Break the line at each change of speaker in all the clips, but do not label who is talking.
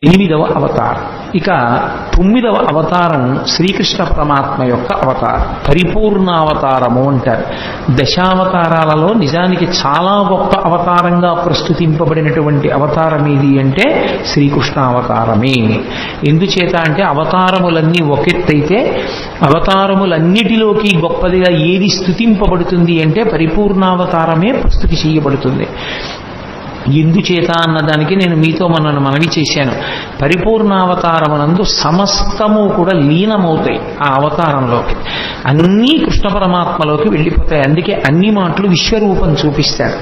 ఎనిమిదవ అవతారం. ఇక 9వ అవతారం శ్రీకృష్ణ పరమాత్మ యొక్క అవతారం, పరిపూర్ణావతారము అంటారు. దశావతారాలలో నిజానికి చాలా గొప్ప అవతారంగా ప్రస్తుతింపబడినటువంటి అవతారం ఏది అంటే శ్రీకృష్ణ అవతారమే. ఎందుచేత అంటే అవతారములన్నీ ఒకెత్తైతే అవతారములన్నిటిలోకి గొప్పదిగా ఏది స్తుతింపబడుతుంది అంటే పరిపూర్ణావతారమే ప్రస్తుతి చేయబడుతుంది. ఎందుచేత అన్నదానికి నేను మీతో మనవి చేశాను. పరిపూర్ణావతారమునందు సమస్తము కూడా లీనమవుతాయి. ఆ అవతారంలోకి అన్నీ కృష్ణ పరమాత్మలోకి వెళ్ళిపోతాయి. అందుకే అన్ని మాటలు విశ్వరూపం చూపిస్తారు.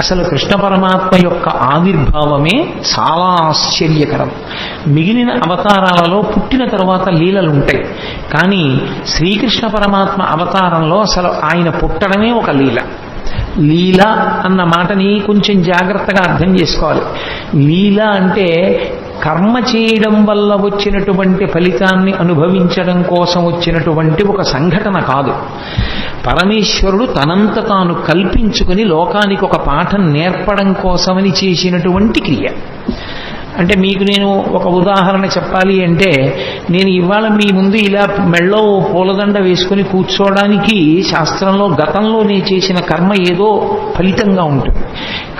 అసలు కృష్ణ పరమాత్మ యొక్క ఆవిర్భావమే చాలా ఆశ్చర్యకరం. మిగిలిన అవతారాలలో పుట్టిన తరువాత లీలలు ఉంటాయి, కానీ శ్రీకృష్ణ పరమాత్మ అవతారంలో అసలు ఆయన పుట్టడమే ఒక లీల. లీల అన్న మాటని కొంచెం జాగ్రత్తగా అర్థం చేసుకోవాలి. లీల అంటే కర్మ చేయడం వల్ల వచ్చినటువంటి ఫలితాన్ని అనుభవించడం కోసం వచ్చినటువంటి ఒక సంఘటన కాదు. పరమేశ్వరుడు తనంత తాను కల్పించుకుని లోకానికి ఒక పాఠం నేర్పడం కోసమని చేసినటువంటి క్రియ. అంటే మీకు నేను ఒక ఉదాహరణ చెప్పాలి అంటే, నేను ఇవాళ మీ ముందు ఇలా మెళ్ళో పూలదండ వేసుకుని కూర్చోవడానికి శాస్త్రంలో గతంలో నేను చేసిన కర్మ ఏదో ఫలితంగా ఉంటుంది.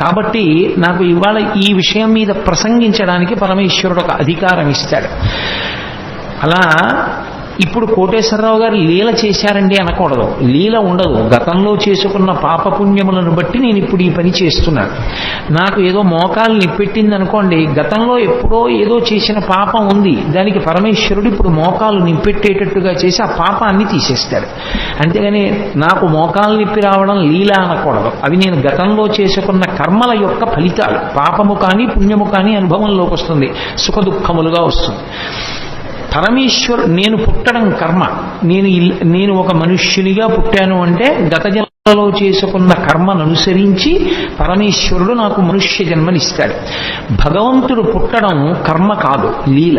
కాబట్టి నాకు ఇవాళ ఈ విషయం మీద ప్రసంగించడానికి పరమేశ్వరుడు ఒక అధికారం ఇస్తాడు. అలా ఇప్పుడు కోటేశ్వరరావు గారు లీల చేశారండి అనకూడదు. లీల ఉండదు. గతంలో చేసుకున్న పాపపుణ్యములను బట్టి నేను ఇప్పుడు ఈ పని చేస్తున్నాను. నాకు ఏదో మోకాలు నిప్పెట్టింది అనుకోండి, గతంలో ఎప్పుడో ఏదో చేసిన పాపం ఉంది, దానికి పరమేశ్వరుడు ఇప్పుడు మోకాలు నిప్పెట్టేటట్టుగా చేసి ఆ పాపాన్ని తీసేస్తాడు. అంతేగాని నాకు మోకాలు నిప్పి రావడం లీల అనకూడదు. అవి నేను గతంలో చేసుకున్న కర్మల యొక్క ఫలితాలు. పాపము కానీ పుణ్యము కానీ అనుభవంలోకి వస్తుంది, సుఖ దుఃఖములుగా వస్తుంది. నేను పుట్టడం కర్మ. నేను ఒక మనుష్యునిగా పుట్టాను అంటే గత జన్మలో చేసుకున్న కర్మను అనుసరించి పరమేశ్వరుడు నాకు మనుష్య జన్మనిస్తాడు. భగవంతుడు పుట్టడం కర్మ కాదు, లీల.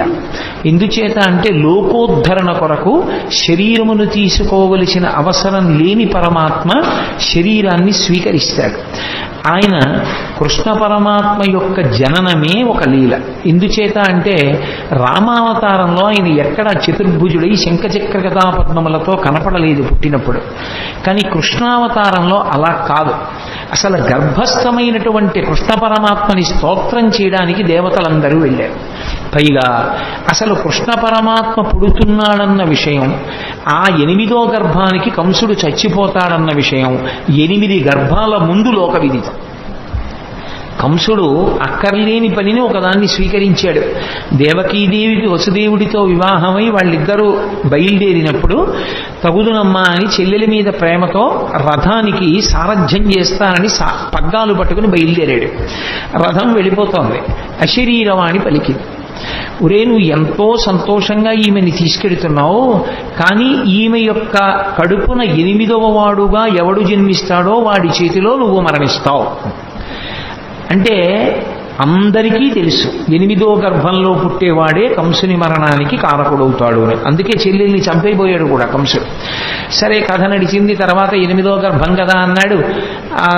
ఎందుచేత అంటే లోకోద్ధరణ కొరకు శరీరమును తీసుకోవలసిన అవసరం లేని పరమాత్మ శరీరాన్ని స్వీకరిస్తాడు. ఆయన కృష్ణ పరమాత్మ యొక్క జననమే ఒక లీల. ఎందుచేత అంటే రామావతారంలో ఆయన ఎక్కడ చతుర్భుజుడై శంఖచక్ర గదా పద్మములతో కనపడలేదు పుట్టినప్పుడు. కానీ కృష్ణావతారంలో అలా కాదు. అసలు గర్భస్థమైనటువంటి కృష్ణ పరమాత్మని స్తోత్రం చేయడానికి దేవతలందరూ వెళ్ళారు. పైగా అసలు కృష్ణ పరమాత్మ పుడుతున్నాడన్న విషయం, ఆ 8వ గర్భానికి కంసుడు చచ్చిపోతాడన్న విషయం 8 గర్భాల ముందు లోక విదితం. కంసుడు అక్కర్లేని పనిని ఒకదాన్ని స్వీకరించాడు. దేవకీదేవికి వసుదేవుడితో వివాహమై వాళ్ళిద్దరూ బయలుదేరినప్పుడు తగుదునమ్మా అని చెల్లెలి మీద ప్రేమతో రథానికి సారథ్యం చేస్తానని పగ్గాలు పట్టుకుని బయలుదేరాడు. రథం వెళ్ళిపోతోంది. అశరీరవాణి పలికింది, ఒరే నువ్వు ఎంతో సంతోషంగా ఈమెని తీసుకెడుతున్నావు, కానీ ఈమె యొక్క కడుపున 8వ వాడుగా ఎవడు జన్మిస్తాడో వాడి చేతిలో నువ్వు మరణిస్తావు. అంటే అందరికీ తెలుసు 8వ గర్భంలో పుట్టేవాడే కంసుని మరణానికి కారకుడవుతాడు అని. అందుకే చెల్లెల్ని చంపైపోయాడు కూడా కంసుడు. సరే, కథ నడిచింది. తర్వాత 8వ గర్భం కదా అన్నాడు. ఆ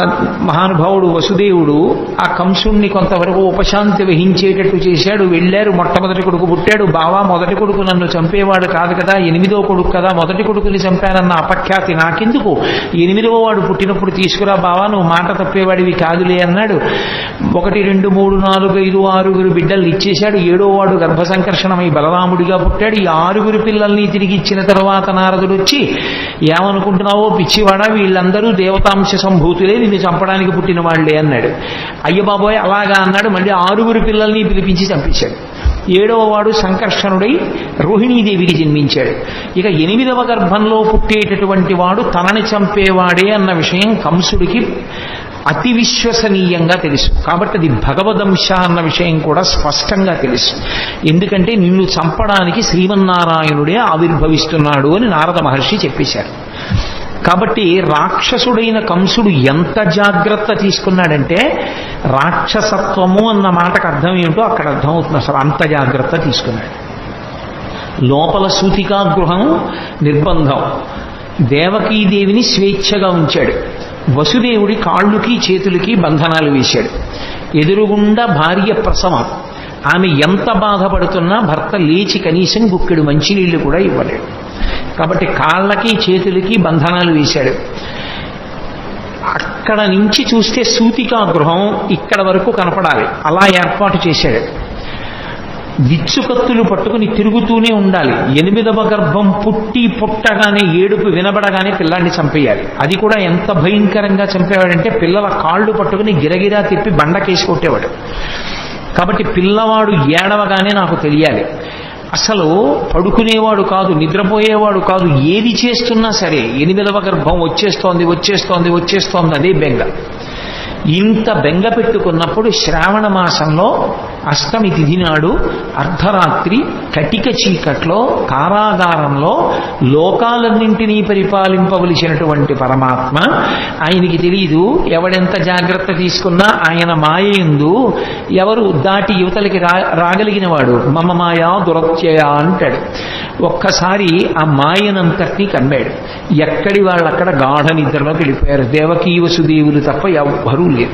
మహానుభావుడు వసుదేవుడు ఆ కంసుణ్ణి కొంతవరకు ఉపశాంతి వహించేటట్టు చేశాడు. వెళ్ళారు. మొట్టమొదటి కొడుకు పుట్టాడు. బావా, మొదటి కొడుకు నన్ను చంపేవాడు కాదు కదా, 8వ కొడుకు కదా, మొదటి కొడుకుని చంపానన్న అపఖ్యాతి నాకెందుకు, 8వ వాడు పుట్టినప్పుడు తీసుకురా బావా, నువ్వు మాట తప్పేవాడివి కాదులే అన్నాడు. 1 2 3 4 5 6 బిడ్డల్ని ఇచ్చేశాడు. 7వ వాడు గర్భ సంకర్షణమై బలరాముడిగా పుట్టాడు. ఈ 6 పిల్లల్ని తిరిగి ఇచ్చిన తర్వాత నారదుడు వచ్చి, ఏమనుకుంటున్నావో పిచ్చివాడా, వీళ్ళందరూ దేవతాంశ సంభూతులే, నిన్ను చంపడానికి పుట్టిన వాళ్లే అన్నాడు. అయ్య బాబోయ్ అలాగా అన్నాడు. మళ్ళీ 6 పిల్లల్ని పిలిపించి చంపించాడు. 7వ వాడు సంకర్షణుడై రోహిణీదేవికి జన్మించాడు. ఇక 8వ గర్భంలో పుట్టేటటువంటి వాడు తనని చంపేవాడే అన్న విషయం కంసుడికి అతి విశ్వసనీయంగా తెలుసు. కాబట్టి అది భగవదంశ అన్న విషయం కూడా స్పష్టంగా తెలుసు. ఎందుకంటే నిన్ను చంపడానికి శ్రీమన్నారాయణుడే ఆవిర్భవిస్తున్నాడు అని నారద మహర్షి చెప్పేశారు. కాబట్టి రాక్షసుడైన కంసుడు ఎంత జాగ్రత్త తీసుకున్నాడంటే, రాక్షసత్వము అన్న మాటకు అర్థం ఏమిటో అక్కడ అర్థమవుతుంది. అసలు అంత జాగ్రత్త తీసుకున్నాడు. లోపల సూతికా గృహం నిర్బంధం, దేవకీదేవిని స్వేచ్ఛగా ఉంచాడు. వసుదేవుడి కాళ్ళుకి చేతులకి బంధనాలు వేశాడు. ఎదురుగుండా భార్య ప్రసవం, ఆమె ఎంత బాధపడుతున్నా భర్త లేచి కనీసం గుక్కెడు మంచినీళ్లు కూడా ఇవ్వలేడు. కాబట్టి కాళ్ళకి చేతులకి బంధనాలు వేశాడు. అక్కడ నుంచి చూస్తే సూతికా గృహం ఇక్కడ వరకు కనపడాలి, అలా ఏర్పాటు చేశాడు. విచ్చుకత్తులు పట్టుకుని తిరుగుతూనే ఉండాలి. 8వ గర్భం పుట్టగానే ఏడుపు వినబడగానే పిల్లాన్ని చంపేయాలి. అది కూడా ఎంత భయంకరంగా చంపేవాడంటే పిల్లల కాళ్ళు పట్టుకుని గిరగిరా తిప్పి బండకేసి కొట్టేవాడు. కాబట్టి పిల్లవాడు ఏడవగానే నాకు తెలియాలి. అసలు పడుకునేవాడు కాదు, నిద్రపోయేవాడు కాదు, ఏది చేస్తున్నా సరే 8వ గర్భం వచ్చేస్తోంది అదే బెంగ. ఇంత బెంగ పెట్టుకున్నప్పుడు శ్రావణ మాసంలో అష్టమి తిథి నాడు అర్ధరాత్రి కటిక చీకట్లో కారాగారంలో లోకాలన్నింటినీ పరిపాలింపవలసినటువంటి పరమాత్మ, ఆయనకి తెలియదు ఎవడెంత జాగ్రత్త తీసుకున్నా ఆయన మాయందు ఎవరు దాటి యువతలకి రాగలిగిన వాడు మమ మాయా దురత్యయ అంటాడు. ఒక్కసారి ఆ మాయనంతటినీ కమ్మాడు. ఎక్కడి వాళ్ళక్కడ గాఢ నిద్రలోకి వెళ్ళిపోయారు. దేవకీ వసుదేవులు తప్ప ఎవ్వరూ లేదు.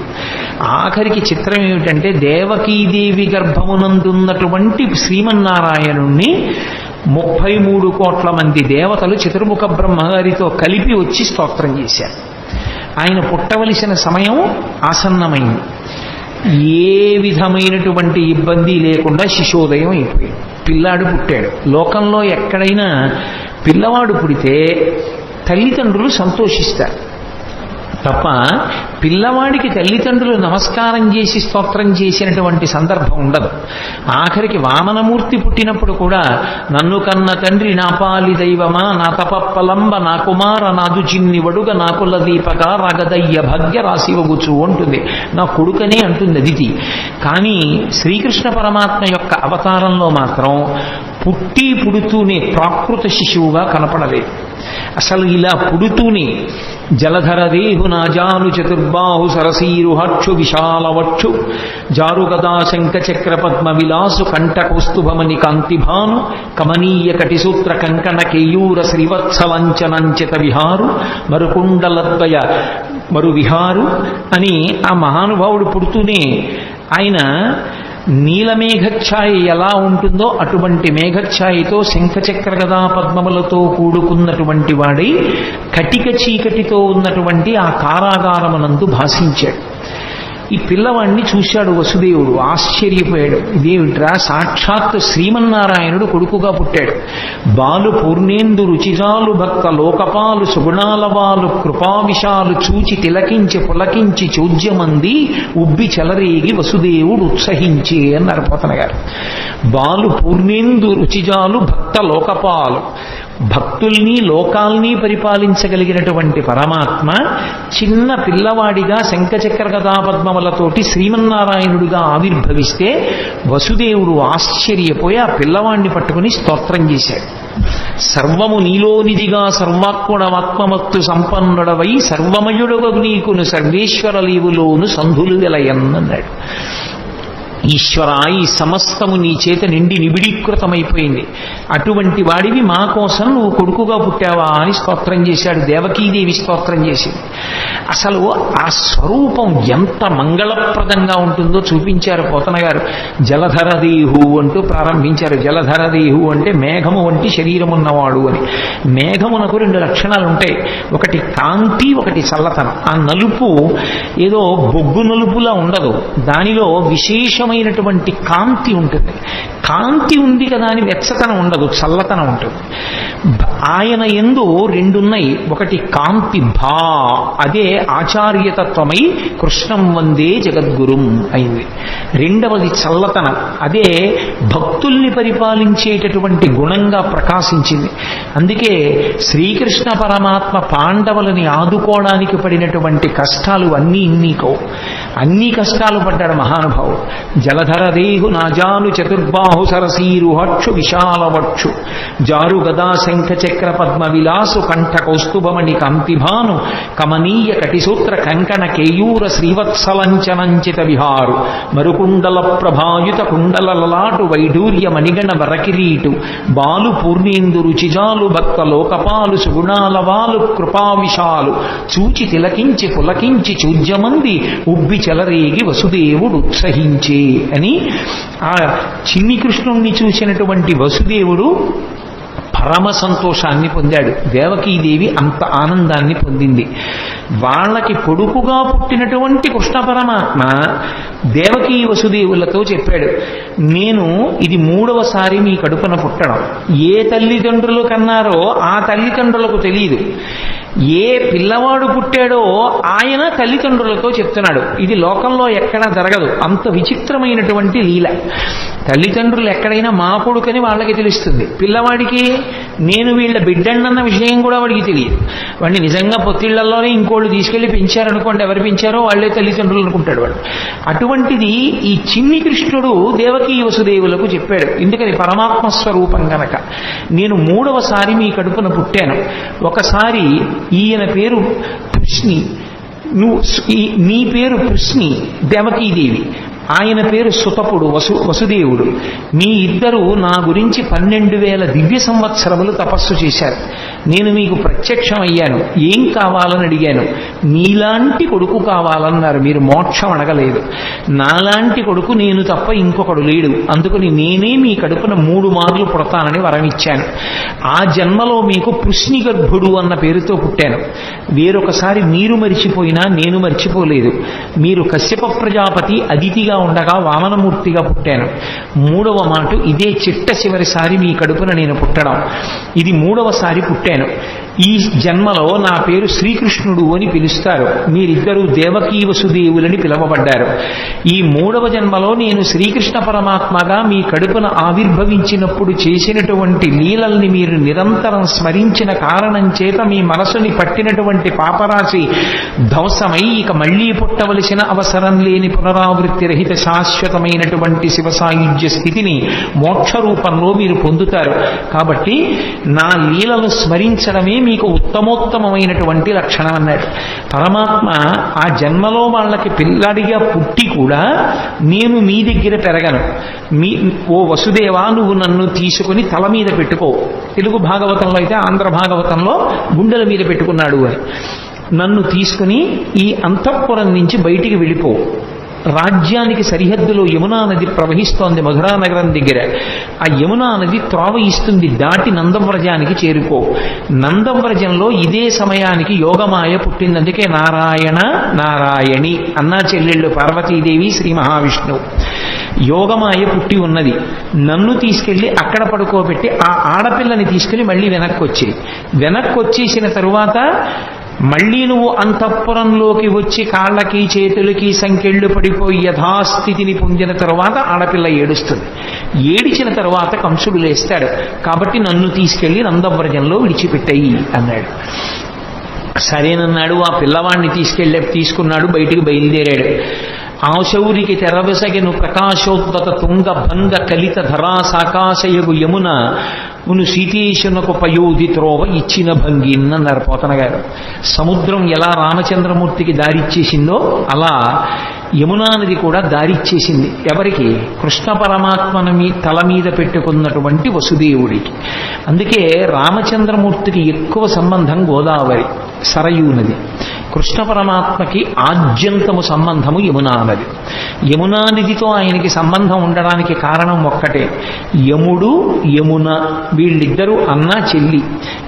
ఆఖరికి చిత్రం ఏమిటంటే దేవకీదేవి గర్భమునందున్నటువంటి శ్రీమన్నారాయణుణ్ణి 33 కోట్ల మంది దేవతలు చతుర్ముఖ బ్రహ్మగారితో కలిపి వచ్చి స్తోత్రం చేశారు. ఆయన పుట్టవలసిన సమయం ఆసన్నమైంది. ఏ విధమైనటువంటి ఇబ్బంది లేకుండా శిశోదయం అయిపోయింది. పిల్లాడు పుట్టాడు. లోకంలో ఎక్కడైనా పిల్లవాడు పుడితే తల్లిదండ్రులు సంతోషిస్తారు తప్ప పిల్లవాడికి తల్లిదండ్రులు నమస్కారం చేసి స్తోత్రం చేసినటువంటి సందర్భం ఉండదు. ఆఖరికి వామనమూర్తి పుట్టినప్పుడు కూడా నన్ను కన్న తండ్రి నా పాలి దైవమా నా తపప్పలంబ నా కుమార నాదు చిన్ని వడుగ నా కుల దీపక రాగదయ్య భాగ్య రాశివగుచు అంటుంది. నా కొడుకనే అంటుంది అదితి. కానీ శ్రీకృష్ణ పరమాత్మ యొక్క అవతారంలో మాత్రం పుడుతూనే ప్రాకృత శిశువుగా కనపడలేదు. అసలు ఇలా పుడుతూనే జలధరదేహు నాజాను చతుర్బాహు సరసీరుహక్షు విశాలవక్షు జారుగదా శంఖచక్ర పద్మ విలాసు కంఠకౌస్తుభమని కాంతిభాను కమనీయ కటిసూత్ర కంకణ కేయూర శ్రీవత్సలంచనంచిత విహారు మరుకుండలద్వయ మరు విహారు అని ఆ మహానుభావుడు పుడుతూనే ఆయన నీలమేఘఛాయ ఎలా ఉంటుందో అటువంటి మేఘఛాయతో శంఖచక్ర గదా పద్మములతో కూడుకున్నటువంటి వాడై కటిక చీకటితో ఉన్నటువంటి ఆ కారాగారమునందు భాషించాడు. ఈ పిల్లవాడిని చూశాడు వసుదేవుడు, ఆశ్చర్యపోయాడు. ఇదేమిట్రా, సాక్షాత్ శ్రీమన్నారాయణుడు కొడుకుగా పుట్టాడు. బాలు పూర్ణేందు రుచిజాలు భక్త లోకపాలు సుగుణాలవాలు కృపావిశాలు చూచి తిలకించి పులకించి చోద్యమంది ఉబ్బి చెలరేగి వసుదేవుడు ఉత్సహించి అన్నారు పోతన గారు. బాలు పూర్ణేందు రుచిజాలు భక్త లోకపాలు, భక్తుల్ని లోకాల్ని పరిపాలించగలిగినటువంటి పరమాత్మ చిన్న పిల్లవాడిగా శంఖచక్ర గదాపద్మములతోటి శ్రీమన్నారాయణుడిగా ఆవిర్భవిస్తే వసుదేవుడు ఆశ్చర్యపోయి ఆ పిల్లవాడిని పట్టుకుని స్తోత్రం చేశాడు. సర్వము నీలోనిదిగా సర్వాత్మడమాత్మమత్తు సంపన్నుడవై సర్వమయుడుగు నీకును సర్వేశ్వర లీవులోను సంధులు వెలయన్నన్నాడు. ఈశ్వర, ఈ సమస్తము నీ చేత నిండి నిబిడీకృతమైపోయింది, అటువంటి వాడివి మా కోసం నువ్వు కొడుకుగా పుట్టావా అని స్తోత్రం చేశాడు. దేవకీదేవి స్తోత్రం చేసింది. అసలు ఆ స్వరూపం ఎంత మంగళప్రదంగా ఉంటుందో చూపించారు పోతన గారు. జలధరదేహు అంటూ ప్రారంభించారు. జలధరదేహు అంటే మేఘము వంటి శరీరం ఉన్నవాడు అని. మేఘమునకు 2 లక్షణాలు ఉంటాయి, ఒకటి కాంతి, ఒకటి చల్లతనం. ఆ నలుపు ఏదో బొగ్గు నలుపులా ఉండదు, దానిలో విశేషమైనటువంటి కాంతి ఉంటుంది. కాంతి ఉంది కదా అని వెచ్చతనం ఉండదు, చల్లతనం ఉంటుంది. ఆయన యందు 2 ఉన్నాయి. ఒకటి కాంతి భా, అదే ఆచార్యతత్వమై కృష్ణం వందే జగద్గురుం అయింది. రెండవది చల్లతనం, అదే భక్తుల్ని పరిపాలించేటటువంటి గుణంగా ప్రకాశించింది. అందుకే శ్రీకృష్ణ పరమాత్మ పాండవులని ఆదుకోవడానికి పడినటువంటి కష్టాలు అన్నీ ఇన్నీకో, అన్ని కష్టాలు పడ్డాడు మహానుభావుడు. జలధరదేహు నాజాను చతుర్బాహు సరసీరుహక్షు విశాలవక్షు జారు గదా శంఖ చక్ర పద్మ విలాసు కంఠ కౌస్తుభమణి కాంతిభాను కమనీయ కటిసూత్ర కంకణ కేయూర శ్రీవత్సలంచనంచిత విహారు మరుకుండల ప్రభాయుత కుండల లలాటు వైఢూర్య మణిగణ వరకిరీటు బాలు పూర్ణేందు రుచిజాలు భక్త లోకపాలు సుగుణాలవాలు కృపావిశాలు చూచి తిలకించి పులకించి చూజ్యమంది ఉబ్బి చెలరేగి వసుదేవుడు ఉత్సహించే అని ఆ చిన్ని కృష్ణుణ్ణి చూసినటువంటి వసుదేవుడు పరమ సంతోషాన్ని పొందాడు. దేవకీదేవి అంత ఆనందాన్ని పొందింది. వాళ్ళకి కొడుకుగా పుట్టినటువంటి కృష్ణ పరమాత్మ దేవకీ వసుదేవులతో చెప్పాడు, నేను ఇది 3వసారి మీ కడుపున పుట్టడం. ఏ తల్లిదండ్రులు కన్నారో ఆ తల్లిదండ్రులకు తెలియదు. ఏ పిల్లవాడు పుట్టాడో ఆయన తల్లిదండ్రులతో చెప్తున్నాడు. ఇది లోకంలో ఎక్కడా జరగదు. అంత విచిత్రమైనటువంటి లీల. తల్లిదండ్రులు ఎక్కడైనా మా కొడుకని వాళ్ళకి తెలుస్తుంది. పిల్లవాడికి నేను వీళ్ళ బిడ్డన్నన్న విషయం కూడా వాడికి తెలియదు. వాడిని నిజంగా పొత్తిళ్లలోనే ఇంకోళ్ళు తీసుకెళ్లి పెంచారనుకోండి, ఎవరు పెంచారో వాళ్ళే తల్లిదండ్రులు అనుకుంటాడు వాడు. అటువంటిది ఈ చిన్ని కృష్ణుడు దేవకీ వసుదేవులకు చెప్పాడు. ఎందుకని పరమాత్మ స్వరూపం గనక. నేను 3వసారి మీ కడుపున పుట్టాను. ఒకసారి ఈయన పేరు కృష్ణి, నీ పేరు కృష్ణి దేవకీదేవి, ఆయన పేరు సుతపుడు వసుదేవుడు. మీ ఇద్దరు నా గురించి 12,000 దివ్య సంవత్సరములు తపస్సు చేశారు. నేను మీకు ప్రత్యక్షం అయ్యాను. ఏం కావాలని అడిగాను. నీలాంటి కొడుకు కావాలన్నారు. మీరు మోక్షం అడగలేదు. నాలాంటి కొడుకు నేను తప్ప ఇంకొకడు లేడు. అందుకని నేనే మీ కడుపున 3 మార్లు పుడతానని వరమిచ్చాను. ఆ జన్మలో మీకు కృష్ణి గర్భుడు అన్న పేరుతో పుట్టాను. వేరొకసారి మీరు మరిచిపోయినా నేను మర్చిపోలేదు. మీరు కశ్యప ప్రజాపతి అదితిగా ఉండగా వామనమూర్తిగా పుట్టాను. 3వ మాట ఇదే చిట్ట చివరిసారి మీ కడుపున నేను పుట్టడం. ఇది 3వసారి పుట్టాను. ఈ జన్మలో నా పేరు శ్రీకృష్ణుడు అని పిలుస్తారు. మీరిద్దరూ దేవకీ వసుదేవులని పిలవబడ్డారు. ఈ 3వ జన్మలో నేను శ్రీకృష్ణ పరమాత్మగా మీ కడుపున ఆవిర్భవించినప్పుడు చేసినటువంటి లీలల్ని మీరు నిరంతరం స్మరించిన కారణం చేత మీ మనసుని పట్టినటువంటి పాపరాశి ధ్వంసమై ఇక మళ్లీ పుట్టవలసిన అవసరం లేని పునరావృత్తి రహిత శాశ్వతమైనటువంటి శివ సాయుధ్య స్థితిని మోక్ష రూపంలో మీరు పొందుతారు. కాబట్టి నా లీలను స్మరించడమే మీకు ఉత్తమోత్తమైనటువంటి లక్షణం అన్నాడు. పరమాత్మ ఆ జన్మలో వాళ్ళకి పిల్లాడిగా పుట్టి కూడా నేను మీ దగ్గర పెరగను. ఓ వసుదేవా, నువ్వు నన్ను తీసుకుని తల మీద పెట్టుకో. తెలుగు భాగవతంలో అయితే ఆంధ్ర భాగవతంలో గుండెల మీద పెట్టుకున్నాడు అని. నన్ను తీసుకుని ఈ అంతఃపురం నుంచి బయటికి వెళ్ళిపో. రాజ్యానికి సరిహద్దులో యమునా నది ప్రవహిస్తోంది మధురా నగరం దగ్గర. ఆ యమునా నది త్రోవ ఇస్తుంది. దాటి నందవ్రజానికి చేరుకో. నందవ్రజంలో ఇదే సమయానికి యోగమాయ పుట్టింది. అందుకే నారాయణ నారాయణి అన్నా చెల్లెళ్ళు పార్వతీదేవి శ్రీ మహావిష్ణువు. యోగమాయ పుట్టి ఉన్నది. నన్ను తీసుకెళ్లి అక్కడ పడుకోబెట్టి ఆ ఆడపిల్లని తీసుకెళ్లి మళ్ళీ వెనక్కి వచ్చేసిన తరువాత మళ్లీ నువ్వు అంతఃపురంలోకి వచ్చి కాళ్ళకి చేతులకి సంకెళ్ళు పడిపోయి యథాస్థితిని పొందిన తరువాత ఆడపిల్ల ఏడుస్తుంది. ఏడిచిన తరువాత కంసుడు లేస్తాడు. కాబట్టి నన్ను తీసుకెళ్లి నందవ్రజంలో విడిచిపెట్టాయి అన్నాడు. సరేనన్నాడు. ఆ పిల్లవాడిని తీసుకున్నాడు. బయటికి బయలుదేరాడు. ఆశౌరికి తెరవెసగెను ప్రకాశోత్తత తుంగ భంగ కలిత ధరాసాకాశయగు యమున మును సీతేశునకు పయోధి త్రోవ ఇచ్చిన భంగిన్నన్నారు పోతన గారు. సముద్రం ఎలా రామచంద్రమూర్తికి దారిచ్చేసిందో అలా యమునా నది కూడా దారిచ్చేసింది. ఎవరికి? కృష్ణ పరమాత్మని తల మీద పెట్టుకున్నటువంటి వసుదేవుడికి. అందుకే రామచంద్రమూర్తికి ఎక్కువ సంబంధం గోదావరి సరయూ నది. కృష్ణ పరమాత్మకి ఆద్యంతము సంబంధము యమునా నది. యమునా నదితో ఆయనకి సంబంధం ఉండడానికి కారణం ఒక్కటే. యముడు యమున వీళ్ళిద్దరూ అన్న చెల్లి.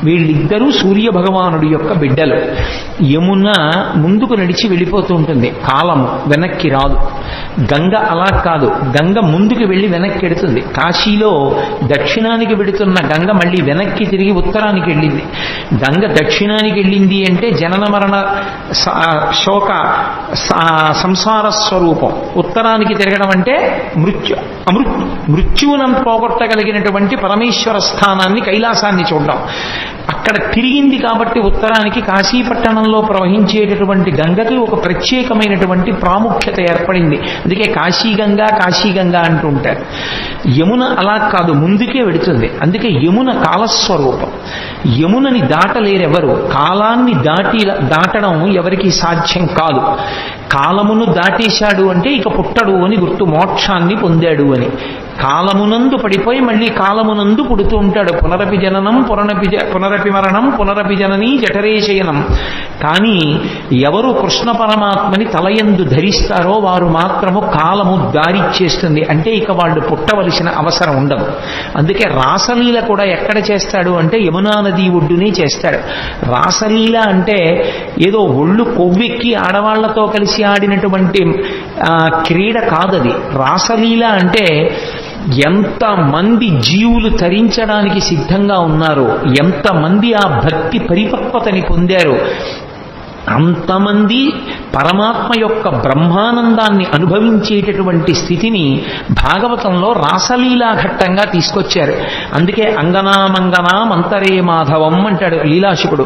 వీళ్ళిద్దరూ సూర్య భగవానుడి యొక్క బిడ్డలు. యమున ముందుకు నడిచి వెళ్ళిపోతూ ఉంటుంది. కాలము వెనక్కి రాదు. గంగ అలా కాదు. గంగ ముందుకు వెళ్ళి వెనక్కి వెడుతుంది. కాశీలో దక్షిణానికి వెడుతున్న గంగ మళ్ళీ వెనక్కి తిరిగి ఉత్తరానికి వెళ్ళింది. గంగ దక్షిణానికి వెళ్ళింది అంటే జనన మరణ శోక సంసార స్వరూపం. ఉత్తరానికి తిరగడం అంటే మృత్యువులను పోగొట్టగలిగినటువంటి పరమేశ్వర స్థానాన్ని, కైలాసాన్ని చూడడం. అక్కడ తిరిగింది కాబట్టి ఉత్తరానికి కాశీపట్టణంలో ప్రవహించేటటువంటి గంగకి ఒక ప్రత్యేకమైనటువంటి ప్రాముఖ్యత ఏర్పడింది. అందుకే కాశీగంగా అంటూ ఉంటారు. యమున అలా కాదు, ముందుకే వెడుతుంది. అందుకే యమున కాలస్వరూపం. యమునని దాటలేరెవరు. కాలాన్ని దాటడం ఎవరికి సాధ్యం కాదు. కాలమును దాటేశాడు అంటే ఇక పుట్టడు అని గుర్తు, మోక్షాన్ని పొందాడు అని. కాలమునందు పడిపోయి మళ్ళీ కాలమునందు పుడుతూ ఉంటాడు. పునరపి జననం పునరపి మరణం పునరపి జననీ జఠరేశయనం. కానీ ఎవరు కృష్ణ పరమాత్మని తలయందు ధరిస్తారో వారు మాత్రము కాలము దారిచ్చేస్తుంది. అంటే ఇక వాళ్ళు పుట్టవలసిన అవసరం ఉండదు. అందుకే రాసలీల కూడా ఎక్కడ చేస్తాడు అంటే యమునా నది ఒడ్డునే చేస్తాడు. రాసలీల అంటే ఏదో ఒళ్ళు కొవ్వెక్కి ఆడవాళ్లతో కలిసి ఆడినటువంటి క్రీడ కాదది. రాసలీల అంటే ఎంతమంది జీవులు తరించడానికి సిద్ధంగా ఉన్నారో, ఎంతమంది ఆ భక్తి పరిపక్వతని పొందారో అంతమంది పరమాత్మ యొక్క బ్రహ్మానందాన్ని అనుభవించేటటువంటి స్థితిని భాగవతంలో రాసలీలా ఘట్టంగా తీసుకొచ్చారు. అందుకే అంగనామంగనా మంతరే మాధవం అంటాడు లీలాశుకుడు.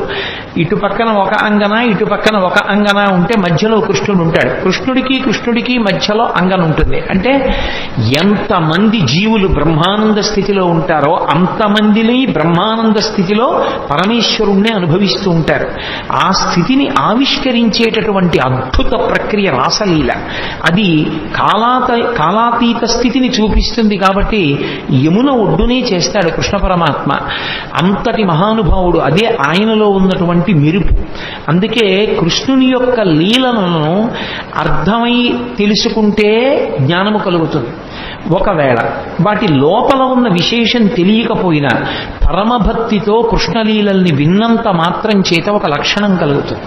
ఇటు పక్కన ఒక అంగన ఇటు పక్కన ఒక అంగన ఉంటే మధ్యలో కృష్ణుడు ఉంటాడు. కృష్ణుడికి మధ్యలో అంగన ఉంటుంది. అంటే ఎంతమంది జీవులు బ్రహ్మానంద స్థితిలో ఉంటారో అంతమందిని బ్రహ్మానంద స్థితిలో పరమేశ్వరుణ్ణి అనుభవిస్తూ ఉంటారు. ఆ స్థితిని ఆవిష్కరించేటటువంటి అద్భుత ప్రక్రియ రాసలీల. అది కాలాతీత స్థితిని చూపిస్తుంది. కాబట్టి యమున ఒడ్డునే చేస్తాడు కృష్ణ పరమాత్మ. అంతటి మహానుభావుడు. అదే ఆయనలో ఉన్నటువంటి మెరుపు. అందుకే కృష్ణుని యొక్క లీలలను అర్థమై తెలుసుకుంటే జ్ఞానము కలుగుతుంది. ఒకవేళ వాటి లోపల ఉన్న విశేషం తెలియకపోయినా పరమభక్తితో కృష్ణలీలల్ని విన్నంత మాత్రం చేత ఒక లక్షణం కలుగుతుంది.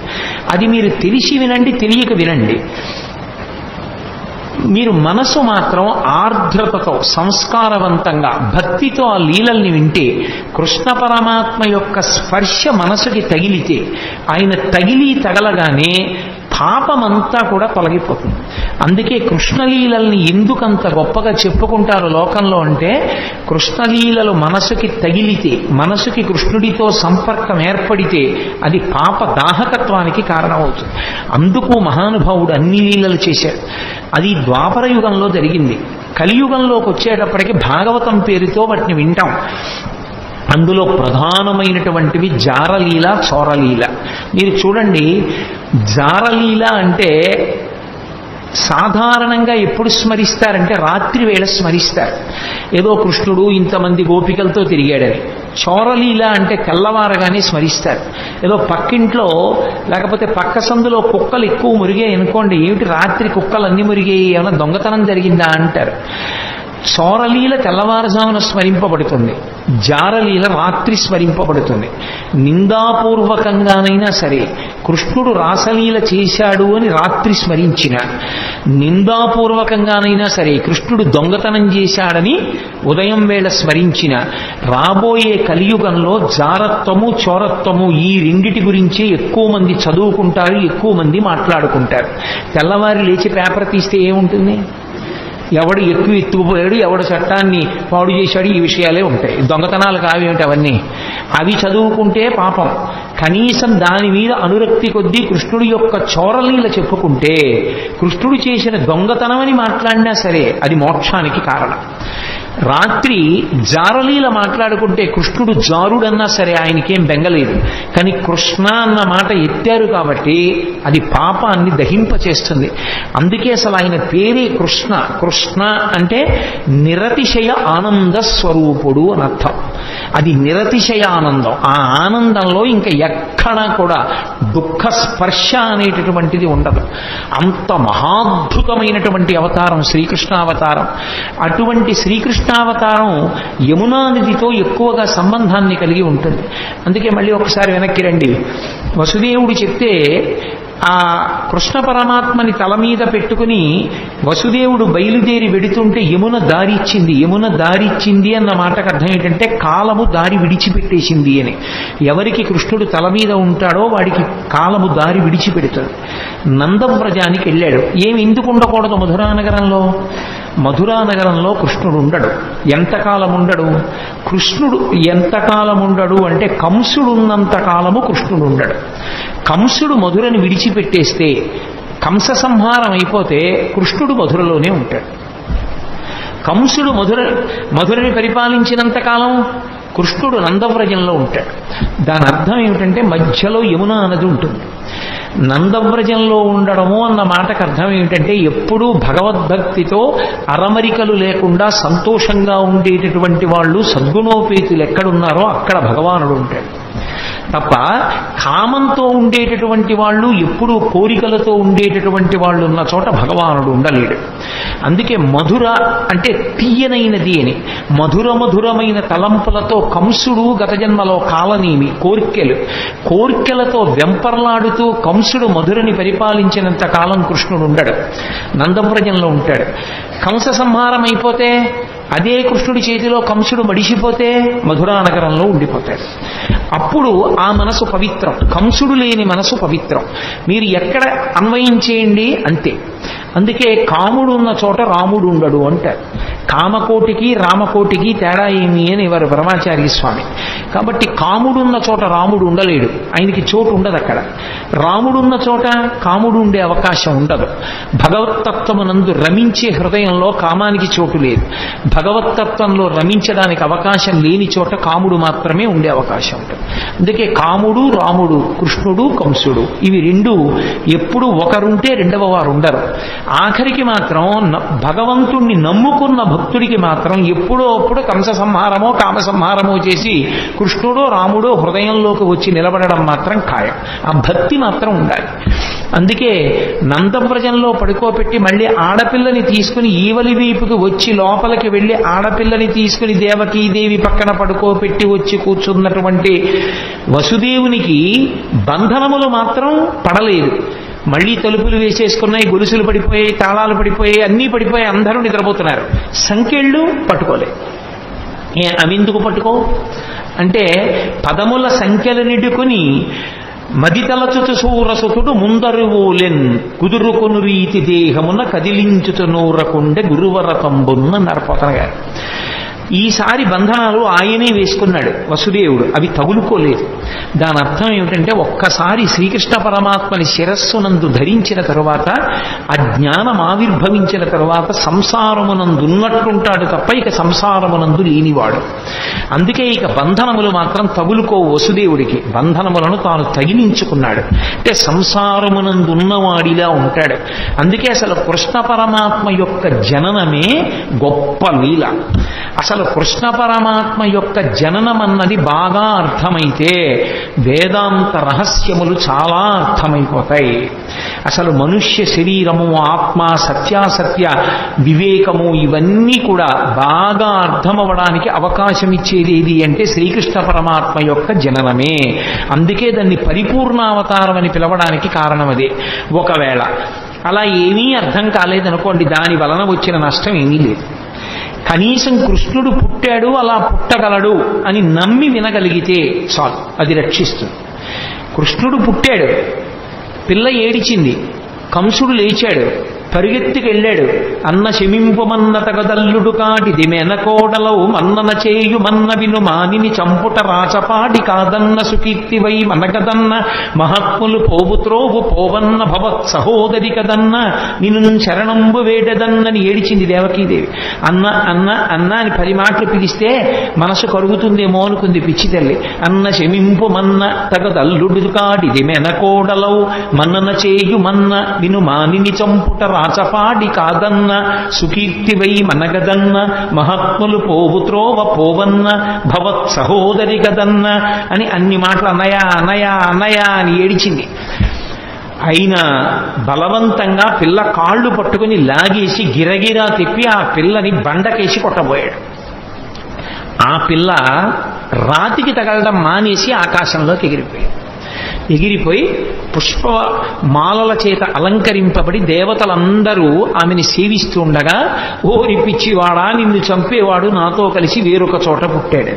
అది మీరు తెలిసి వినండి, తెలియక వినండి. మీరు మనసు మాత్రం ఆర్ద్రతతో సంస్కారవంతంగా భక్తితో ఆ లీలల్ని వింటే కృష్ణ పరమాత్మ యొక్క స్పర్శ మనసుకి తగిలితే ఆయన తగలగానే పాపమంతా కూడా తొలగిపోతుంది. అందుకే కృష్ణలీలల్ని ఎందుకంత గొప్పగా చెప్పుకుంటారు లోకంలో అంటే కృష్ణలీలలు మనసుకి తగిలితే, మనసుకి కృష్ణుడితో సంపర్కం ఏర్పడితే అది పాప దాహకత్వానికి కారణమవుతుంది. అందుకు మహానుభావుడు అన్ని లీలలు చేశాడు. అది ద్వాపర యుగంలో జరిగింది. కలియుగంలోకి వచ్చేటప్పటికి భాగవతం పేరుతో వాటిని వింటాం. అందులో ప్రధానమైనటువంటివి జారలీల, చోరలీల. మీరు చూడండి, జారలీల అంటే సాధారణంగా ఎప్పుడు స్మరిస్తారంటే రాత్రి వేళ స్మరిస్తారు. ఏదో కృష్ణుడు ఇంతమంది గోపికలతో తిరిగాడని. చోరలీల అంటే తెల్లవారగానే స్మరిస్తారు. ఏదో పక్కింట్లో లేకపోతే పక్క సందులో కుక్కలు ఎక్కువ మురిగాయి అనుకోండి, ఏమిటి రాత్రి కుక్కలు అన్ని మురిగాయి, ఏమైనా దొంగతనం జరిగిందా అంటారు. చోరలీల తెల్లవారుజామున స్మరింపబడుతుంది, జారలీల రాత్రి స్మరింపబడుతుంది. నిందాపూర్వకంగానైనా సరే కృష్ణుడు రాసలీల చేశాడు అని రాత్రి స్మరించిన, నిందాపూర్వకంగానైనా సరే కృష్ణుడు దొంగతనం చేశాడని ఉదయం వేళ స్మరించిన, రాబోయే కలియుగంలో జారత్వము చోరత్వము ఈ రెండిటి గురించే ఎక్కువ మంది చదువుకుంటారు, ఎక్కువ మంది మాట్లాడుకుంటారు. తెల్లవారి లేచి పేపర్ తీస్తే ఏముంటుంది? ఎవడు ఎత్తుకుపోయాడు, ఎవడు చట్టాన్ని పాడు చేశాడు, ఈ విషయాలే ఉంటాయి. దొంగతనాలు కావేమిటి అవన్నీ? అవి చదువుకుంటే పాపం. కనీసం దాని మీద అనురక్తి కొద్దీ కృష్ణుడి యొక్క చోరలీల చెప్పుకుంటే, కృష్ణుడు చేసిన దొంగతనమని మాట్లాడినా సరే అది మోక్షానికి కారణం. రాత్రి జారలీల మాట్లాడుకుంటే కృష్ణుడు జారుడన్నా సరే ఆయనకేం బెంగలేదు. కానీ కృష్ణ అన్న మాట ఎత్తారు కాబట్టి అది పాపాన్ని దహింపచేస్తుంది. అందుకే అసలు ఆయన పేరే కృష్ణ. కృష్ణ అంటే నిరతిశయ ఆనంద స్వరూపుడు అని అర్థం. అది నిరతిశయ ఆనందం. ఆ ఆనందంలో ఇంకా ఎక్కడా కూడా దుఃఖ స్పర్శ అనేటటువంటిది ఉండదు. అంత మహాద్భుతమైనటువంటి అవతారం శ్రీకృష్ణావతారం. అటువంటి శ్రీకృష్ణావతారం యమునా నదితో ఎక్కువగా సంబంధాన్ని కలిగి ఉంటుంది. అందుకే మళ్ళీ ఒకసారి వెనక్కి రండి. వసుదేవుడు చెప్తే ఆ కృష్ణ పరమాత్మని తల మీద పెట్టుకుని వసుదేవుడు బయలుదేరి వెడుతుంటే యమున దారిచ్చింది. యమున దారిచ్చింది అన్న మాటకు అర్థం ఏంటంటే కాలము దారి విడిచిపెట్టేసింది అని. ఎవరికి కృష్ణుడు తల మీద ఉంటాడో వాడికి కాలము దారి విడిచిపెడుతుంది. నందవ్రజానికి వెళ్ళాడు. ఏమి ఎందుకు ఉండకూడదు మధురానగరంలో? మధురానగరంలో కృష్ణుడు ఉండడు. ఎంతకాలం ఉండడు? కృష్ణుడు ఎంతకాలం ఉండడు అంటే కంసుడు ఉన్నంత కాలము కృష్ణుడు ఉండడు. కంసుడు మధురని విడిచిపెట్టేస్తే, కంస సంహారం అయిపోతే కృష్ణుడు మధురలోనే ఉంటాడు. కంసుడు మధురని పరిపాలించినంత కాలం కృష్ణుడు నందవ్రజంలో ఉంటాడు. దాని అర్థం ఏమిటంటే మధ్యలో యమునా నది ఉంటుంది. నందవ్రజంలో ఉండడము అన్న మాటకు అర్థం ఏమిటంటే ఎప్పుడూ భగవద్భక్తితో అరమరికలు లేకుండా సంతోషంగా ఉండేటటువంటి వాళ్ళు సద్గుణోపేతులు ఎక్కడున్నారో అక్కడ భగవానుడు ఉంటాడు తప్ప కామంతో ఉండేటటువంటి వాళ్ళు ఎప్పుడూ కోరికలతో ఉండేటటువంటి వాళ్ళు ఉన్న చోట భగవానుడు ఉండలేడు. అందుకే మధుర అంటే తీయనైనది అని, మధురమైన తలంపులతో కంసుడు గత జన్మలో కాలనీమి కోర్కెలతో వెంపర్లాడుతూ కంసుడు మధురని పరిపాలించినంత కాలం కృష్ణుడు ఉండడు, నందవ్రజంలో ఉంటాడు. కంస సంహారం అయిపోతే అదే కృష్ణుడి చేతిలో కంసుడు మడిసిపోతే మధురానగరంలో ఉండిపోతాడు. అప్పుడు ఆ మనసు పవిత్రం, కంసుడు లేని మనసు పవిత్రం. మీరు ఎక్కడ అన్వయం చేయండి అంతే. అందుకే కాముడు ఉన్న చోట రాముడు ఉండడు అంటారు. కామకోటికి రామకోటికి తేడా ఏమి అని వారు బ్రహ్మచారి స్వామి. కాబట్టి కాముడున్న చోట రాముడు ఉండలేడు, ఆయనకి చోటు ఉండదు అక్కడ. రాముడున్న చోట కాముడు ఉండే అవకాశం ఉండదు. భగవత్తత్వమునందు రమించే హృదయంలో కామానికి చోటు లేదు. భగవత్తత్వంలో రమించడానికి అవకాశం లేని చోట కాముడు మాత్రమే ఉండే అవకాశం ఉంటుంది. అందుకే కాముడు రాముడు, కృష్ణుడు కంసుడు, ఇవి రెండు ఎప్పుడు ఒకరుంటే రెండవ వారు ఉండరు. ఆఖరికి మాత్రం భగవంతుణ్ణి నమ్ముకున్న భక్తుడికి మాత్రం ఎప్పుడో అప్పుడు కంస సంహారమో కామ సంహారమో చేసి కృష్ణుడో రాముడో హృదయంలోకి వచ్చి నిలబడడం మాత్రం ఖాయం. ఆ భక్తి మాత్రం ఉండాలి. అందుకే నందవ్రజంలో పడుకోబెట్టి మళ్ళీ ఆడపిల్లని తీసుకుని ఈవలి వైపుకి వచ్చి లోపలికి వెళ్ళి ఆడపిల్లని తీసుకుని దేవకీదేవి పక్కన పడుకోబెట్టి వచ్చి కూర్చున్నటువంటి వసుదేవునికి బంధనములు మాత్రం పడలేదు. మళ్ళీ తలుపులు వేసేసుకున్నాయి, గొలుసులు పడిపోయాయి, తాళాలు పడిపోయాయి, అన్నీ పడిపోయాయి, అందరూ నిద్రపోతున్నారు. సంఖ్యళ్ళు పట్టుకోలే. అవెందుకు పట్టుకో అంటే పదముల సంఖ్యలు నిడుకుని మదితలచుతు సూరసుతుడు ముందరువోలెన్ కుదురుకొను రీతి దేహమున కదిలించుతు నూరకుండే గురువరతంబున్న నరపోతన గారు. ఈసారి బంధనాలు ఆయనే వేసుకున్నాడు వసుదేవుడు, అవి తగులుకోలేదు. దాని అర్థం ఏమిటంటే ఒక్కసారి శ్రీకృష్ణ పరమాత్మని శిరస్సునందు ధరించిన తరువాత ఆ జ్ఞానం ఆవిర్భవించిన తరువాత సంసారమునందున్నట్టుంటాడు తప్ప ఇక సంసారమునందు లేనివాడు. అందుకే ఇక బంధనములు మాత్రం తగులుకోవు వసుదేవుడికి. బంధనములను తాను తగిలించుకున్నాడు అంటే సంసారమునందున్నవాడిలా ఉంటాడు. అందుకే అసలు కృష్ణ పరమాత్మ యొక్క జననమే గొప్ప లీల. అసలు కృష్ణ పరమాత్మ యొక్క జననం అన్నది బాగా అర్థమైతే వేదాంత రహస్యములు చాలా అర్థమైపోతాయి. అసలు మనుష్య శరీరము, ఆత్మ, సత్యాసత్య వివేకము ఇవన్నీ కూడా బాగా అర్థమవడానికి అవకాశం ఇచ్చేది ఏది అంటే శ్రీకృష్ణ పరమాత్మ యొక్క జననమే. అందుకే దాన్ని పరిపూర్ణావతారం అని పిలవడానికి కారణం అదే. ఒకవేళ అలా ఏమీ అర్థం కాలేదనుకోండి, దాని వలన వచ్చిన నష్టం ఏమీ లేదు. కనీసం కృష్ణుడు పుట్టాడు, అలా పుట్టగలడు అని నమ్మి వినగలిగితే చాలు, అది రక్షిస్తుంది. కృష్ణుడు పుట్టాడు, పిల్ల ఏడిచింది, కంసుడు లేచాడు, పరిగెత్తికెళ్ళాడు. అన్న శమింపుమన్న తగదల్లుడు కాటిది మెనకోడలవు మన్నన చేయు మన్న విను మానిని చంపుట రాచపాడి కాదన్న సుకీర్తివై మనగదన్న మహాత్ములు పోవుత్రోవు పోవన్న భవత్ సహోదరి కదన్న నిన్ను శరణంబు వేడదన్నని ఏడిచింది దేవకీదేవి. అన్న అన్న అన్న అని 10 మాటలు పిలిస్తే మనసు కరుగుతుందేమో అనుకుంది పిచ్చి తల్లి. అన్న శమింపుమన్న తగదల్లుడు కాటిది మెనకోడలవు మన్నన చేయు మన్న విను మానిని చంపుట రాచపాడి కాదన్న సుకీర్తివై మనగదన్న మహాత్ములు పోవుత్రోవ పోవన్న భవత్ సహోదరి కదన్న అని అన్ని మాటలు అన్నయా అన్నయా అన్నయా అని ఏడిచింది. అయినా బలవంతంగా పిల్ల కాళ్ళు పట్టుకుని లాగేసి గిరగిరా తిప్పి ఆ పిల్లని బండకేసి కొట్టబోయాడు. ఆ పిల్ల రాతికి తగలడం మానేసి ఆకాశంలోకి ఎగిరిపోయి పుష్పమాలల చేత అలంకరింపబడి దేవతలందరూ ఆమెని సేవిస్తూ ఉండగా, ఓరి పిచ్చివాడా, నిన్ను చంపేవాడు నాతో కలిసి వేరొక చోట పుట్టాడు.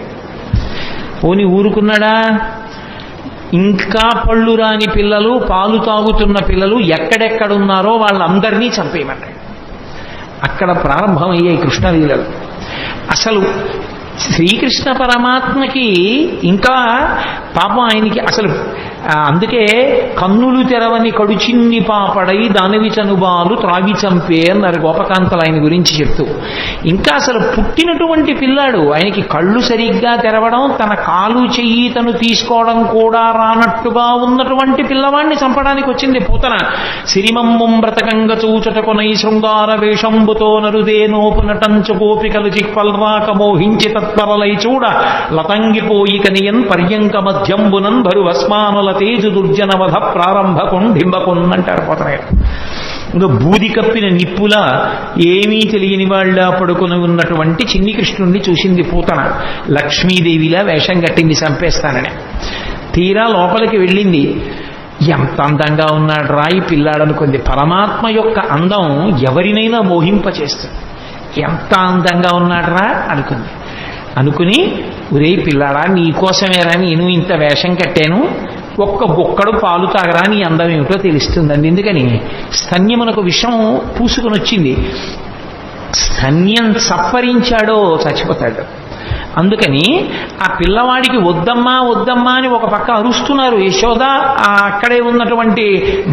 పోని ఊరుకున్నాడా? ఇంకా పళ్ళు రాని పిల్లలు, పాలు తాగుతున్న పిల్లలు ఎక్కడెక్కడున్నారో వాళ్ళందరినీ చంపేయమన్నాడు. అక్కడ ప్రారంభమయ్యాయి కృష్ణలీలలు. అసలు శ్రీకృష్ణ పరమాత్మకి ఇంకా పాపం ఆయనకి అసలు అందుకే కన్నులు తెరవని కడుచిన్ని పాపడై దానివి చనుబాలు త్రాగి చంపే అన్నారు గోపకాంతలు ఆయన గురించి చెప్తూ. ఇంకా అసలు పుట్టినటువంటి పిల్లాడు, ఆయనకి కళ్ళు సరిగ్గా తెరవడం, తన కాలు చెయ్యి తను తీసుకోవడం కూడా రానట్టుగా ఉన్నటువంటి పిల్లవాడిని చంపడానికి వచ్చింది పూతన. సిరిమమ్మం బ్రతకంగ చూచటకొనై శృంగార వేషంబుతో నరుదేనోపు నటంచు గోపికలు చిక్పల్రాక మోహించి తత్పరలై చూడ లతంగిపోయి కనియన్ పర్యంక మధ్యంబునన్ భరువస్మానుల తేజు దుర్జనవధ ప్రారంభ కొండింబకొన్నంటారు పోతనయ్య. ఇంకా బూది కప్పిన నిప్పులా ఏమీ తెలియని వాళ్ళ పడుకుని ఉన్నటువంటి చిన్ని కృష్ణుణ్ణి చూసింది పూతన. లక్ష్మీదేవిలా వేషం కట్టింది చంపేస్తానని. తీరా లోపలికి వెళ్ళింది. ఎంత అందంగా ఉన్నాడు రాయి పిల్లాడనుకుంది. పరమాత్మ యొక్క అందం ఎవరినైనా మోహింపచేస్తుంది. ఎంత అందంగా ఉన్నాడరా అనుకుంది. అనుకుని ఒరే పిల్లాడా నీకోసమేరా నేను ఇంత వేషం కట్టాను, ఒక్క బొక్కడు పాలు తాగరా నీ అందం ఏమిటో తెలుస్తుందండి. ఎందుకని స్తన్యమునకు విషం పూసుకుని వచ్చింది. స్తన్యం సప్పరించాడో చచ్చిపోతాడు. అందుకని ఆ పిల్లవాడికి వద్దమ్మా వద్దమ్మా అని ఒక పక్క అరుస్తున్నారు యశోద, అక్కడే ఉన్నటువంటి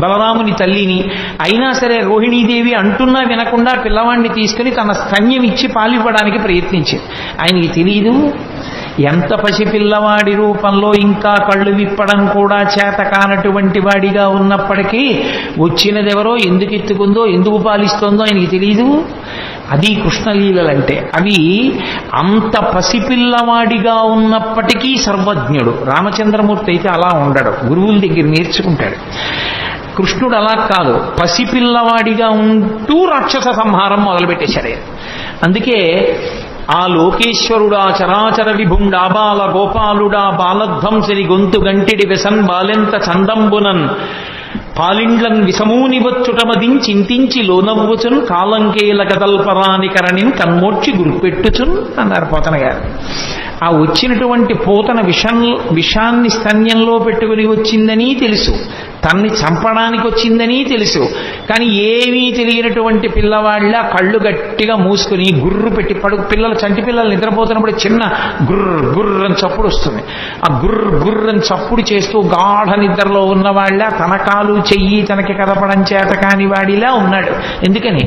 బలరాముని తల్లిని. అయినా సరే రోహిణీదేవి అంటున్నా వినకుండా పిల్లవాడిని తీసుకుని తన స్తన్యం ఇచ్చి పాలివ్వడానికి ప్రయత్నించింది. ఆయనకి తెలియదు ఎంత పసిపిల్లవాడి రూపంలో ఇంకా కళ్ళు విప్పడం కూడా చేత కానటువంటి వాడిగా ఉన్నప్పటికీ వచ్చినదెవరో, ఎందుకు ఎత్తుకుందో, ఎందుకు పాలిస్తోందో ఆయనకి తెలియదు. అది కృష్ణలీలలంటే. అవి అంత పసిపిల్లవాడిగా ఉన్నప్పటికీ సర్వజ్ఞుడు. రామచంద్రమూర్తి అయితే అలా ఉండడు, గురువుల దగ్గర నేర్చుకుంటాడు. కృష్ణుడు అలా కాదు, పసిపిల్లవాడిగా ఉంటూ రాక్షస సంహారం మొదలుపెట్టేశాడు. అందుకే ఆ లోకేశ్వరుడా చరాచర విభుండా బాల గోపాలుడా బాలధ్వంసరి గొంతు గంటిడి వెసన్ బాలెంత చందంబునన్ పాలిండ్లన్ విషమూని వచ్చుటమదించింతించి లోనవ్వుచున్ కాలంకేల కదల్పరాని కరణిన్ కన్మోడ్చి గురిపెట్టుచున్ అన్నారు పోతన గారు. ఆ వచ్చినటువంటి పూతన విషాన్ని స్తన్యంలో పెట్టుకుని వచ్చిందని తెలుసు, తన్ని చంపడానికి వచ్చిందని తెలుసు. కానీ ఏమీ తెలియనటువంటి పిల్లవాళ్ళ కళ్ళు గట్టిగా మూసుకుని గుర్రు పెట్టి పిల్లలు, చంటి పిల్లలు నిద్రపోతున్నప్పుడు చిన్న గుర్ర గుర్రని చప్పుడు వస్తుంది. ఆ గుర్ర గుర్రని చప్పుడు చేస్తూ గాఢ నిద్రలో ఉన్నవాళ్ళ తన కాలు చెయ్యి తనకి కదపడం చేత కాని వాడిలా ఉన్నాడు. ఎందుకని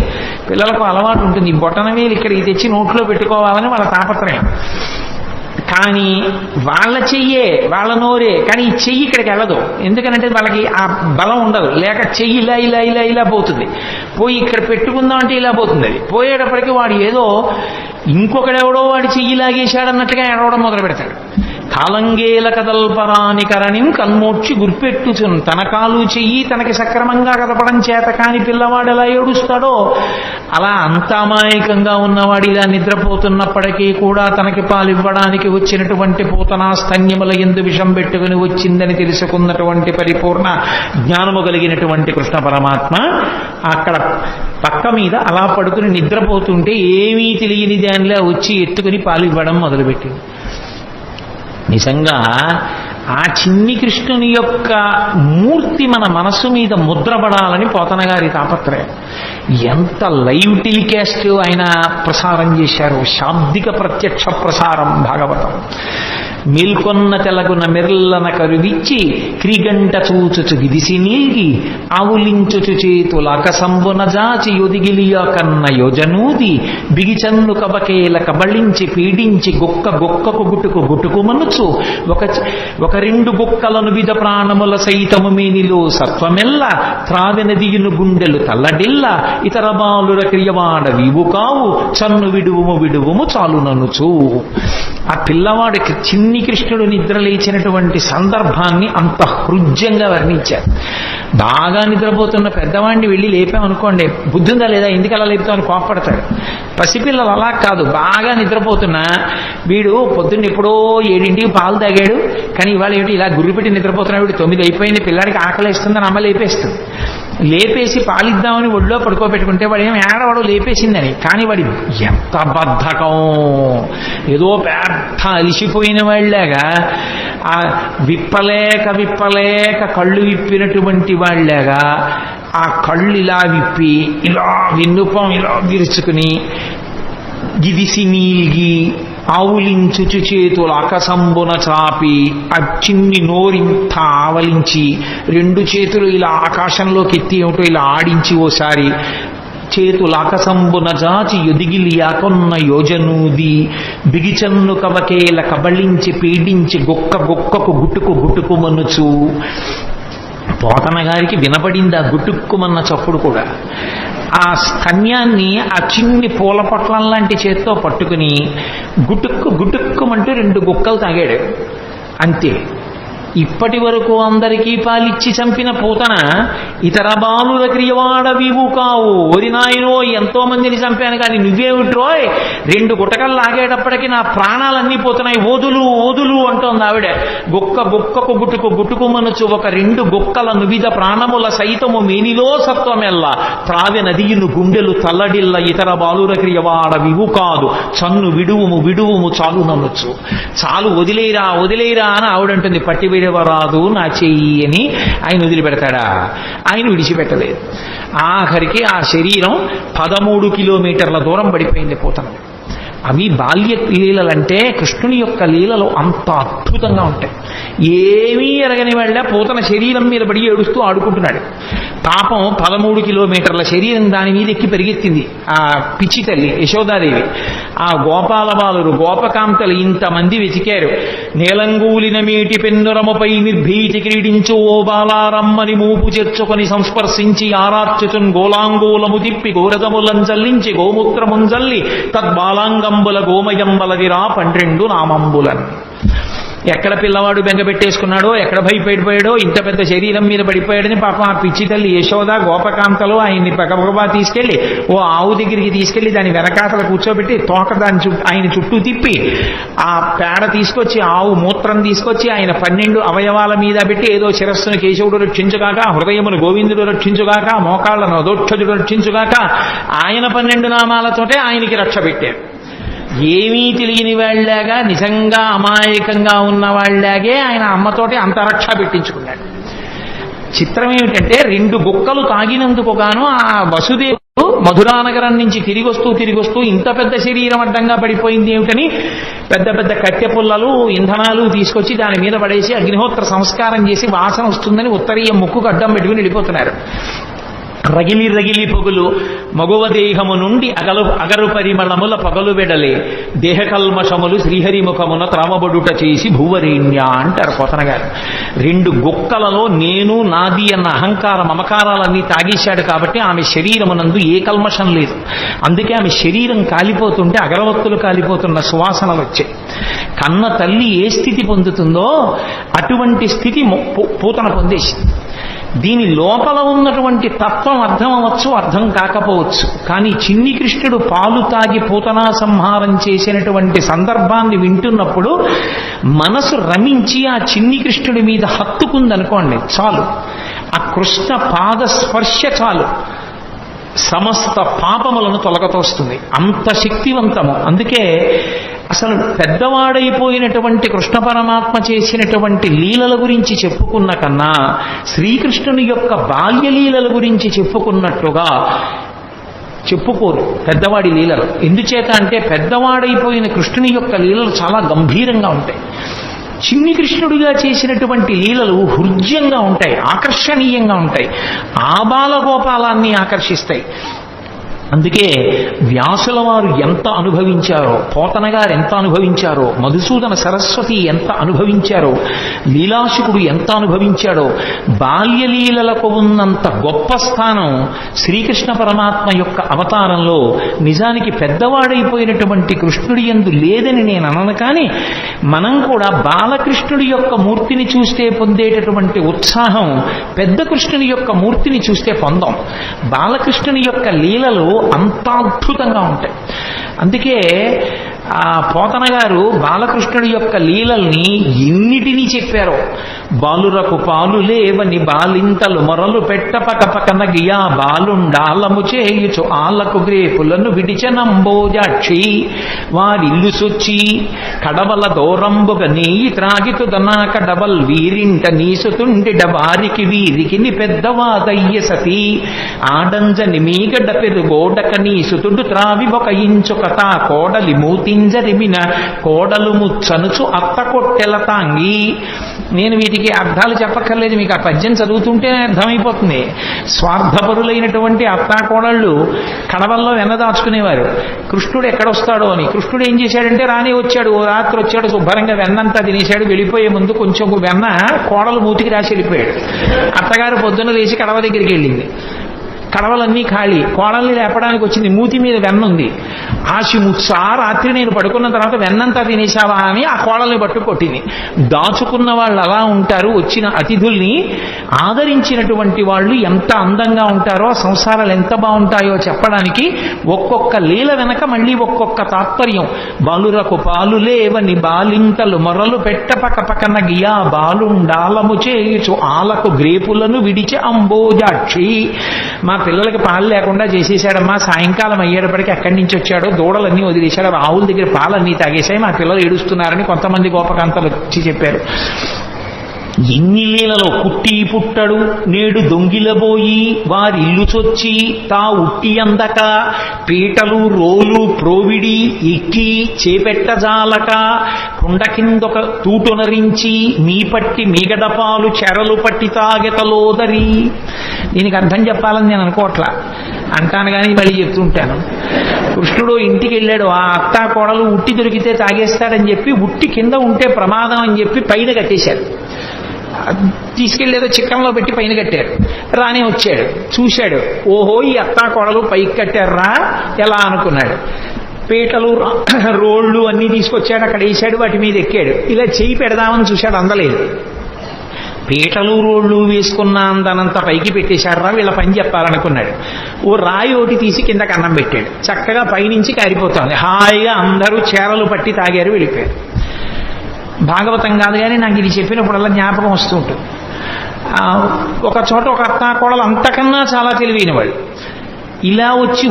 పిల్లలకు అలవాటు ఉంటుంది, బొటనవేలు ఇక్కడికి తెచ్చి నోట్లో పెట్టుకోవాలని వాళ్ళ తాపత్రయం. కానీ వాళ్ళ చెయ్యే వాళ్ళ నోరే, కానీ ఈ చెయ్యి ఇక్కడికి వెళ్ళదు. ఎందుకనంటే వాళ్ళకి ఆ బలం ఉండదు. లేక చెయ్యి ఇలా ఇలా ఇలా ఇలా పోతుంది, పోయి ఇక్కడ పెట్టుకుందాం అంటే ఇలా పోతుంది. అది పోయేటప్పటికి వాడు ఏదో ఇంకొకడెవడో వాడి చెయ్యి లాగేశాడన్నట్టుగా ఎడవడం మొదలు పెడతాడు. కాలంగేల కదల్పరాని కరణిం కన్మోడ్చి గుర్పెట్టుచున్. తన కాలు చెయ్యి తనకి సక్రమంగా కదపడం చేత కాని పిల్లవాడు ఎలా ఏడుస్తాడో అలా అంత అమాయకంగా ఉన్నవాడు ఇలా నిద్రపోతున్నప్పటికీ కూడా తనకి పాలివ్వడానికి వచ్చినటువంటి పూతనా స్తన్యముల యందు విషం పెట్టుకుని వచ్చిందని తెలుసుకున్నటువంటి పరిపూర్ణ జ్ఞానము కలిగినటువంటి కృష్ణ పరమాత్మ అక్కడ పక్క మీద అలా పడుకుని నిద్రపోతుంటే ఏమీ తెలియని దానిలా వచ్చి ఎత్తుకుని పాలివ్వడం మొదలుపెట్టింది. నిజంగా ఆ చిన్ని కృష్ణుని యొక్క మూర్తి మన మనస్సు మీద ముద్రపడాలని పోతన గారి తాపత్రయం. ఎంత లైవ్ టెలికాస్ట్ ఆయన ప్రసారం చేశారు, శాబ్దిక ప్రత్యక్ష ప్రసారం భాగవతం. మేల్కొన్న తెలగున మెర్లన కరువిచ్చి క్రిగంట చూచుచు గిదిసి నీల్గి ఆవులించుచు చేతులాకసంబున జాచి యొదిగిలియ కన్న యోజనూది బిగిచన్ను కబకేల కబళించి పీడించి గొక్క గొక్కకు గుటుకు గుటుకు మనుచు ఒక రెండు గొక్కలను విధ ప్రాణముల సైతము మేనిలో సత్వమెల్ల త్రావిన దిగును గుండెలు తల్లడిల్ల ఇతర బాలుర క్రియవాడ వీవు కావు చన్ను విడువుము చాలుననుచు. ఆ పిల్లవాడికి చిన్ని కృష్ణుడు నిద్ర లేచినటువంటి సందర్భాన్ని అంత హృద్యంగా వర్ణించారు. బాగా నిద్రపోతున్న పెద్దవాడిని వెళ్ళి లేపామనుకోండి, బుద్ధి ఉందా లేదా, ఎందుకు అలా లేపుతామని కోపడతాడు. పసిపిల్లలు అలా కాదు, బాగా నిద్రపోతున్నా వీడు పొద్దున్న ఎప్పుడో 7ంటికి పాలు తాగాడు, కానీ ఇవాళ ఏమిటి ఇలా గుర్రు పెట్టి నిద్రపోతున్నాడు, వీడు 9 అయిపోయింది, పిల్లాడికి ఆకలేస్తుందని అమ్మ లేపేస్తుంది. లేపేసి పాలిద్దామని ఒళ్ళో పడుకోబెట్టుకుంటే వాడు ఏం ఏడవాడు లేపేసిందని. కానీ వాడి ఎంత బద్ధకం, ఏదో పెద్ద అలిసిపోయిన వాళ్ళలాగా ఆ విప్పలేక కళ్ళు విప్పినటువంటి వాళ్ళలాగా ఆ కళ్ళు ఇలా విప్పి ఇలా విన్నుపం ఇలా విరుచుకుని గిదిసి నీల్గి ఆవులించుచు చేతులు ఆకాశంబున చాపి ఆ చిన్ని నోరింత ఆవలించి 2 చేతులు ఇలా ఆకాశంలోకి ఎత్తి ఏమిటో ఇలా ఆడించి ఓసారి చేతులు ఆకాశంబున జాచి ఎదిగిలియాకొన్న యోజనూది బిగిచన్ను కవకేల కబళించి పీడించి గొక్కకు గుట్టుకు మనుచు. పోతన గారికి వినపడింది ఆ గుట్టుక్కుమన్న చప్పుడు కూడా. ఆ స్తన్యాన్ని ఆ చిన్ని పూల పొట్లం లాంటి చేత్తో పట్టుకుని గుట్టుక్కుమంటూ 2 గుక్కలు తాగాడు అంతే. ఇప్పటి వరకు అందరికీ పాలిచ్చి చంపిన పూతన ఇతర బాలుల క్రియవాడవివు కావు, ఒరి నాయనో ఎంతో మందిని చంపాను కానీ నువ్వేమిట్రోయ్ 2 గుట్టకలు లాగేటప్పటికీ నా ప్రాణాలన్నీ పోతున్నాయి, ఓదులు అంటోంది ఆవిడ. గుక్కకు గుట్టుకు మనుచు ఒక 2 గుక్కల నువిధ ప్రాణముల సైతము మేనిలో సత్వమెల్ల త్రావె నదియును గుండెలు తల్లడిల్ల ఇతర బాలుల క్రియవాడవివు కాదు, చన్ను విడువుము చాలు ననొచ్చు. చాలు వదిలేరా అని ఆవిడంటుంది. పట్టి విడవరాదు నా చెయ్యి అని ఆయన వదిలిపెడతాడా? ఆయన విడిచిపెట్టలేదు. ఆఖరికి ఆ శరీరం 13 కిలోమీటర్ల దూరం పడిపోయింది పోతన. అవి బాల్య లీలలంటే కృష్ణుని యొక్క లీలలు అంత అద్భుతంగా ఉంటాయి. ఏమీ ఎరగని వాళ్ళ పూతన శరీరం మీద పడి ఏడుస్తూ ఆడుకుంటున్నాడు. పాపం 13 కిలోమీటర్ల శరీరం దాని మీద ఎక్కి పెరిగెత్తింది ఆ పిచ్చి తల్లి యశోదాదేవి. ఆ గోపాల బాలురు గోపకాంతలు ఇంతమంది వెతికారు. నీలంగూలిన మీటి పెన్నురముపై నిర్భీతి క్రీడించు ఓ బాలారమ్మని మూపు చేర్చుకొని సంస్పర్శించి ఆరార్చుచున్ గోలాంగూలము తిప్పి గోరదములంజల్లించి గోమూత్రముంజల్లి తద్బాలాంగంబుల గోమయంబలదిరా 12 నామంబులన్. ఎక్కడ పిల్లవాడు బెంగ పెట్టేసుకున్నాడో, ఎక్కడ భయపడిపోయాడో, ఇంత పెద్ద శరీరం మీద పడిపోయాడని పాపం ఆ పిచ్చి తల్లి యశోద గోపకాంతలో ఆయన్ని పగపగబా తీసుకెళ్లి ఓ ఆవు దగ్గరికి తీసుకెళ్లి దాని వెనకాతల కూర్చోబెట్టి తోక దాని ఆయన చుట్టూ తిప్పి ఆ పేడ తీసుకొచ్చి ఆవు మూత్రం తీసుకొచ్చి ఆయన 12 అవయవాల మీద పెట్టి ఏదో శిరస్సును కేశవుడు రక్షించుగాక, హృదయమును గోవిందుడు రక్షించుగాక, మోకాళ్లను అదోక్షజుడు రక్షించుగాక, ఆయన 12 నామాలతోటే ఆయనకి రక్ష పెట్టారు. ఏమీ తెలియని వాళ్ళలాగా నిజంగా అమాయకంగా ఉన్న వాళ్ళలాగే ఆయన అమ్మతోటి అంతరక్ష పెట్టించుకున్నాడు. చిత్రం ఏమిటంటే 2 గుక్కలు తాగినందుకు గాను ఆ వసుదేవుడు మధురానగరం నుంచి తిరిగొస్తూ ఇంత పెద్ద శరీరం అడ్డంగా పడిపోయింది ఏమిటని పెద్ద కట్టె పుల్లలు ఇంధనాలు తీసుకొచ్చి దాని మీద పడేసి అగ్నిహోత్ర సంస్కారం చేసి వాసన వస్తుందని ఉత్తరీయ ముక్కుకు అడ్డం పెట్టుకుని వెళ్ళిపోతున్నారు. రగిలి పొగులు మగువ దేహము నుండి అగరు పరిమళముల పగలు వెడలే దేహకల్మషములు శ్రీహరిముఖమున త్రామబడుట చేసి భూవరేణ్య అంటారు పోతన గారు. 2 గుక్కలలో నేను నాది అన్న అహంకార మమకారాలన్నీ తాగేశాడు కాబట్టి ఆమె శరీరమునందు ఏ కల్మషం లేదు. అందుకే ఆమె శరీరం కాలిపోతుంటే అగరవత్తులు కాలిపోతున్న సువాసనలు వచ్చాయి. కన్న తల్లి ఏ స్థితి పొందుతుందో అటువంటి స్థితి పూతన పొందేసింది. దీని లోపల ఉన్నటువంటి తత్వం అర్థం అవ్వచ్చు, అర్థం కాకపోవచ్చు. కానీ చిన్ని కృష్ణుడు పాలు తాగి పూతనా సంహారం చేసినటువంటి సందర్భాన్ని వింటున్నప్పుడు మనసు రమించి ఆ చిన్ని కృష్ణుడి మీద హత్తుకుందనుకోండి చాలు. ఆ కృష్ణ పాద స్పర్శ చాలు సమస్త పాపములను తొలగతోస్తుంది. అంత శక్తివంతము. అందుకే అసలు పెద్దవాడైపోయినటువంటి కృష్ణ పరమాత్మ చేసినటువంటి లీలల గురించి చెప్పుకున్న కన్నా శ్రీకృష్ణుని యొక్క బాల్యలీలల గురించి చెప్పుకున్నట్టుగా చెప్పుకోరు పెద్దవాడి లీలలు. ఎందుచేత అంటే పెద్దవాడైపోయిన కృష్ణుని యొక్క లీలలు చాలా గంభీరంగా ఉంటాయి. చిన్ని కృష్ణుడిగా చేసినటువంటి లీలలు హృద్యంగా ఉంటాయి, ఆకర్షణీయంగా ఉంటాయి, ఆబాలగోపాలాన్ని ఆకర్షిస్తాయి. అందుకే వ్యాసుల వారు ఎంత అనుభవించారో, పోతన గారు ఎంత అనుభవించారో, మధుసూదన సరస్వతి ఎంత అనుభవించారో, లీలాశుకుడు ఎంత అనుభవించాడో, బాల్యలీలలకు ఉన్నంత గొప్ప స్థానం శ్రీకృష్ణ పరమాత్మ యొక్క అవతారంలో నిజానికి పెద్దవాడైపోయినటువంటి కృష్ణుడి యందు లేదని నేను అనను. కానీ మనం కూడా బాలకృష్ణుడి యొక్క మూర్తిని చూస్తే పొందేటటువంటి ఉత్సాహం పెద్ద కృష్ణుని యొక్క మూర్తిని చూస్తే పొందాం. బాలకృష్ణుని యొక్క లీలలు అంత అద్భుతంగా ఉంటాయి. అందుకే ఆ పోతన గారు బాలకృష్ణుడి యొక్క లీలల్ని ఎన్నిటినీ చెప్పారో. బాలురకు పాలు లేవని బాలింతలు మొరలు పెట్ట పకపకన గియా బాలుండాలము చేయుచు ఆలకు గ్రేపులను విడిచనంబోజాక్షి వారిల్లు సొచ్చి కడవల దూరంబుగ నీయి త్రాగితుదనా కడవల్ వీరింట నీసుతుండిడ వారికి వీరికి ని పెద్దవాదయ్య సతీ ఆడంజని మీగడ పెరుగోడక నీసుతుడు త్రావి ఒక ఇంచుకతా కోడలి మూతి కోరింజరిమిన కోడలు ముచ్చనుచు అత్త కొట్టెల తాంగి. నేను వీటికి అర్థాలు చెప్పక్కర్లేదు, మీకు ఆ పద్యం చదువుతుంటేనే అర్థమైపోతుంది. స్వార్థపరులైనటువంటి అత్తాకోడళ్ళు కడవల్లో వెన్న దాచుకునేవారు. కృష్ణుడు ఎక్కడొస్తాడో అని. కృష్ణుడు ఏం చేశాడంటే రానే వచ్చాడు, ఓ రాత్రి వచ్చాడు, శుభ్రంగా వెన్నంతా తినేశాడు. వెళ్ళిపోయే ముందు కొంచెం వెన్న కోడలు మూతికి రాసి వెళ్ళిపోయాడు. అత్తగారు పొద్దున్న లేచి కడవ దగ్గరికి వెళ్ళింది. కడవలన్నీ ఖాళీ. కోడల్ని లేపడానికి వచ్చింది, మూతి మీద వెన్న ఉంది. ఆశిముత్సా రాత్రి నేను పడుకున్న తర్వాత వెన్నంతా తినేశావా అని ఆ కోడల్ని పట్టు కొట్టింది. దాచుకున్న వాళ్ళు అలా ఉంటారు. వచ్చిన అతిథుల్ని ఆదరించినటువంటి వాళ్ళు ఎంత అందంగా ఉంటారో, సంసారాలు ఎంత బాగుంటాయో చెప్పడానికి ఒక్కొక్క లీల వెనక మళ్ళీ ఒక్కొక్క తాత్పర్యం. బాలురకు పాలు లేవని బాలింతలు మొరలు పెట్ట పక్క పక్కన గియా బాలుండాలము చేయుచు ఆలకు గ్రేపులను విడిచి అంబోజాక్షి. మా పిల్లలకి పాలు లేకుండా చేసేసాడమ్మా, సాయంకాలం అయ్యేటప్పటికి ఎక్కడి నుంచి వచ్చాడో దూడలన్నీ వదిలేశాడు, ఆవుల దగ్గర పాలన్నీ తాగేశాయి, మా పిల్లలు ఏడుస్తున్నారని కొంతమంది గోపకాంతలు వచ్చి చెప్పారు. ఎన్ని లీలలో పుట్టి పుట్టడు నేడు దొంగిలబోయి వారి ఇల్లు చొచ్చి తా ఉట్టి అందక పీటలు రోలు ప్రోవిడి ఎక్కి చేపెట్టజాలక కుండ కిందొక తూటునరించి మీ పట్టి మీగడపాలు చెరలు పట్టి తాగెతలోదరి. దీనికి అర్థం చెప్పాలని నేను అనుకోవట్లా, అంటాను కానీ మళ్ళీ చెప్తుంటాను. కృష్ణుడు ఇంటికి వెళ్ళాడు, ఆ అత్తా కోడలు ఉట్టి దొరికితే తాగేస్తాడని చెప్పి ఉట్టి కింద ఉంటే ప్రమాదం అని చెప్పి పైన కట్టేశాడు. తీసుకెళ్లేదో చిక్కంలో పెట్టి పైన కట్టారు. రానే వచ్చాడు, చూశాడు, ఓహో ఈ అత్తా కోడలు పైకి కట్టారా ఎలా అనుకున్నాడు. పీటలు రోళ్లు అన్నీ తీసుకొచ్చాడు, అక్కడ వేసాడు, వాటి మీద ఎక్కాడు. ఇలా చేయి పెడదామని చూశాడు, అందలేదు. పీటలు రోళ్లు వేసుకున్న అందనంత పైకి పెట్టేశారా, వీళ్ళ పని చెప్పాలనుకున్నాడు. ఓ రాయి ఒకటి తీసి కిందకి అన్నం పెట్టాడు. చక్కగా పైనుంచి కారిపోతుంది. హాయిగా అందరూ చేరలు పట్టి తాగారు, వెళ్ళిపోయారు. భాగవతం కాదు కానీ నాకు ఇది చెప్పినప్పుడల్లా జ్ఞాపకం వస్తూ ఉంటుంది. ఒక చోట ఒక అత్తా కోడలు అంతకన్నా చాలా తెలివైన వాళ్ళు ఇలా వచ్చి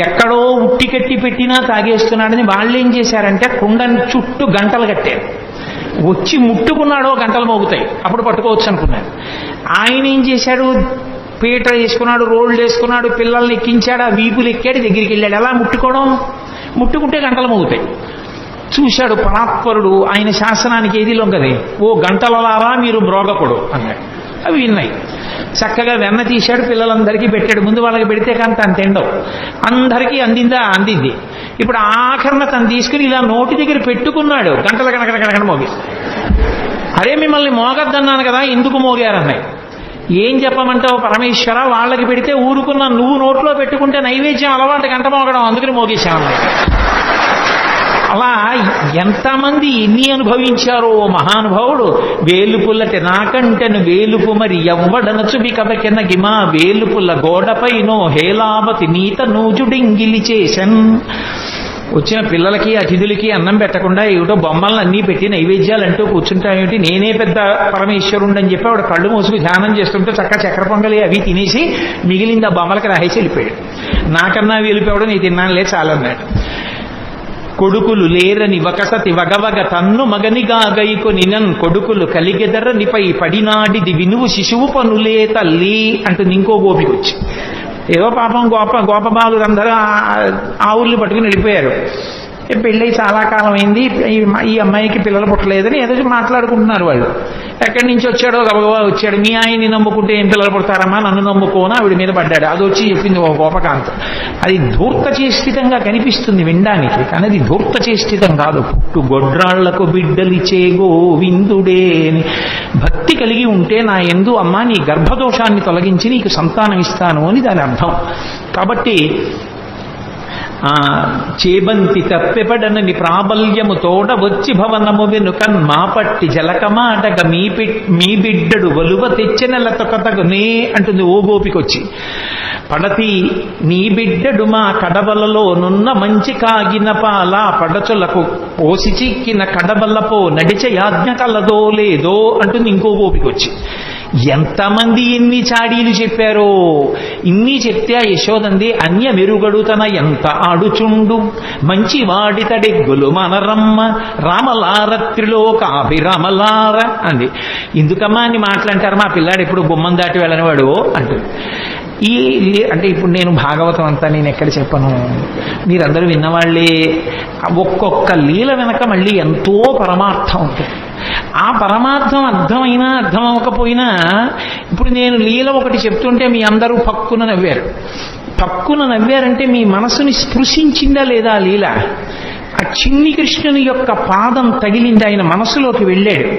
ఎక్కడో ఉట్టి కట్టి పెట్టినా తాగేస్తున్నాడని వాళ్ళు ఏం చేశారంటే కుండని చుట్టూ గంటలు కట్టారు. వచ్చి ముట్టుకున్నాడో గంటలు మోగుతాయి, అప్పుడు పట్టుకోవచ్చు అనుకున్నాడు. ఆయన ఏం చేశాడు, పీట వేసుకున్నాడు, రోడ్లు వేసుకున్నాడు, పిల్లల్ని ఎక్కించాడు, ఆ వీపులు ఎక్కాడు, దగ్గరికి వెళ్ళాడు. ఎలా ముట్టుకోవడం, ముట్టుకుంటే గంటలు మోగుతాయి. చూశాడు పరాత్పరుడు, ఆయన శాసనానికి ఏది లొంగది. ఓ గంటలలారా మీరు మ్రోగకుడు అన్నాడు. అవి విన్నాయి. చక్కగా వెన్న తీశాడు, పిల్లలందరికీ పెట్టాడు. ముందు వాళ్ళకి పెడితే కానీ తను తిండవు. అందరికీ అందిందా, అందింది. ఇప్పుడు ఆఖరణ తను తీసుకుని ఇలా నోటి దగ్గర పెట్టుకున్నాడు, గంటల కనకన మోగి. అరే మిమ్మల్ని మోగద్దన్నాను కదా, ఎందుకు మోగారన్నాయి. ఏం చెప్పమంటావు పరమేశ్వర, వాళ్ళకి పెడితే ఊరుకున్న నువ్వు నోట్లో పెట్టుకుంటే నైవేద్యం అలవాటు గంట మోగడం, అందుకని మోగేశామన్నాయి. అలా ఎంతమంది ఎన్ని అనుభవించారో మహానుభావుడు. వేలుపుల్లటి నాకంటెను వేలుపు మరి ఎవ్వడనచుబి కబకెన గిమా వేలుపుల్ల గోడపైనో హేలావతి నీత నూజుడింగిలి చేసన్. వచ్చిన పిల్లలకి అతిథులకి అన్నం పెట్టకుండా ఏమిటో బొమ్మలను అన్నీ పెట్టి నైవేద్యాలు అంటూ కూర్చుంటాయేమిటి, నేనే పెద్ద పరమేశ్వరుండని చెప్పి ఆవిడ కళ్ళు మూసుకు ధ్యానం చేస్తుంటే చక్కెర పొంగలి అవి తినేసి మిగిలింది ఆ బొమ్మలకి రాసేసి వెళ్ళిపోయాడు. నాకన్నా వెళ్ళిపోవడం నీ తిన్నానులే చాలన్నాడు. కొడుకులు లేరని ఒకసతి వగవగ తన్ను మగనిగా గైకొని నన్ కొడుకులు కలిగెదరనిపై పడినాడిది వినువు శిశువు పనులే తల్లి అంటుంది ఇంకో గోపికొచ్చి. ఏదో పాపం గోపబాలురందరూ ఆవుల్ని పట్టుకుని వెళ్ళిపోయారు. పెళ్ళై చాలా కాలం అయింది, ఈ అమ్మాయికి పిల్లలు పుట్టలేదని ఏదో మాట్లాడుకుంటున్నారు వాళ్ళు. ఎక్కడి నుంచి వచ్చాడో గబగబా వచ్చాడు. మీ ఆయన్ని నమ్ముకుంటే ఏం పిల్లలు పుడతారమ్మా, నన్ను నమ్ముకోనా ఆవిడ మీద పడ్డాడు. అది వచ్చి చెప్పింది ఒక గోపకాంత. అది ధూర్త చేష్టితంగా కనిపిస్తుంది వినడానికి, కానీ అది ధూర్త చేష్టితం కాదు. పుట్టు గొడ్రాళ్లకు బిడ్డలిచే గోవిందుడే అని భక్తి కలిగి ఉంటే నా యందు అమ్మా నీ గర్భదోషాన్ని తొలగించి నీకు సంతానం ఇస్తాను అని దాని అర్థం. కాబట్టి చేబంతి తప్పెపడనని ప్రాబల్యము తోడ వచ్చి భవనము వెనుకన్ మా పట్టి జలకమాటగ మీ బిడ్డడు వలువ తెచ్చెనెలతొకతగునే అంటుంది ఓ గోపికొచ్చి. పడతి నీ బిడ్డడు మా కడవలలో నున్న మంచి కాగిన పాల పడచులకు పోసి చిక్కిన కడవలపో నడిచ యాజ్ఞ కలదో లేదో అంటుంది ఇంకో గోపికొచ్చి. ఎంతమంది ఎన్ని చాడీలు చెప్పారో. ఇన్ని చెప్తే ఆ యశోదంది అన్య మెరుగడుతన ఎంత ఆడుచుండు మంచి వాడితడెగ్గులు మనరమ్మ రామలారత్రిలోకాభిరామలార అంది. ఎందుకమ్మా అని మాట్లాంటారు, మా పిల్లాడు ఎప్పుడు గుమ్మం దాటి వెళ్ళనివాడు అంటుంది. అంటే ఇప్పుడు నేను భాగవతం అంతా నేను ఎక్కడ చెప్పను, మీరందరూ విన్నవాళ్ళే. ఒక్కొక్క లీల వెనక మళ్ళీ ఎంతో పరమార్థం ఉంటుంది. ఆ పరమార్థం అర్థమైనా అర్థం అవ్వకపోయినా ఇప్పుడు నేను లీల ఒకటి చెప్తుంటే మీ అందరూ పక్కున నవ్వారు. పక్కున నవ్వారంటే మీ మనసుని స్పృశించిందా లేదా ఆ లీల? ఆ చిన్ని కృష్ణుని యొక్క పాదం తగిలింది, ఆయన మనసులోకి వెళ్ళాడు.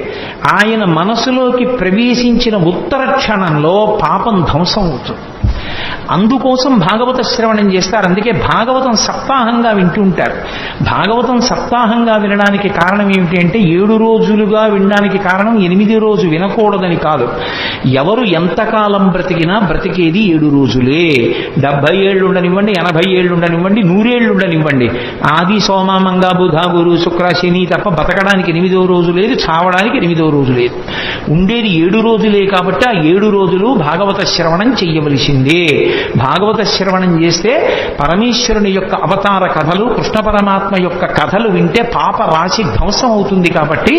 ఆయన మనసులోకి ప్రవేశించిన ఉత్తర క్షణంలో పాపం ధ్వంసం అవుతుంది. అందుకోసం భాగవత శ్రవణం చేస్తారు. అందుకే భాగవతం సప్తాహంగా వింటుంటారు. భాగవతం సప్తాహంగా వినడానికి కారణం ఏమిటి అంటే 7 రోజులుగా వినడానికి కారణం 8 రోజు వినకూడదని కాదు. ఎవరు ఎంతకాలం బ్రతికినా బ్రతికేది 7 రోజులే. 70 ఏళ్ళు ఉండనివ్వండి, 80 ఏళ్ళు ఉండనివ్వండి, 100 ఏళ్ళు ఉండనివ్వండి. ఆది సోమ మంగ బుధ గురు శుక్ర శని తప్ప బతకడానికి 8వ రోజు లేదు, చావడానికి 8వ రోజు లేదు. ఉండేది 7 రోజులే. కాబట్టి ఆ 7 రోజులు భాగవత శ్రవణం చెయ్యవలసిందే. భాగవత శ్రవణం చేస్తే పరమేశ్వరుని యొక్క అవతార కథలు, కృష్ణ పరమాత్మ యొక్క కథలు వింటే పాపరాశి ధ్వంసం అవుతుంది. కాబట్టి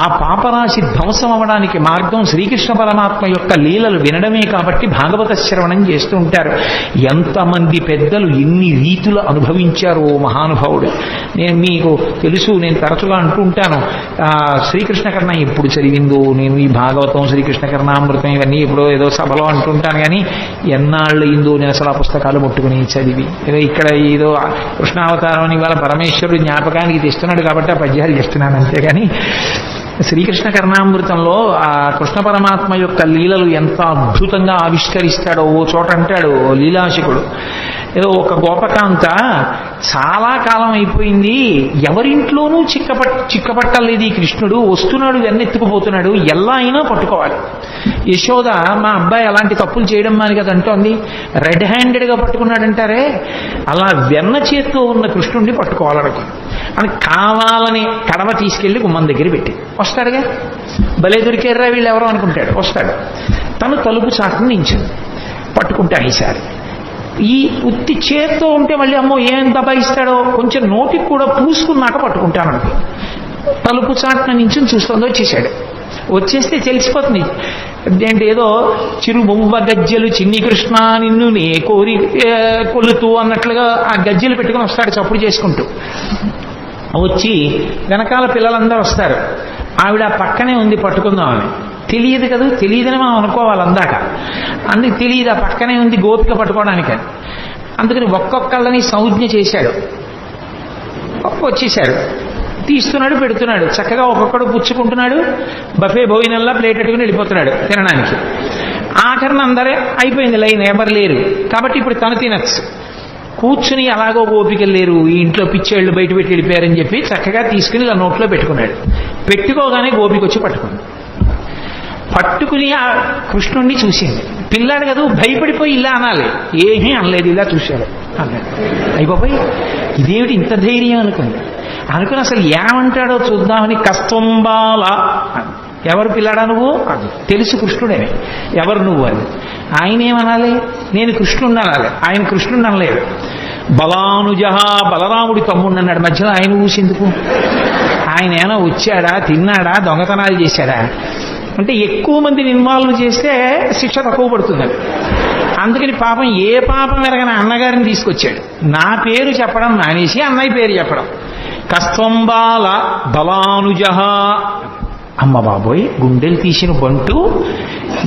ఆ పాపరాశి ధ్వంసం అవడానికి మార్గం శ్రీకృష్ణ పరమాత్మ యొక్క లీలలు వినడమే. కాబట్టి భాగవత శ్రవణం చేస్తూ ఉంటారు. ఎంతమంది పెద్దలు ఎన్ని రీతులు అనుభవించారో మహానుభావుడు. నేను మీకు తెలుసు, నేను తరచుగా అంటూ ఉంటాను, శ్రీకృష్ణ కర్ణ ఎప్పుడు చదివిందో నేను ఈ భాగవతం శ్రీకృష్ణ కర్ణామృతం ఇవన్నీ ఎప్పుడో ఏదో సభలో అంటుంటాను. కానీ ఎన్నాళ్ళు అయిందో నేను అసలు ఆ పుస్తకాలు ముట్టుకుని చదివి. ఏదో ఇక్కడ ఏదో కృష్ణావతారం అని ఇవాళ పరమేశ్వరుడు జ్ఞాపకానికి తెస్తున్నాడు కాబట్టి ఆ పద్యాలు చేస్తున్నాను, అంతేగాని శ్రీకృష్ణ కర్ణామృతంలో ఆ కృష్ణ పరమాత్మ యొక్క లీలలు ఎంత అద్భుతంగా ఆవిష్కరిస్తాడో. ఓ చోట అంటాడు లీలాశకుడు, ఏదో ఒక గోపకాంత చాలా కాలం అయిపోయింది, ఎవరింట్లోనూ చిక్కపట్టలేదు ఈ కృష్ణుడు, వస్తున్నాడు వెన్నెత్తుకుపోతున్నాడు, ఎలా అయినా పట్టుకోవాలి. యశోద మా అబ్బాయి అలాంటి తప్పులు చేయడం మాని కదా అంటోంది, రెడ్ హ్యాండెడ్గా పట్టుకున్నాడంటారే అలా వెన్న చేత్తో ఉన్న కృష్ణుడిని పట్టుకోవాలనుకున్నాడు. అని కావాలని కడవ తీసుకెళ్లి గుమ్మం దగ్గర పెట్టి వస్తాడుగా, భలే దొరికారా వీళ్ళు ఎవరో అనుకుంటాడు. వస్తాడు, తను తలుపు చాటును నించింది, పట్టుకుంటాను ఈసారి. ఈ ఉత్తి చేత్తో ఉంటే మళ్ళీ అమ్మో ఏం దబాయిస్తాడో, కొంచెం నోటికి కూడా పూసుకున్నాక పట్టుకుంటాను అనుకో. తలుపు చాటున నుంచి చూస్తుందో వచ్చేసాడు. వచ్చేస్తే తెలిసిపోతుంది అంటే ఏదో చిరు బొమ్మ గజ్జెలు చిన్ని కృష్ణ నిన్ను నే కోరి కొలుతూ అన్నట్లుగా ఆ గజ్జెలు పెట్టుకుని వస్తాడు చప్పుడు చేసుకుంటూ. వచ్చి వెనకాల పిల్లలందరూ వస్తారు. ఆవిడ పక్కనే ఉంది పట్టుకుందామని. తెలియదు కదా, తెలియదని మనం అనుకోవాలి అందాక. అందుకు తెలియదు, ఆ పక్కనే ఉంది గోపిక పట్టుకోవడానికి. అందుకని ఒక్కొక్కళ్ళని సంజ్ఞ చేశాడు. వచ్చేశాడు, తీస్తున్నాడు, పెడుతున్నాడు, చక్కగా ఒక్కొక్కడు పుచ్చుకుంటున్నాడు. బఫే భోజనంలా ప్లేట్ పెట్టుకుని వెళ్ళిపోతున్నాడు తినడానికి. ఆఖరణ అందరే అయిపోయింది లైన్, ఎవరు లేరు కాబట్టి ఇప్పుడు తను తినచ్చు. కూర్చుని అలాగో ఓపికలు లేరు, ఈ ఇంట్లో పిచ్చేళ్ళు బయట పెట్టి వెళ్ళిపోయారని చెప్పి చక్కగా తీసుకుని ఇలా నోట్లో పెట్టుకున్నాడు. పెట్టుకోగానే గోపిక వచ్చి పట్టుకుని ఆ కృష్ణుణ్ణి చూసింది. పిల్లాడు కదా భయపడిపోయి ఇలా అనాలి, ఏమీ అనలేదు, ఇలా చూశాడు అన్నాడు. అయిపోయి ఇదేమిటి ఇంత ధైర్యం అనుకుని అసలు ఏమంటాడో చూద్దామని కస్తంబాల. ఎవరు పిల్లాడా నువ్వు? తెలుసు కృష్ణుడే. ఎవరు నువ్వు అని. ఆయన ఏమనాలి? నేను కృష్ణుడిని అనాలి. ఆయన కృష్ణుడిని అనలేదు. బలానుజ బలరాముడి తమ్ముడు అన్నాడు. మధ్యలో ఆయన ఊసేందుకు? ఆయన ఏమైనా వచ్చాడా, తిన్నాడా, దొంగతనాలు చేశాడా? అంటే ఎక్కువ మందిని ఇన్వాల్వ్ చేస్తే శిక్ష తక్కువ పడుతుంది. అందుకని పాపం ఏ పాపం ఎరగని అన్నగారిని తీసుకొచ్చాడు. నా పేరు చెప్పడం మానేసి అన్నయ్య పేరు చెప్పడం. కస్తంబాల బలానుజ. అమ్మ బాబోయ్, గుండెలు తీసిన బంటు,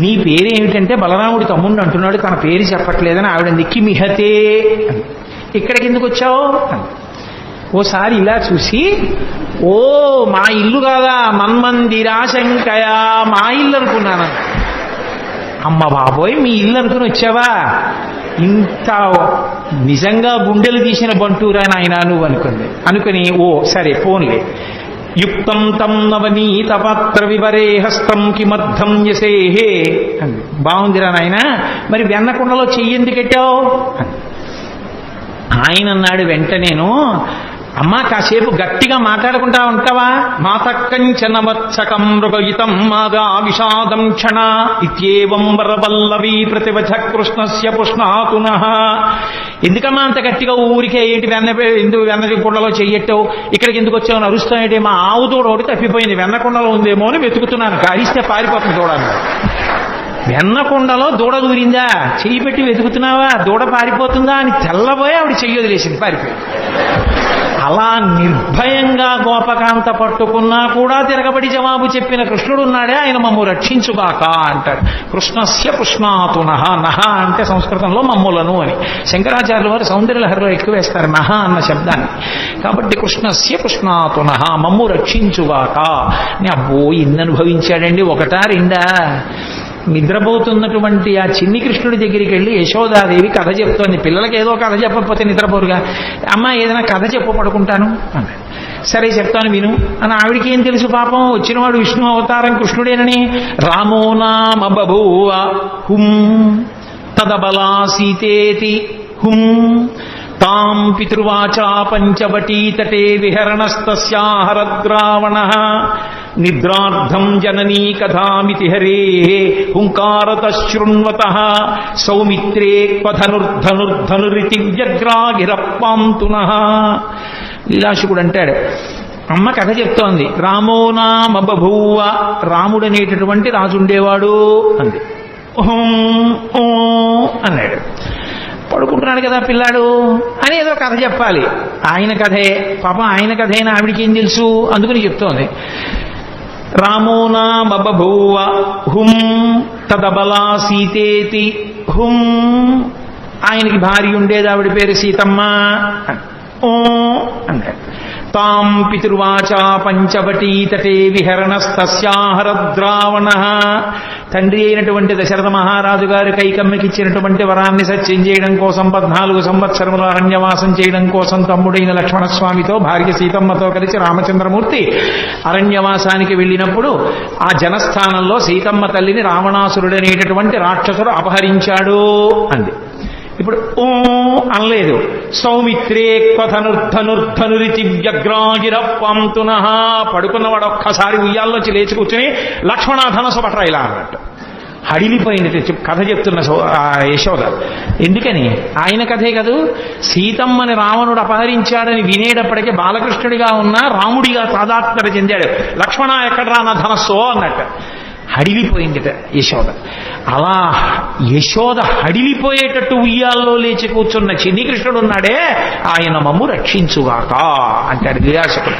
నీ పేరేమిటంటే బలరాముడి తమ్ముడు అంటున్నాడు, తన పేరు చెప్పట్లేదని ఆవిడ దిక్కి మిహతే. ఇక్కడికి ఎందుకు వచ్చావు? ఓసారి ఇలా చూసి, ఓ మా ఇల్లు కాదా, మన్మందిరాశంకయా, మా ఇల్లు అనుకున్నాను. అమ్మ బాబోయ్, మీ ఇల్లు అనుకుని వచ్చావా? ఇంత నిజంగా గుండెలు తీసిన బంటూరా నాయన నువ్వు అనుకుని ఓ సరే పోన్లే. యుక్తం తం నవనీత పాత్ర వివరే హస్తం కిమర్థం యసేహే అంది. బాగుందిరా నాయన, మరి వెన్నకుండలో చెయ్యి ఎందుకు పెట్టావు? ఆయన అన్నాడు వెంటనేను, అమ్మా కాసేపు గట్టిగా మాట్లాడుకుంటా ఉంటావా? మాతకంచనవత్సకం మృగయితం మాదా విషాదం క్షణ ఇత్యేవం వరవల్లవీ ప్రతివచ కృష్ణస్య పుష్ణాతునః. ఎందుకమ్మా అంత గట్టిగా ఊరికే ఏంటి ఎందుకు వెన్నకుండలో చెయ్యట్టావు, ఇక్కడికి ఎందుకు వచ్చావు అరుస్తాయంటే, మా ఆవు దూడ ఒకటి తప్పిపోయింది, వెన్నకుండలో ఉందేమో అని వెతుకుతున్నాను, అరిస్తే పారిపోతుంది దూడని. వెన్నకుండలో దూడ దూరిందా, చెయ్యి పెట్టి వెతుకుతున్నావా, దూడ పారిపోతుందా అని తెల్లబోయి ఆవిడ చెయ్యి వదిలేసింది, పారిపోయి. అలా నిర్భయంగా గోపకాంత పట్టుకున్నా కూడా తిరగబడి జవాబు చెప్పిన కృష్ణుడు ఉన్నాడే, ఆయన మమ్ము రక్షించుగాక అంటాడు. కృష్ణస్య పుష్ణాతునః. నహ అంటే సంస్కృతంలో మమ్ములను అని. శంకరాచార్యుల వారు సౌందర్యలహరిలో ఎక్కువ వేస్తారు నహ అన్న శబ్దాన్ని. కాబట్టి కృష్ణస్య పుష్ణాతునః, మమ్ము రక్షించుగాక. అబ్బో ఇన్ని అనుభవించాడండి, ఒకటా రెండా? నిద్రపోతున్నటువంటి ఆ చిన్ని కృష్ణుడి దగ్గరికి వెళ్ళి యశోదాదేవి కథ చెప్తోంది. పిల్లలకి ఏదో కథ చెప్పకపోతే నిద్రపోరుగా. అమ్మ ఏదైనా కథ చెప్పు, పడుకుంటాను అన్నాడు. సరే చెప్తాను విను అని. ఆవిడికి ఏం తెలుసు పాపం, వచ్చినవాడు విష్ణు అవతారం కృష్ణుడేనని. రామో నామ బభూవ హుం తదబలా సీతేతి హుం తాం పితృవాచా పంచవటీతటే విహరణస్తస్యాహరద్రావణః నిద్రార్థం జననీ కథామితి హరేః హుంకారతః శృణ్వతః సౌమిత్రే క్వధనుర్ధనుర్ధనురితి వ్యగ్రాగిరప్పాంతునః. లీలాశుకుడు అంటాడు, అమ్మ కథ చెప్తోంది. రామో నామ బభూవ, రాముడనేటటువంటి రాజుండేవాడు అంది. ఓం ఓ అన్నాడు. పడుకుంటున్నాడు కదా పిల్లాడు అని ఏదో కథ చెప్పాలి. ఆయన కథే పాపం, ఆయన కథైనా ఆవిడికి ఏం తెలుసు, అందుకని చెప్తోంది. రామో నామ బభూవ హుం తదబలా సీతేతి హుం. ఆయనకి భార్య ఉండేది, ఆవిడ పేరు సీతమ్మ. ఓ అన్నాడు. తాం పితృవాచా పంచవటీతటే విహరణస్తస్యాహరద్రావణః. తండ్రి అయినటువంటి దశరథ మహారాజు గారు కైకమ్మకిచ్చినటువంటి వరాన్ని సత్యం చేయడం కోసం 14 సంవత్సరముల అరణ్యవాసం చేయడం కోసం తమ్ముడైన లక్ష్మణస్వామితో భార్య సీతమ్మతో కలిసి రామచంద్రమూర్తి అరణ్యవాసానికి వెళ్ళినప్పుడు ఆ జనస్థానంలో సీతమ్మ తల్లిని రావణాసురుడనేటటువంటి రాక్షసుడు అపహరించాడు అంది. ఇప్పుడు ఓ అనలేదు. సౌమిత్రే క్వధనుర్ధనుర్ధనురితి వ్యగ్రాగిరప్పాంతునః. పడుకున్నవాడు ఒక్కసారి ఉయ్యాల్లోంచి లేచి కూర్చొని లక్ష్మణ ధనసు పట్రా ఇలా అన్నట్టు హడిలిపోయింది కథ చెప్తున్న యశోద. ఎందుకని? ఆయన కథే కదూ. సీతమ్మని రావణుడు అపహరించాడని వినేటప్పటికీ బాలకృష్ణుడిగా ఉన్న రాముడిగా తాదాత్మ్యత చెందాడు. లక్ష్మణ ఎక్కడరా నా ధనస్సో అన్నట్టు హడిలిపోయిందిట యశోద. అలా యశోద హడిలిపోయేటట్టు ఉయ్యాల్లో లేచి కూర్చున్న చిన్ని కృష్ణుడు ఉన్నాడే, ఆయన మమ్ము రక్షించుగాక అంటాడు లీలాశకుడు.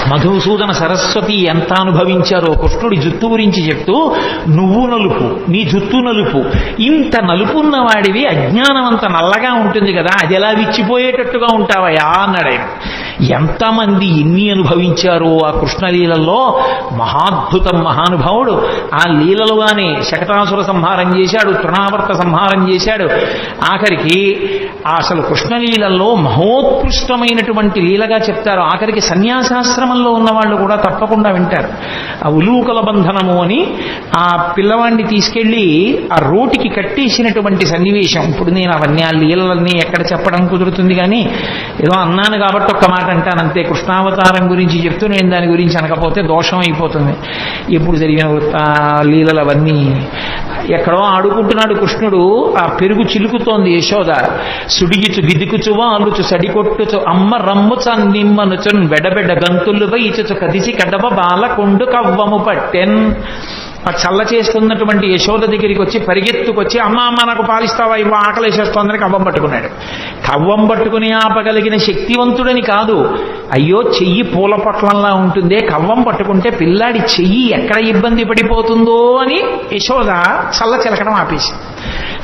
మధుసూదన సరస్వతి ఎంత అనుభవించారో కృష్ణుడి జుత్తు గురించి చెప్తూ, నువ్వు నలుపు, నీ జుత్తు నలుపు, ఇంత నలుపున్న వాడివి అజ్ఞానం అంత నల్లగా ఉంటుంది కదా, అది ఎలా విచ్చిపోయేటట్టుగా ఉంటావయా అన్నాడు ఆయన. ఎంతమంది ఎన్ని అనుభవించారో ఆ కృష్ణలీలలో. మహాద్భుతం మహానుభావుడు. ఆ లీలలుగానే శకటాసుర సంహారం చేశాడు, తృణావర్త సంహారం చేశాడు. ఆఖరికి అసలు కృష్ణలీలలో మహోత్కృష్టమైనటువంటి లీలగా చెప్తారు. ఆఖరికి సన్యాసాశ్రమంలో ఉన్నవాళ్ళు కూడా తప్పకుండా వింటారు. ఆ ఉలూకల బంధనము అని ఆ పిల్లవాడిని తీసుకెళ్లి ఆ రోటికి కట్టేసినటువంటి సన్నివేశం. ఇప్పుడు నేను అవన్నీ ఆ లీలలన్నీ ఎక్కడ చెప్పడం కుదురుతుంది, కానీ ఏదో అన్నాను కాబట్టి ఒక్క మాట అంటానంతే. కృష్ణావతారం గురించి చెప్తూ నేను దాని గురించి అనకపోతే దోషం అయిపోతుంది. ఎప్పుడు జరిగిన లీలలు అవన్నీ. ఎక్కడో ఆడుకుంటున్నాడు కృష్ణుడు, ఆ పెరుగు చిలుకుతోంది యశోద. సుడిగిచు గిదికుచు వాలుచు సడికొట్టుచు అమ్మ రమ్ముచ నిమ్మనుచున్ వెడబెడ గంతులు వైచుచు కదిసి కడప బాలకొండు కవ్వము పట్టెన్. ఆ చల్ల చేస్తున్నటువంటి యశోద దగ్గరికి వచ్చి పరిగెత్తుకొచ్చి, అమ్మ అమ్మ నాకు పాలిస్తావా, ఇవ్వ ఆకలేసేస్తోందని కవ్వం పట్టుకున్నాడు. కవ్వం పట్టుకుని ఆపగలిగిన శక్తివంతుడని కాదు, అయ్యో చెయ్యి పూల పొట్లంలా ఉంటుందే, కవ్వం పట్టుకుంటే పిల్లాడి చెయ్యి ఎక్కడ ఇబ్బంది పడిపోతుందో అని యశోద చల్ల చిలకడం ఆపేసి.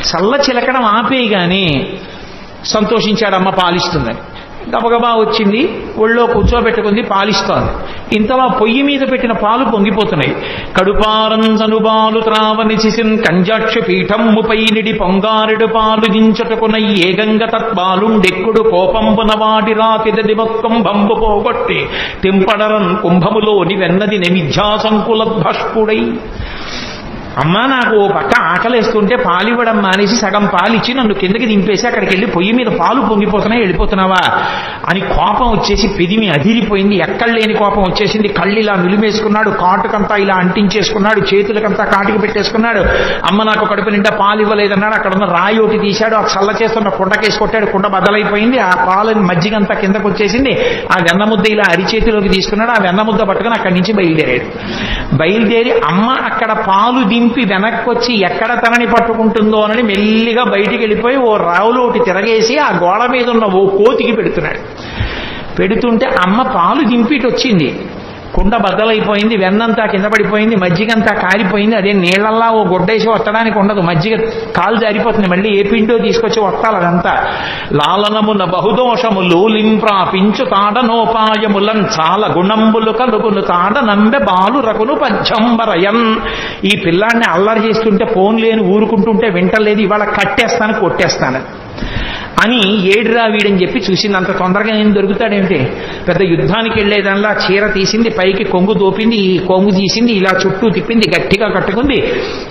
చల్ల చిలకడం ఆపేయగానే సంతోషించాడు, అమ్మ పాలిస్తుందని. గబగబా వచ్చింది, ఒళ్ళో కూర్చోబెట్టుకుంది, పాలిస్తోంది. ఇంతలా పొయ్యి మీద పెట్టిన పాలు పొంగిపోతున్నాయి. కడుపారంజనుబాలు త్రావనిసిసిన్ కంజాక్ష పీఠమ్ముపై నిడి పొంగారెడు పాలు దించటకున ఏగంగ తత్బాలుండెక్కుడు కోపంబున వాటి రాతిదది మొత్తం బంబు పోగొట్టి తెంపడరన్ కుంభములోని వెన్నది నిమిధ్యాసంకులద్భష్పుడై. అమ్మ నాకు ఓ పక్క ఆకలేస్తుంటే పాలు ఇవ్వడం మానేసి సగం పాలు ఇచ్చి నన్ను కిందకి దింపేసి అక్కడికి వెళ్ళి పొయ్యి మీద పాలు పొంగిపోతున్నాయి, వెళ్ళిపోతున్నావా అని కోపం వచ్చేసి పెదిమి అదిరిపోయింది. ఎక్కడ లేని కోపం వచ్చేసింది. కళ్ళు ఇలా నిలిమేసుకున్నాడు, కాటుకంతా ఇలా అంటించేసుకున్నాడు, చేతులకంతా కాటుకు పెట్టేసుకున్నాడు. అమ్మ నాకు కడుపు నిండా పాలు ఇవ్వలేదన్నాడు. అక్కడ ఉన్న రాయి ఒకటి తీశాడు, ఆ చల్ల చేస్తున్న కుండకేసి కొట్టాడు, కుండ బద్దలైపోయింది. ఆ పాలని మజ్జిగంతా కిందకు వచ్చేసింది. ఆ వెన్న ముద్ద ఇలా అరిచేతిలోకి తీసుకున్నాడు. ఆ వెన్న ముద్ద పట్టుకుని అక్కడి నుంచి బయలుదేరి అమ్మ అక్కడ పాలు దింపి వెనక్కి వచ్చి ఎక్కడ తనని పట్టుకుంటుందో అని మెల్లిగా బయటికి వెళ్ళిపోయి ఓ రావులో ఒకటి తిరగేసి ఆ గోడ మీద ఉన్న ఓ కోతికి పెడుతుంటే అమ్మ పాలు దింపిటి వచ్చింది. కుండ బద్దలైపోయింది, వెన్నంతా కింద పడిపోయింది, మజ్జిగంతా కారిపోయింది. అదే నీళ్లల్లా ఓ గుడ్డేసి వత్తడానికి ఉండదు, మజ్జిగ కాలు జారిపోతుంది. మళ్ళీ ఏ పిండో తీసుకొచ్చి వత్తాలి. అదంతా లాలనమున బహుదోషములు లింప్రాపించు తాడనోపాయములన్ చాలా గుణంబులు కలుగును తాడ నంబె బాలు రకులు పంచంబరయన్. ఈ పిల్లాన్ని అల్లరి చేస్తుంటే ఫోన్ లేని ఊరుకుంటుంటే వింటలేదు. ఇవాళ కట్టేస్తాను కొట్టేస్తాను అని ఏడురా వీడని చెప్పి చూసింది. అంత తొందరగా ఏం దొరుకుతాడేమిటి? పెద్ద యుద్ధానికి వెళ్లేదానిలా చీర తీసింది, పైకి కొంగు దోపింది, ఈ కొంగు తీసింది, ఇలా చుట్టూ తిప్పింది, గట్టిగా కట్టుకుంది.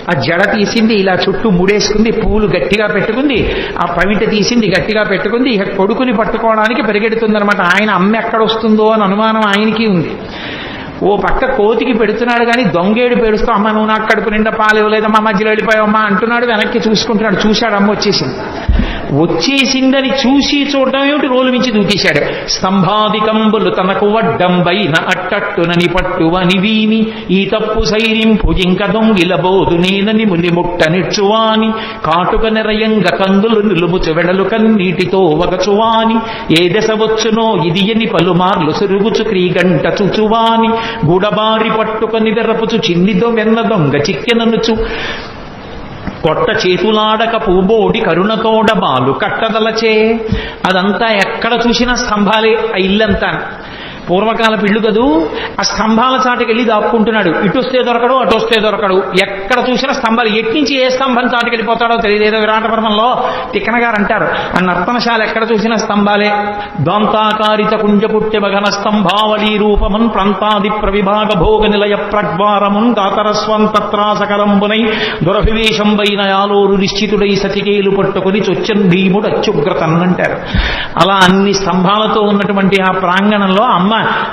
ఆ జడ తీసింది, ఇలా చుట్టూ ముడేసుకుంది, పూలు గట్టిగా పెట్టుకుంది, ఆ పవిట తీసింది, గట్టిగా పెట్టుకుంది. ఇక కొడుకుని పట్టుకోవడానికి పరిగెడుతుందనమాట. ఆయన అమ్మ ఎక్కడొస్తుందో అని అనుమానం ఆయనకి ఉంది. ఓ పక్క కోతికి పెడుతున్నాడు కానీ దొంగేడు పేడుస్తూ అమ్మ నువ్వు నాకు కడుపు నిండా పాలు ఇవ్వలేదమ్మా, మధ్యలో వెళ్ళిపోయావమ్మా అంటున్నాడు. వెనక్కి చూసుకుంటున్నాడు. చూశాడు, అమ్మ వచ్చేసిందని చూసి చూడడం ఏమిటి, రోలు మించి దూకేశాడు. స్తంభాదికంబులు తనకు వడ్డంబైన అట్టట్టునని పట్టువని వీని ఈ తప్పు సైరింపు జింక దొంగిల బోధు నేనని ముని ముట్ట నిచ్చువాని కాటుక నెరయంగ కందులు నిలుముచు వెడలు కన్నీటితో వగచువాని ఏ దశ వచ్చునో ఇది ఎని పలుమార్లు సురుగుచు క్రీగంట చుచువాని గుడబారి పట్టుకొని వెర్రపుచు చిన్నిదో వెన్న దొంగ చిక్కెననుచు కొట్ట చేతులాడక పూబోడి కరుణతోడ బాలు కట్టదలచే. అదంతా ఎక్కడ చూసినా స్తంభాలే. ఆ ఇల్లంతా పూర్వకాల పిల్లు కదూ. ఆ స్తంభాల చాటుకి వెళ్ళి దాక్కుంటున్నాడు. ఇటు వస్తే దొరకడు, అటు వస్తే దొరకడు. ఎక్కడ చూసినా స్తంభాలు. ఎట్నుంచి ఏ స్తంభం చాటుకి వెళ్ళిపోతాడో తెలియదు. ఏదో విరాటపర్వంలో తిక్కన గారు అంటారు, ఆ నర్తనశాల ఎక్కడ చూసినా స్తంభాలే. దాంతాకారిత కుంజపుట్య మగన స్తంభావళీ రూపమున్ ప్రాంతాది ప్రవిభాగ భోగ నిలయ ప్రద్వారమున్ దాతరస్వం తత్రాసకరంబునై దురభివేశంబైన యాలోరు నిశ్చితుడై సతికేలు పట్టుకుని చొచ్చన్ భీముడు అత్యుగ్రతన్ అంటారు. అలా అన్ని స్తంభాలతో ఉన్నటువంటి ఆ ప్రాంగణంలో అమ్మ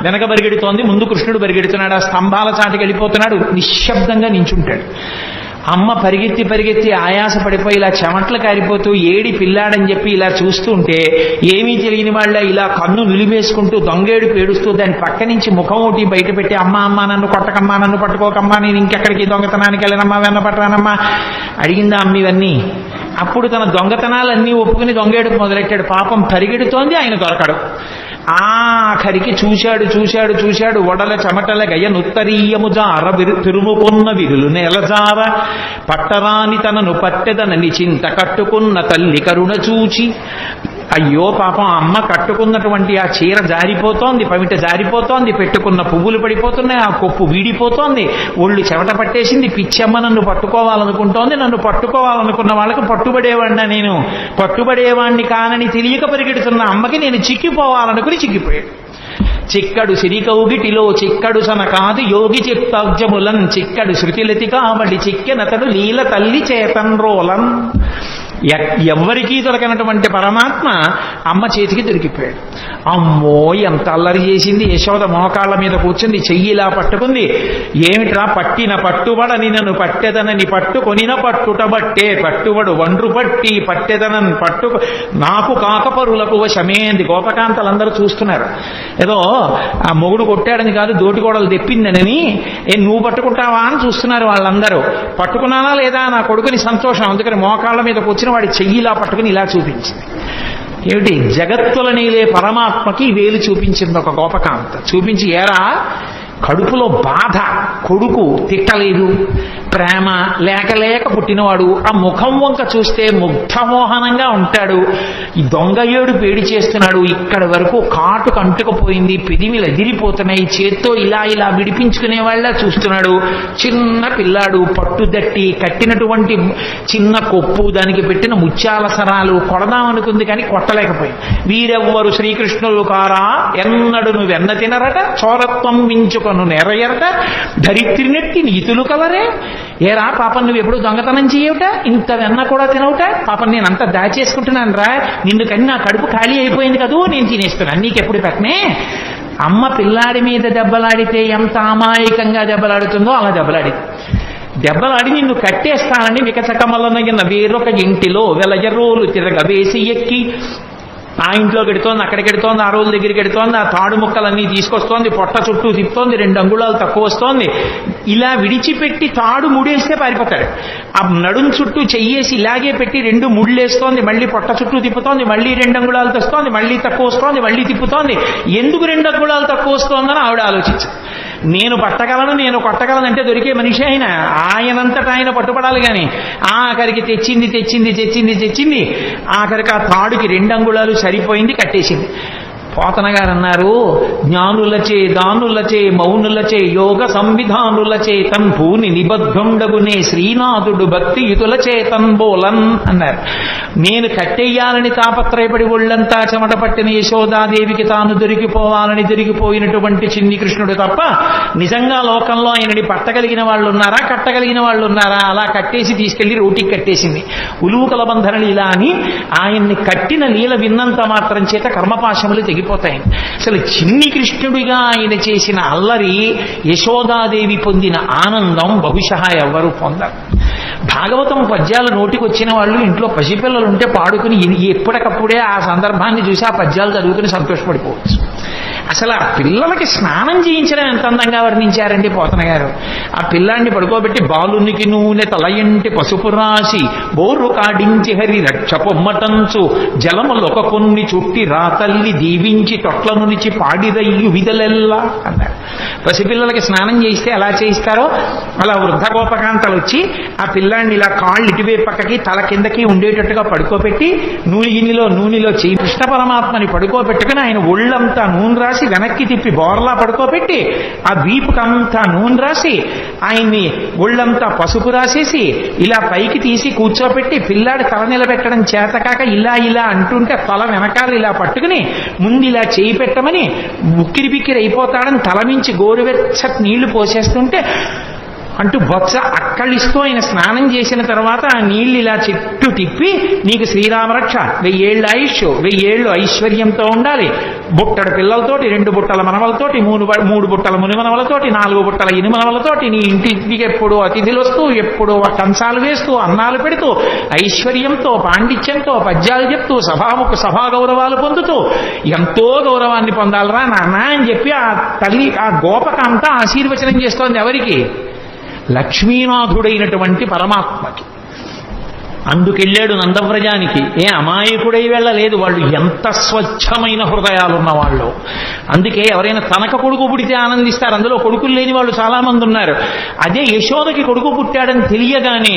వెనక పరిగెడుతోంది, ముందు కృష్ణుడు పరిగెడుతున్నాడు. ఆ స్తంభాల చాటుకి వెళ్ళిపోతున్నాడు. నిశ్శబ్దంగా నించుంటాడు. అమ్మ పరిగెత్తి ఆయాస పడిపోయి ఇలా చెమట్లు కారిపోతూ ఏడి పిల్లాడని చెప్పి ఇలా చూస్తుంటే ఏమీ తెలియని వాళ్ళ ఇలా కన్ను నిలిమేసుకుంటూ దొంగేడు పేడుస్తూ దాని పక్క నుంచి ముఖం ఒకటి బయట పెట్టి అమ్మ నన్ను కొట్టకమ్మా, నన్ను పట్టుకోకమ్మా, నేను ఇంకెక్కడికి దొంగతనానికి వెళ్ళనమ్మా, వెన్న పట్టరానమ్మా అడిగిందా అమ్మ ఇవన్నీ. అప్పుడు తన దొంగతనాలన్నీ ఒప్పుకుని దొంగేడుకు మొదలెట్టాడు. పాపం పరిగెడుతోంది, ఆయన దొరకడు. ఆఖరికి చూశాడు. వడల చెమటల గయ నుత్తరీయము జార తిరుముకున్న విరులు నేలజార పట్టరాని తనను పట్టెదనని చింత కట్టుకున్న తల్లి కరుణ చూచి అయ్యో పాపం అమ్మ కట్టుకున్నటువంటి ఆ చీర జారిపోతోంది, పవిట జారిపోతోంది, పెట్టుకున్న పువ్వులు పడిపోతున్నాయి, ఆ కొప్పు వీడిపోతోంది, ఒళ్ళు చెమట పట్టేసింది. పిచ్చమ్మ నన్ను పట్టుకోవాలనుకుంటోంది. నన్ను పట్టుకోవాలనుకున్న వాళ్ళకి పట్టుబడేవాడినా నేను? పట్టుబడేవాణ్ణి కానని తెలియక పరిగెడుతున్న అమ్మకి నేను చిక్కిపోవాలనుకుని చిక్కిపోయాడు. చిక్కడు సిరికౌగిటిలో చిక్కడు సన కాదు యోగి చిత్తాగ్జములన్ చిక్కడు శృతిలతి కావడి చిక్కెనతడు లీల తల్లి చేతన్రోలన్. ఎవ్వరికీ దొరకనటువంటి పరమాత్మ అమ్మ చేతికి దొరికిపోయాడు. అమ్మో ఎంత అల్లరి చేసింది. యశోద మోకాళ్ళ మీద కూర్చుంది, చెయ్యిలా పట్టుకుంది. ఏమిట్రా పట్టిన పట్టుబడని నన్ను పట్టెదనని పట్టుకొనిన పట్టుటబట్టే పట్టుబడు వండ్రు పట్టి పట్టెదనని పట్టు నాకు కాకపరులకు వశమేంది. గోపకాంతలందరూ చూస్తున్నారు. ఏదో ఆ మొగుడు కొట్టాడని కాదు, దోటికోడలు తెప్పిందనని నువ్వు పట్టుకుంటావా అని చూస్తున్నారు వాళ్ళందరూ. పట్టుకున్నానా లేదా నా కొడుకుని సంతోషం. అందుకని మోకాళ్ళ మీద కూర్చుని వాడి చెయ్యిలా పట్టుకుని ఇలా చూపించింది. ఏమిటి? జగత్తుల నీలే పరమాత్మకి వేలు చూపించింది ఒక గోపకాంత. చూపించి ఏరా కడుపులో బాధ, కొడుకు తిట్టలేదు, ప్రేమ లేక పుట్టినవాడు, ఆ ముఖం వంక చూస్తే ముగ్ధమోహనంగా ఉంటాడు, ఈ దొంగ ఏడు పేడి చేస్తున్నాడు, ఇక్కడి వరకు కాటు కంటుకుపోయింది, పెదిమిలు ఎదిరిపోతున్నాయి, చేత్తో ఇలా విడిపించుకునే వాళ్ళ చూస్తున్నాడు. చిన్న పిల్లాడు, పట్టుదట్టి కట్టినటువంటి చిన్న కొప్పు, దానికి పెట్టిన ముత్యాల సరాలు కొడదామనుకుంది కానీ కొట్టలేకపోయింది. వీరెవ్వరు శ్రీకృష్ణులు కారా ఎన్నడు నువ్వెన్న తినరట చోరత్వం మించుకు చేసుకొను నెరయరట ధరిత్రినెట్టి నీతులు కలరే. ఏరా పాపం నువ్వు ఎప్పుడు దొంగతనం చేయవుట, ఇంత వెన్న కూడా తినవుట, పాపం నేను అంతా దాచేసుకుంటున్నాను రా, నిన్ను కని నా కడుపు ఖాళీ అయిపోయింది కదూ, నేను తినేస్తున్నాను, నీకెప్పుడు పెట్టనే. అమ్మ పిల్లాడి మీద దెబ్బలాడితే ఎంత అమాయకంగా దెబ్బలాడుతుందో అలా దెబ్బలాడి నిన్ను కట్టేస్తానని వికచకమలనగిన వేరొక ఇంటిలో వెలయరోలు తిరగవేసి ఎక్కి ఆ ఇంట్లో పెడుతోంది, అక్కడ పెడుతోంది, ఆ రోజు దగ్గరికి పెడుతోంది, ఆ తాడు ముక్కలన్నీ తీసుకొస్తోంది, పొట్ట చుట్టూ తిప్పుతోంది, 2 అంగుళాలు తక్కువ వస్తోంది. ఇలా విడిచిపెట్టి తాడు ముడేస్తే పారిపోతాడు. ఆ నడుం చుట్టూ చెయ్యేసి ఇలాగే పెట్టి 2 ముళ్ళేస్తోంది, మళ్ళీ పొట్ట చుట్టూ తిప్పుతోంది, మళ్ళీ 2 అంగుళాలు తెస్తోంది, మళ్ళీ తక్కువ వస్తోంది, మళ్ళీ తిప్పుతోంది. ఎందుకు 2 అంగుళాలు తక్కువ వస్తోందని ఆవిడ ఆలోచించు. నేను పట్టగలను, నేను కొట్టగలనంటే దొరికే మనిషి ఆయనంతటా ఆయన పట్టుపడాలి. కానీ ఆఖరికి తెచ్చింది ఆఖరికి ఆ తాడుకి 2 అంగుళాలు సరిపోయింది, కట్టేసింది. పోతన గారు అన్నారు, జ్ఞానులచే దానులచే మౌనులచే యోగ సంవిధానులచే తంపూని నిబద్ధుండగునే శ్రీనాథుడు భక్తియుతుల చేతన్ బోలన్ అన్నారు. నేను కట్టేయాలని తాపత్రయపడి ఒళ్ళంతా చెమట పట్టిన యశోదాదేవికి తాను దొరికిపోవాలని దొరికిపోయినటువంటి చిన్ని కృష్ణుడు తప్ప నిజంగా లోకంలో ఆయనని పట్టగలిగిన వాళ్ళు ఉన్నారా, కట్టగలిగిన వాళ్ళు ఉన్నారా? అలా కట్టేసి తీసుకెళ్లి రోటికి కట్టేసింది. ఉలూకల బంధన లీల అని ఆయన్ని కట్టిన లీల విన్నంత మాత్రం చేత కర్మపాశములు తెగిపోతాయి. అసలు చిన్ని కృష్ణుడిగా ఆయన చేసిన అల్లరి, యశోదాదేవి పొందిన ఆనందం బహుశಃ ఎవరు పొందరు. భాగవతం పద్యాలు నోటికి వచ్చిన వాళ్ళు ఇంట్లో పసిపిల్లలు ఉంటే పాడుకుని ఎప్పటికప్పుడే ఆ సందర్భాన్ని చూసి ఆ పద్యాలు చదువుకుని సంతోషపడిపోవచ్చు. అసలు ఆ పిల్లలకి స్నానం చేయించడం ఎంత అందంగా వర్ణించారండి పోతన గారు. ఆ పిల్లాన్ని పడుకోబెట్టి బాలునికి నూనె తలయంటి పసుపు రాసి బోర్రు కాడించి హరి రక్ష పొమ్మటంచు జలములొక కొన్ని చుట్టి రాతల్లి దీవించి తొట్ల నుంచి పాడిరయ్యు విధలెల్లా అన్నారు. పసిపిల్లలకి స్నానం చేయిస్తే ఎలా చేయిస్తారో అలా వృద్ధ గోపకాంతలు వచ్చి ఆ పిల్లాన్ని ఇలా కాళ్ళు ఇటువైపు పక్కకి తల కిందకి ఉండేటట్టుగా పడుకోబెట్టి నూనెలో చేయి కృష్ణ పరమాత్మని పడుకోబెట్టుకుని ఆయన ఒళ్ళంతా నూనె రాసి వెనక్కి తిప్పి బోర్లా పడుకోబెట్టి ఆ వీపుకంతా నూనె రాసి ఆయన్ని ఒళ్ళంతా పసుపు రాసేసి ఇలా పైకి తీసి కూర్చోబెట్టి పిల్లాడి తల నిలబెట్టడం చేతకాక ఇలా అంటుంటే తల వెనకాల ఇలా పట్టుకుని ముందు ఇలా చేయి పెట్టమని ఉక్కిరి బిక్కిరి అయిపోతాడని తల మించి గోరువెచ్చటి నీళ్లు పోసేస్తుంటే అంటూ బొత్స అక్కడిస్తూ ఆయన స్నానం చేసిన తర్వాత ఆ నీళ్లు ఇలా చుట్టూ తిప్పి నీకు శ్రీరామరక్ష 1000 ఏళ్ల ఆయుష్ 1000 ఏళ్లు ఐశ్వర్యంతో ఉండాలి, బుట్టడు పిల్లలతోటి 2 బుట్టల మనవలతోటి 3 బుట్టల మునిమనవలతోటి 4 బుట్టల ఇనుమనవలతోటి నీ ఇంటికి ఎప్పుడు అతిథులు వస్తూ ఎప్పుడు కంచాలు వేస్తూ అన్నాలు పెడుతూ ఐశ్వర్యంతో పాండిత్యంతో పద్యాలు చెప్తూ సభా గౌరవాలు పొందుతూ ఎంతో గౌరవాన్ని పొందాలరా నాన్న అని చెప్పి ఆ తల్లి ఆ గోపకంతా ఆశీర్వచనం చేస్తోంది. ఎవరికి? లక్ష్మీనాథుడైనటువంటి పరమాత్మకి. అందుకెళ్ళాడు నందవ్రజానికి. అమాయకుడై వెళ్ళలేదు. వాళ్ళు ఎంత స్వచ్ఛమైన హృదయాలున్న వాళ్ళు. అందుకే ఎవరైనా తనక కొడుకు పుడితే ఆనందిస్తారు. అందులో కొడుకులు లేని వాళ్ళు చాలా మంది ఉన్నారు. అదే యశోదకి కొడుకు పుట్టాడని తెలియగానే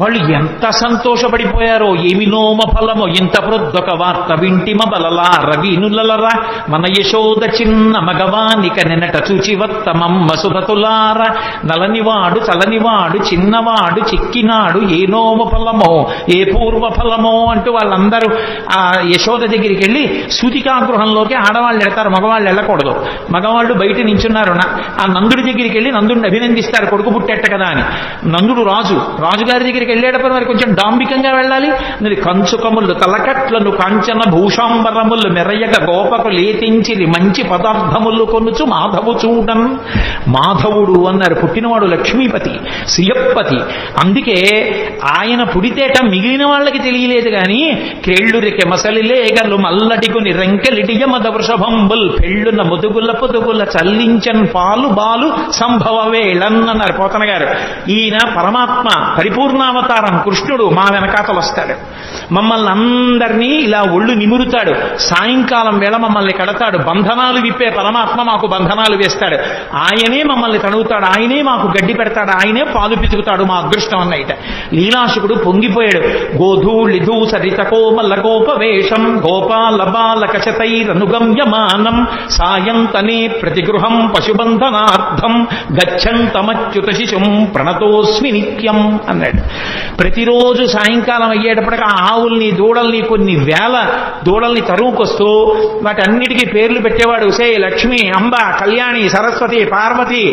వాళ్ళు ఎంత సంతోషపడిపోయారో. ఏమి నోమ ఫలమో ఇంత ప్రొద్దొక వార్త వింటిమ బలలా రవినులరా మన యశోద చిన్న మగవానిక నిన్నట చూచివత్తమమ్మ సుధతులార నలనివాడు చలనివాడు చిన్నవాడు చిక్కినాడు ఏ నోమ ఫలమో ఏ పూర్వ ఫలమో అంటూ వాళ్ళందరూ ఆ యశోద దగ్గరికి వెళ్ళి సూతికాగృహంలోకి ఆడవాళ్ళు వెళ్తారు, మగవాళ్ళు వెళ్ళకూడదు. మగవాళ్ళు బయట నించున్నారు. ఆ నందుడి దగ్గరికి వెళ్ళి నందుడిని అభినందిస్తారు, కొడుకు పుట్టేట కదా అని. నందుడు రాజుగారి దగ్గరికి వెళ్ళేటప్పుడు మరి కొంచెం డాంబికంగా వెళ్ళాలి. కంచుకములు తలకట్లను కాంచన భూషాంబరములు మెరయగ గోపకు లేతించిరి మంచి పదార్థములు కొనుచు మాధవు చూడన్. మాధవుడు అన్నారు. పుట్టినవాడు లక్ష్మీపతి, శ్రీయప్పతి. అందుకే ఆయన పుడితేట మిగిలిన వాళ్ళకి తెలియలేదు కానీ క్రేళ్లురికి మసలిలేగలు మల్లటికుని రెంకెలిటియమద వృషభంబుల్ పెళ్ళున ముదుగుల పొదుగుల చల్లించన్ పాలు బాలు సంభవ వేళన్ అన్నారు పోతన గారు. ఈయన పరమాత్మ పరిపూర్ణావతారం కృష్ణుడు మా వెనకాతలు వస్తాడు. మమ్మల్ని అందరినీ ఇలా ఒళ్ళు నిమురుతాడు. సాయంకాలం వేళ మమ్మల్ని కడతాడు. బంధనాలు విప్పే పరమాత్మ మాకు బంధనాలు వేస్తాడు. ఆయనే మమ్మల్ని తడుగుతాడు, ఆయనే మాకు గడ్డి పెడతాడు, ఆయనే పాలు పితుకుతాడు. మా అదృష్టం అన్నయిట. లీలాశుకుడు పొంగిపోయాడు. గోధూళిధూ సరిత కోమల గోపవేషం గోపాల బాలక శతైరనుగమ్యమానం సాయంతనే ప్రతిగృహం పశుబంధనార్థం గచ్చంతమచ్యుత శిశుం ప్రణతోస్మి నిత్యం అన్నాడు. ప్రతిరోజు సాయంకాలం అయ్యేటప్పటికి ఆ ఆవుల్ని దూడల్ని కొన్ని వేల దూడల్ని తరువుకొస్తూ వాటన్నిటికీ పేర్లు పెట్టేవాడు. సే లక్ష్మి, అంబ, కళ్యాణి, సరస్వతి, పార్వతి,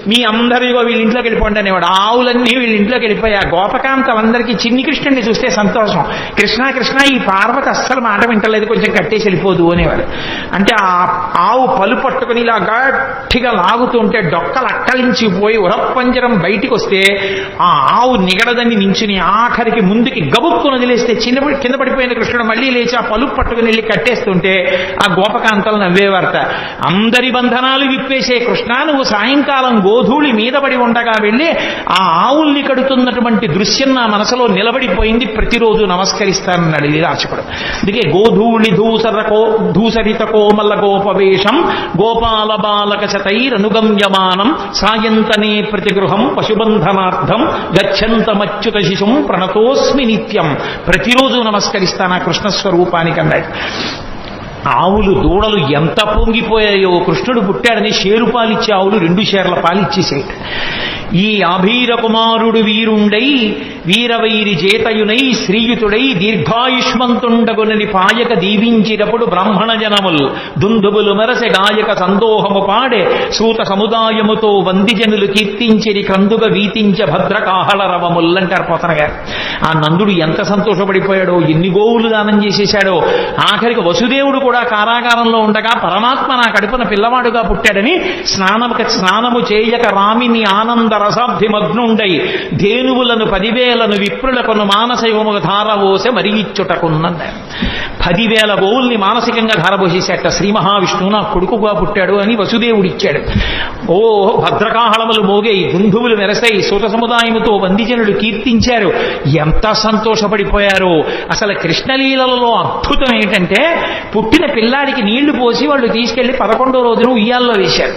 మీ అందరిగో వీళ్ళ ఇంట్లోకి వెళ్ళిపోండి అనేవాడు. ఆవులన్నీ వీళ్ళ ఇంట్లోకి వెళ్ళిపోయి ఆ గోపకాంతలందరికీ చిన్ని కృష్ణుడిని చూస్తే సంతోషం. కృష్ణ కృష్ణ, ఈ పార్వతి అస్సలు మాట వింటలేదు, కొంచెం కట్టేసి వెళ్ళిపోదు అనేవాడు. అంటే ఆ ఆవు పలు పట్టుకుని ఇలా గట్టిగా లాగుతుంటే డొక్కలు అక్కలించిపోయి ఉరప్పంజరం బయటికి వస్తే ఆ ఆవు నిగడదని నించుని ఆఖరికి ముందుకి గబుక్కును వదిలేస్తే కింద పడిపోయిన కృష్ణుడు మళ్ళీ లేచి ఆ పలుపు పట్టుకుని వెళ్ళి కట్టేస్తుంటే ఆ గోపకాంతలు నవ్వేవారట. అందరి బంధనాలు విప్పేసే కృష్ణ, నువ్వు సాయంకాలం గోధూళి మీద పడి ఉండగా వెళ్ళి ఆ ఆవుల్ని కడుతున్నటువంటి దృశ్యం నా మనసులో నిలబడిపోయింది, ప్రతిరోజు నమస్కరిస్తానన్నాడు లీలాచకుడు. అందుకే గోధూళి ధూసరిత కోమల గోపవేషం గోపాల బాలక శతైరనుగమ్యమానం సాయంతనే ప్రతిగృహం పశుబంధనార్థం గచ్చంతమచ్యుత శిశుం ప్రణతోస్మి నిత్యం. ప్రతిరోజు నమస్కరిస్తాను ఆ కృష్ణస్వరూపానికి అన్నాడు. ఆవులు దూడలు ఎంత పొంగిపోయాయో, కృష్ణుడు పుట్టాడని షేరు పాలిచ్చే ఆవులు 2 షేర్ల పాలిచ్చేసాయి. ఈ అభీర కుమారుడు వీరుండై వీరవైరి చేతయునై శ్రీయుతుడై దీర్ఘాయుష్మంతుండగునని పాయక దీవించినప్పుడు బ్రాహ్మణ జనముల్ దుందుబులు మెరసె గాయక సందోహము పాడే సూత సముదాయముతో వందిజనులు కీర్తించిరి కందుగ వీతించ భద్రకాహళ రవముల్ అంటారు పోతన గారు. ఆ నందుడు ఎంత సంతోషపడిపోయాడో, ఎన్ని గోవులు దానం చేసేశాడో. ఆఖరికి వసుదేవుడు కూడా కారాగారంలో ఉండగా పరమాత్మ నా కడుపున పిల్లవాడుగా పుట్టాడని స్నానము చేయక రామిని ఆనంద రసాబ్ధిమగ్నుండై ధేనువులను 10,000 విప్రులకును మానసికముగ ధారవోసె మరి ఇచ్చుటకున్నన్నారు. 10,000 గోవుల్ని మానసికంగా ధారపోసేసేట. శ్రీ మహావిష్ణువు నా కొడుకుగా పుట్టాడు అని వసుదేవుడిచ్చాడు. ఓ భద్రకాహళములు మోగై, దుందువులు మెరసై, సూత సముదాయముతో వందిజనులు కీర్తించారు. ఎంత సంతోషపడిపోయారో. అసలు కృష్ణలీలలో అద్భుతం ఏంటంటే, పుట్టిన పిల్లాడికి నీళ్లు పోసి వాళ్ళు తీసుకెళ్లి 11వ రోజున ఉయ్యాల్లో వేశారు.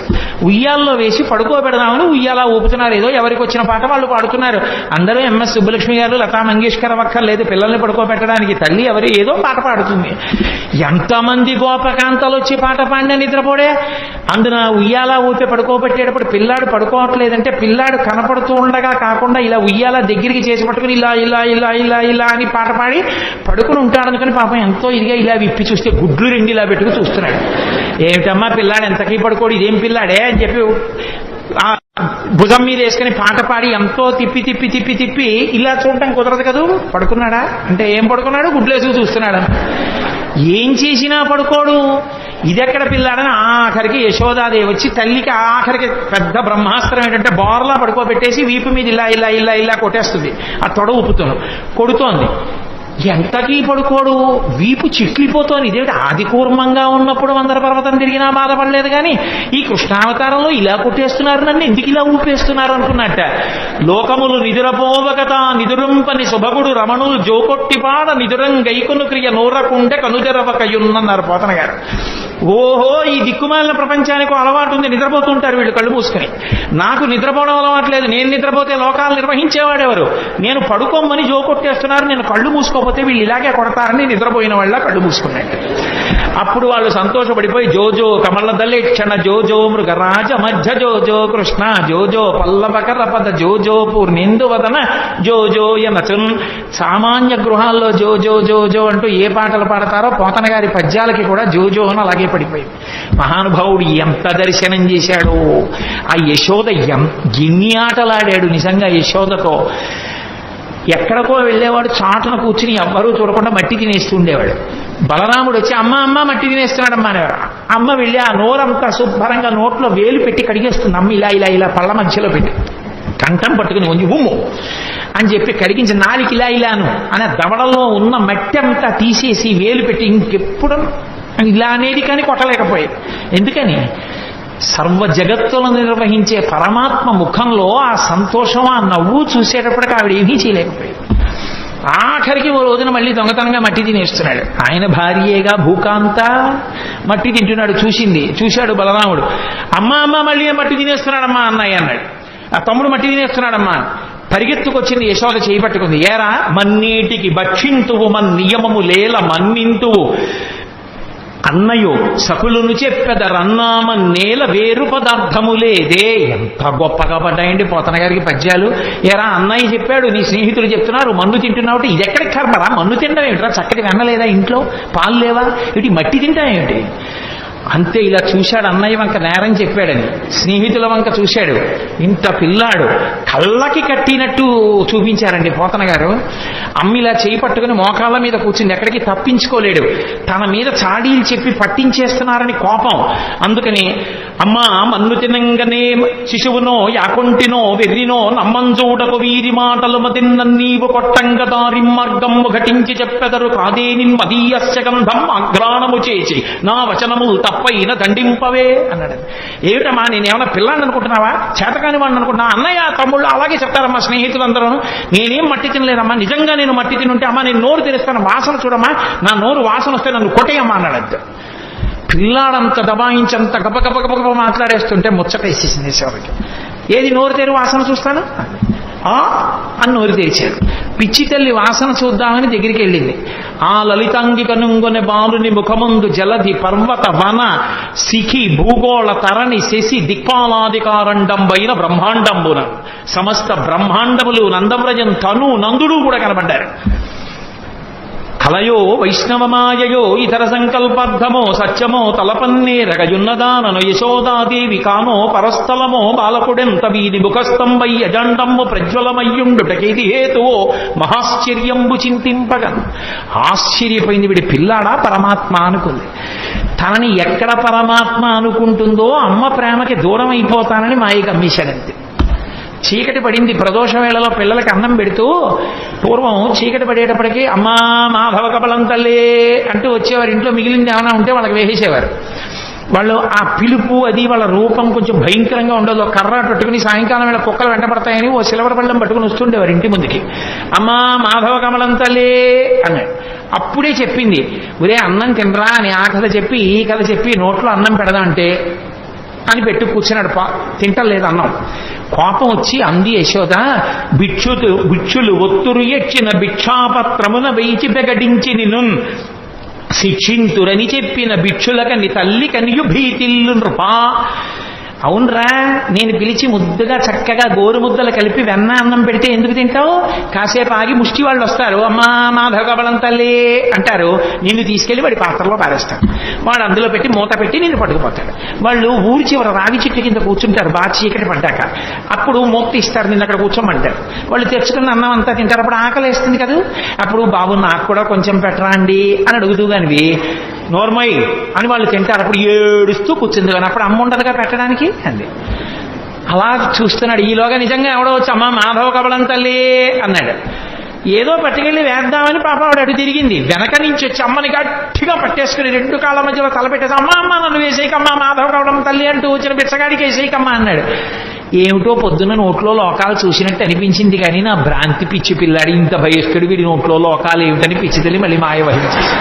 ఉయ్యాల్లో వేసి పడుకోబెడదామని ఉయ్యాలా ఊపుతున్నారు. ఏదో ఎవరికి వచ్చిన పాట వాళ్ళు పాడుతున్నారు. అందరూ ఎంఎస్ సుబ్బలక్ష్మి గారు, లతా మంగేష్కర్ అక్కర్లేదు పిల్లల్ని పడుకోబెట్టడానికి. తల్లి ఎవరు ఏదో పాట పాడుతుంది. ఎంతమంది గోపకాంతలు వచ్చి పాట పాడిన నిద్రపోడే. అందున ఉయ్యాలా ఊపి పడుకోబెట్టేటప్పుడు పిల్లాడు పడుకోవట్లేదంటే పిల్లాడు కనపడుతూ ఉండగా కాకుండా ఇలా ఉయ్యాలా దగ్గరికి చేసి పట్టుకుని ఇలా ఇలా ఇలా ఇలా ఇలా అని పాట పాడి పడుకుని ఉంటాడు. అనుకుని పాపం ఎంతో ఇదిగా ఇలా విప్పి చూస్తే గుడ్లు 2 ఇలా పెట్టుకుని చూస్తున్నాడు. ఏమిటమ్మా పిల్లాడు ఎంతకీ పడుకోడు, ఇదేం పిల్లాడే అని చెప్పి ఆ భుజం మీద వేసుకుని పాట పాడి ఎంతో తిప్పి తిప్పి తిప్పి తిప్పి ఇలా చూడటం కుదరదు కదా. పడుకున్నాడా అంటే ఏం పడుకున్నాడు, గుడ్లు వేసుకు చూస్తున్నాడు. ఏం చేసినా పడుకోడు. ఇదెక్కడ పిల్లాడని ఆఖరికి యశోదాదేవి వచ్చి తల్లికి ఆఖరికి పెద్ద బ్రహ్మాస్త్రం ఏంటంటే బోర్లా పడుకోబెట్టేసి వీపు మీద ఇలా ఇలా ఇలా ఇలా కొట్టేస్తుంది. ఆ తొడ ఊపుతున్నాడు, కొడుతోంది. ఎంతకీ పడుకోడు, వీపు చిట్లిపోతోంది. ఇదేమిటి ఆది కూర్మంగా ఉన్నప్పుడు మందర పర్వతం తిరిగినా బాధపడలేదు, కానీ ఈ కృష్ణావతారంలో ఇలా కొట్టేస్తున్నారు, నన్ను ఎందుకు ఇలా ఊపేస్తున్నారు అనుకున్నట్ట. లోకములు నిదురపోవకత నిదురుంపని శుభగుడు రమణులు జోకొట్టిపాడ నిదురం గైకును క్రియ నోరకుంటే కనుజరవకయున్నన్నారు పోతన గారు. ఓహో, ఈ దిక్కుమాలిన ప్రపంచానికి అలవాటు ఉంది, నిద్రపోతుంటారు వీళ్ళు కళ్ళు మూసుకుని. నాకు నిద్రపోవడం అలవాట్లేదు. నేను నిద్రపోతే లోకాలు నిర్వహించేవాడెవరు? నేను పడుకోమని జోకొట్టేస్తున్నారు, నేను కళ్ళు మూసుకోపోతే వీళ్ళు ఇలాగే కొడతారని నిద్రపోయిన వాళ్ళ కళ్ళు మూసుకున్నాడు. అప్పుడు వాళ్ళు సంతోషపడిపోయి జోజో కమలదలే క్షణ జోజో మృగరాజ మధ్య జోజో కృష్ణ జోజో పల్లవకర పద జోజో పూర్ణేందువదన జోజో యనచున్. సామాన్య గృహాల్లో జోజో జోజో అంటూ ఏ పాటలు పాడతారో పోతన గారి పద్యాలకి కూడా జోజో అని అలాగే పడిపోయింది. మహానుభావుడు ఎంత దర్శనం చేశాడో. ఆ యశోద ఎన్ని ఆటలాడాడు నిజంగా యశోదతో. ఎక్కడికో వెళ్ళేవాడు, చాటున కూర్చుని ఎవ్వరూ చూడకుండా మట్టి తినేస్తూ ఉండేవాడు. బలరాముడు వచ్చి అమ్మ అమ్మ మట్టి తినేస్తున్నాడమ్మా అనేవాడు. అమ్మ వెళ్ళి ఆ నోరంతా శుభ్రంగా నోట్లో వేలు పెట్టి కడిగేస్తుంది. అమ్మ ఇలా ఇలా ఇలా పళ్ళ మధ్యలో పెట్టి కంఠం పట్టుకుని కొంచెం ఉమ్ము అని చెప్పి కడిగించి నాలికి ఇలా ఇలాను అని దవడల్లో ఉన్న మట్టి అంతా తీసేసి వేలు పెట్టి ఇంకెప్పుడు ఇలా అనేది కానీ కొట్టలేకపోయేది. ఎందుకని? సర్వ జగత్తులను నిర్వహించే పరమాత్మ ముఖంలో ఆ సంతోషం, ఆ నవ్వు చూసేటప్పటికి ఆవిడ ఏమీ చేయలేకపోయేది. ఆఖరికి ఓ రోజున మళ్ళీ దొంగతనంగా మట్టి తినేస్తున్నాడు. ఆయన భార్యేగా భూకాంత మట్టి తింటున్నాడు. చూశాడు బలరాముడు. అమ్మ అమ్మ మళ్ళీ మట్టి తినేస్తున్నాడమ్మా అన్నయ్య అన్నాడు. ఆ తమ్ముడు మట్టి తినేస్తున్నాడమ్మా. పరిగెత్తుకొచ్చింది యశోద చేయి పట్టుకుంది. ఏరా మన్నీటికి భక్షింతువు మన్ నియమము లేల మన్నింతువు అన్నయో సకులును చెప్పెదరన్నామ నేల వేరు పదార్థము లేదే. ఎంత గొప్పగా పడ్డాయండి పోతన గారికి పద్యాలు. ఎరా అన్నయ్య చెప్పాడు, నీ స్నేహితులు చెప్తున్నారు మన్ను తింటున్నావు, ఇది ఎక్కడికి కర్మరా, మన్ను తినడం ఏమిట్రా, చక్కటి వెన్నలేదా ఇంట్లో, పాలు లేవా, ఇటు మట్టి తింటామేమిటి. అంతే ఇలా చూశాడు అన్నయ్య వంక నేరం చెప్పాడని, స్నేహితుల వంక చూశాడు, ఇంత పిల్లాడు కళ్ళకి కట్టినట్టు చూపించారండి పోతన గారు. అమ్మిలా చేయి పట్టుకుని మోకాళ్ళ మీద కూర్చుంది, ఎక్కడికి తప్పించుకోలేడు, తన మీద చాడీలు చెప్పి పట్టించేస్తున్నారని కోపం. అందుకని అమ్మా మన్ను తినంగనే శిశువునో యాకుంటినో వెర్రినో నమ్మంజూడకు వీరి మాటలు మతిన్న నీవు కొట్టంగ దారి మార్గము ఘటించి చెప్పెదరు కాదేని మదీయస్య గంధం అగ్రాణము చేసి నా వచనము తప్పైన దండింపవే అన్నాడు. ఏమిటమ్మా నేనేమన్నా పిల్లాన్ని అనుకుంటున్నావా, చేతకాని వాడిని అనుకుంటున్నా, అన్నయ్య తమ్ముళ్ళు అలాగే చెప్తారమ్మా స్నేహితులందరూ. నేనేం మట్టి తినలేదమ్మా, నిజంగా నేను మట్టి తినుంటే అమ్మా నేను నోరు తెరుస్తాను, వాసన చూడమ్మా, నా నోరు వాసన వస్తే నన్ను కొట్టేయమ్మా అన్నాడు. పిల్లాడంత దబాయించంత గబగబగబగ మాట్లాడేస్తుంటే ముచ్చటేసేసింది శివరికి. ఏది నోరు తెరు వాసన చూస్తాను అని నోరు తెరిచాడు. పిచ్చి తల్లి వాసన చూద్దామని దగ్గరికి వెళ్ళింది. ఆ లలితాంగి కనుంగొనె బాలుని ముఖముందు జలధి పర్వత వన శిఖి భూగోళ తరణి శశి దిక్పాలాధికారండంబైన బ్రహ్మాండంబున సమస్త బ్రహ్మాండములు నందవ్రజం తను నందుడు కూడా కనబడ్డారు. కలయో వైష్ణవమాయయో ఇతర సంకల్పార్థమో సత్యమో తలపన్నేరగయున్నదానను యశోదాదేవి కానో పరస్థలమో బాలకుడెంత వీధి ముఖస్తంభై అజండంబు ప్రజ్వలమయ్యుండుటకేది హేతువో మహాశ్చర్యంబు చింతింపగన్. ఆశ్చర్యపోయింది, వీడి పిల్లాడా పరమాత్మ అనుకుంది. తనని ఎక్కడ పరమాత్మ అనుకుంటుందో అమ్మ ప్రేమకి దూరం అయిపోతానని మాయ గమ్మేశాడంతే. చీకటి పడింది, ప్రదోష వేళలో పిల్లలకి అన్నం పెడుతూ పూర్వం చీకటి పడేటప్పటికీ అమ్మా మాధవ కబలం తల్లే అంటూ వచ్చేవారు. ఇంట్లో మిగిలింది ఏమైనా ఉంటే వాళ్ళకి వేసేసేవారు. వాళ్ళు ఆ పిలుపు అది వాళ్ళ రూపం కొంచెం భయంకరంగా ఉండదు. కర్ర పట్టుకుని సాయంకాలం వేళ కుక్కలు వెంటపడతాయని ఓ సిల్వర్ పళ్ళం పట్టుకుని వస్తుండేవారు ఇంటి ముందుకి. అమ్మా మాధవ కమలం తల్లే అన్నాడు. అప్పుడే చెప్పింది, ఒరే అన్నం తినరా అని ఆ కథ చెప్పి ఈ కథ చెప్పి నోట్లో అన్నం పెడదామంటే అని పెట్టు కూర్చున్నాడు. తింటలేదు అన్నం. కోపం వచ్చి అంది యశోద, భిక్షులు ఒత్తురు ఎచ్చిన భిక్షాపత్రమున వేచి బెగడించి నిన్ను శిక్షింతురని చెప్పిన భిక్షులకని తల్లి కనియు భీతిల్లు నృపా. అవునరా, నేను పిలిచి ముద్దుగా చక్కగా గోరు ముద్దలు కలిపి వెన్న అన్నం పెడితే ఎందుకు తింటావు? కాసేపు ఆగి ముష్టి వాళ్ళు వస్తారు, అమ్మా మాధవ కబలం తల్లి అంటారు, నిన్ను తీసుకెళ్లి వాడి పాత్రలో పారేస్తాడు. వాడు అందులో పెట్టి మూత పెట్టి నిన్ను పట్టుకుపోతాడు. వాళ్ళు ఊరి చివర రావి చెట్టు కింద కూర్చుంటారు బాగా చీకటి పడ్డాక. అప్పుడు మూత ఇస్తారు, నిన్ను అక్కడ కూర్చోమంటారు. వాళ్ళు తెచ్చుకున్న అన్నం అంతా తింటారు. అప్పుడు ఆకలి వేస్తుంది కదా, అప్పుడు బాబు నాకు కూడా కొంచెం పెట్టరా అండి అని అడుగుతూ కానివి నోర్మై అని వాళ్ళు తింటారు. అప్పుడు ఏడుస్తూ కూర్చుంది కానీ అప్పుడు అమ్మ ఉండదుగా పెట్టడానికి అంది. అలా చూస్తున్నాడు. ఈలోగా నిజంగా ఎవడో వచ్చి అమ్మ మాధవ కబలం తల్లి అన్నాడు. ఏదో పట్టుకెళ్ళి వేద్దామని పాప ఆవిడ అటు తిరిగింది. వెనక నుంచి వచ్చి అమ్మని గట్టిగా పట్టేసుకుని రెండు కాళ్ళ మధ్యలో తలపెట్టేసి అమ్మ అమ్మ నన్ను వేసేయకమ్మా మాధవ కబలం తల్లి అంటూ వచ్చిన బిచ్చగాడికి వేసేయకమ్మా అన్నాడు. ఏమిటో పొద్దున్న నోట్లో లోకాలు చూసినట్టు అనిపించింది కానీ నా భ్రాంతి పిచ్చి పిల్లాడి ఇంత భయస్తుడు వీడి నోట్లో లోకాలు ఏమిటని పిచ్చి తల్లి మళ్ళీ మాయ వహించేసి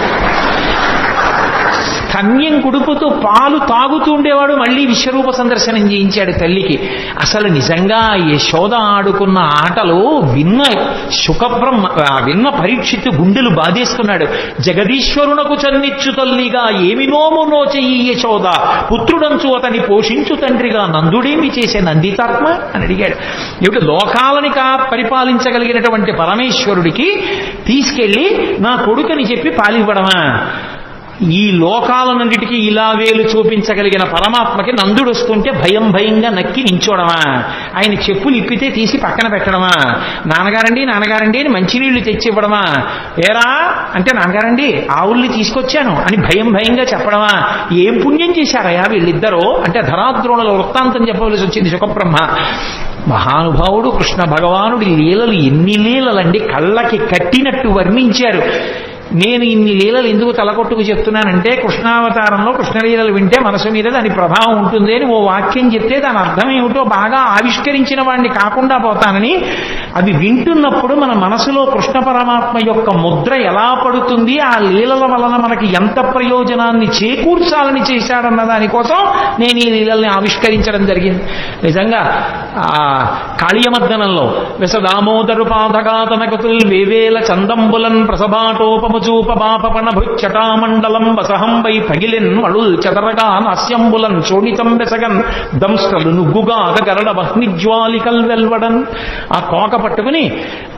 కన్యం కుడుపుతూ పాలు తాగుతూ ఉండేవాడు. మళ్ళీ విశ్వరూప సందర్శనం చేయించాడు తల్లికి. అసలు నిజంగా యశోద ఆడుకున్న ఆటలు విన్న పరీక్షిత్తు గుండెలు బాధేసుకున్నాడు. జగదీశ్వరునకు చన్నిచ్చు తల్లిగా ఏమి నోము నోచెయ్యి యశోద, పుత్రుడంచు అతని పోషించు తండ్రిగా నందుడేమి చేసే నందితాత్మ అని అడిగాడు. ఏమిటి లోకాలని పరిపాలించగలిగినటువంటి పరమేశ్వరుడికి తీసుకెళ్లి నా కొడుకని చెప్పి పాలివ్వడమా? ఈ లోకాలన్నిటికీ ఇలా వేలు చూపించగలిగిన పరమాత్మకి నందుడు వస్తుంటే భయం భయంగా నక్కి నించోడమా? ఆయన చెప్పులు ఇప్పితే తీసి పక్కన పెట్టడమా? నాన్నగారండి నాన్నగారండి అని మంచినీళ్లు తెచ్చివ్వడమా? ఏరా అంటే నాన్నగారండి ఆవుల్ని తీసుకొచ్చాను అని భయం భయంగా చెప్పడమా? ఏం పుణ్యం చేశారయా వీళ్ళిద్దరూ అంటే ధరాద్రోణుల వృత్తాంతం చెప్పవలసి వచ్చింది శుకబ్రహ్మ. మహానుభావుడు కృష్ణ భగవానుడి లీలలు ఎన్ని లీలలండి, కళ్ళకి కట్టినట్టు వర్ణించారు. నేను ఇన్ని లీలలు ఎందుకు తలకొట్టుకు చెప్తున్నానంటే కృష్ణావతారంలో కృష్ణలీలలు వింటే మనసు మీద దాని ప్రభావం ఉంటుంది అని ఓ వాక్యం చెప్తే దాని అర్థం ఏమిటో బాగా ఆవిష్కరించిన వాడిని కాకుండా పోతానని. అవి వింటున్నప్పుడు మన మనసులో కృష్ణ పరమాత్మ యొక్క ముద్ర ఎలా పడుతుంది, ఆ లీలల వలన మనకి ఎంత ప్రయోజనాన్ని చేకూర్చాలని చేశాడన్న దానికోసం నేను ఈ లీలల్ని ఆవిష్కరించడం జరిగింది. నిజంగా కాళీయమర్దనంలో విసదామోదరు పాదగాతనకతుల్ వేవేల చందంబులన్ ప్రసభాటోప చూపబాపణ భుచ్చటామండలం వసహం వై పగిలిన్ మళుల్ చెదరగా నాస్యంబులన్ చోణితం బెసగన్ దంస్టలు నుగ్గుగా గరడ వహ్నిజ్వాలికల్ వెల్వడన్. ఆ కోక పట్టుకుని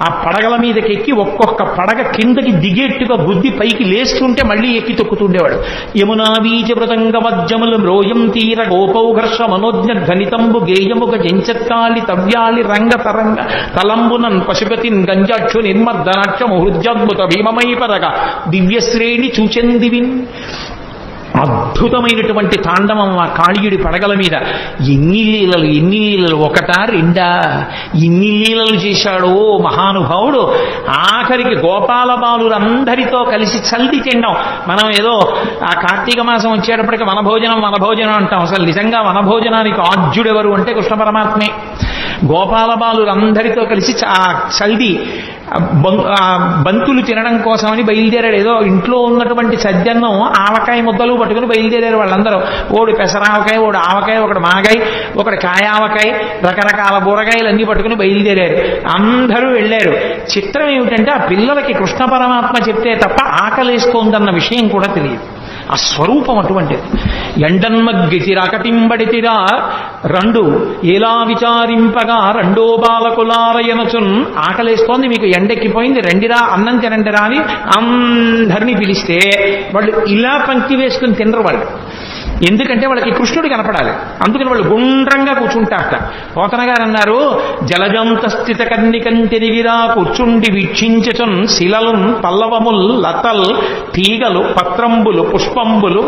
ఆ పడగల మీదకెక్కి ఒక్కొక్క పడగ కిందకి దిగేట్టుగా బుద్ధి పైకి లేస్తుంటే మళ్ళీ ఎక్కి తొక్కుతుండేవాడు. యమునా బీజ మృదంగ వజ్జములు మ్రోయం తీర గోపౌ ఘర్ష మనోజ్ఞ ఘనితంబు గేయముగ జంచత్కాలి తవ్యాలి రంగ తరంగ తలంబునన్ పశుపతిన్ గంజాక్షు నిర్మర్దనాక్షము హృద్యాద్భుత భీమమై పరగ దివ్యశ్రేణి చూచెందివిన్. అద్భుతమైనటువంటి తాండవం ఆ కాళీయుడి పడగల మీద. ఎన్ని లీలలు ఒకటా రెండా, ఎన్ని లీలలు చేశాడో మహానుభావుడు. ఆఖరికి గోపాల బాలురందరితో కలిసి చల్ది తిండం. మనం ఏదో ఆ కార్తీక మాసం వచ్చేటప్పటికి వనభోజనం అంటాం. అసలు నిజంగా వనభోజనానికి ఆద్యుడెవరు అంటే కృష్ణ పరమాత్మే. గోపాల బాలురందరితో కలిసి చల్ది బంతులు తినడం కోసమని బయలుదేరాడు. ఏదో ఇంట్లో ఉన్నటువంటి సద్యన్నం ఆవకాయ ముద్దలు పట్టుకుని బయలుదేరారు వాళ్ళందరూ. ఓడి పెసరావకాయ, ఓడి ఆవకాయ, ఒకటి మాగాయ, ఒకటి కాయావకాయ, రకరకాల బూరగాయలు అన్ని పట్టుకుని బయలుదేరారు. అందరూ వెళ్ళారు. చిత్రం ఏమిటంటే ఆ పిల్లలకి కృష్ణ పరమాత్మ చెప్తే తప్ప ఆకలేస్తోందన్న విషయం కూడా తెలియదు. ఆ స్వరూపం అటువంటిది. ఎండన్మగ్గితిరకటింబడితిరా రెండు ఎలా విచారింపగా రెండో బాలకులారయనచున్. ఆకలేస్తోంది, మీకు ఎండెక్కిపోయింది, రండిరా అన్నం తినండిరా అని అందరినీ పిలిస్తే వాళ్ళు ఇలా పంక్తి వేసుకుని తినరు వాళ్ళు. ఎందుకంటే వాళ్ళకి కృష్ణుడు కనపడాలి. అందుకని వాళ్ళు గుండ్రంగా కూర్చుంటారట. పోతన గారు అన్నారు, జలజంత స్థిత కన్నికం తిరిగిరా కూర్చుండి వీక్షించచున్ శిలలున్ పల్లవముల్ లతల్ తీగలు పత్రంబులు పుష్పంబులు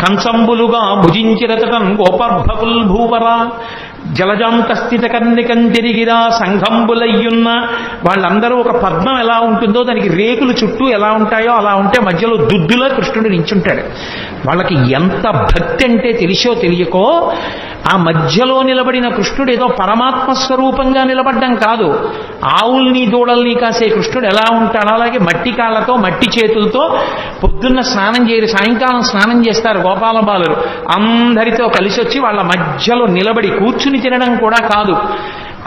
కంచంబులుగా భుజించిరతటన్ గోపర్భకుల్ భూవరా. జలజాంత స్థిత కన్నికం తిరిగిరా సంఘంబులయ్యున్న వాళ్ళందరూ ఒక పద్మం ఎలా ఉంటుందో దానికి రేకులు చుట్టూ ఎలా ఉంటాయో అలా ఉంటే మధ్యలో దుద్దులో కృష్ణుడు నించుంటాడు. వాళ్ళకి ఎంత భక్తి అంటే తెలిసో తెలియకో ఆ మధ్యలో నిలబడిన కృష్ణుడు ఏదో పరమాత్మ స్వరూపంగా నిలబడ్డం కాదు. ఆవుల్ని దూడల్ని కాసే కృష్ణుడు ఎలా ఉంటాడో అలాగే మట్టి కాళ్ళతో మట్టి చేతులతో పొద్దున్న స్నానం చేయరు, సాయంకాలం స్నానం చేస్తారు గోపాల బాలురు. అందరితో కలిసి వచ్చి వాళ్ళ మధ్యలో నిలబడి కూర్చుని తినడం కూడా కాదు,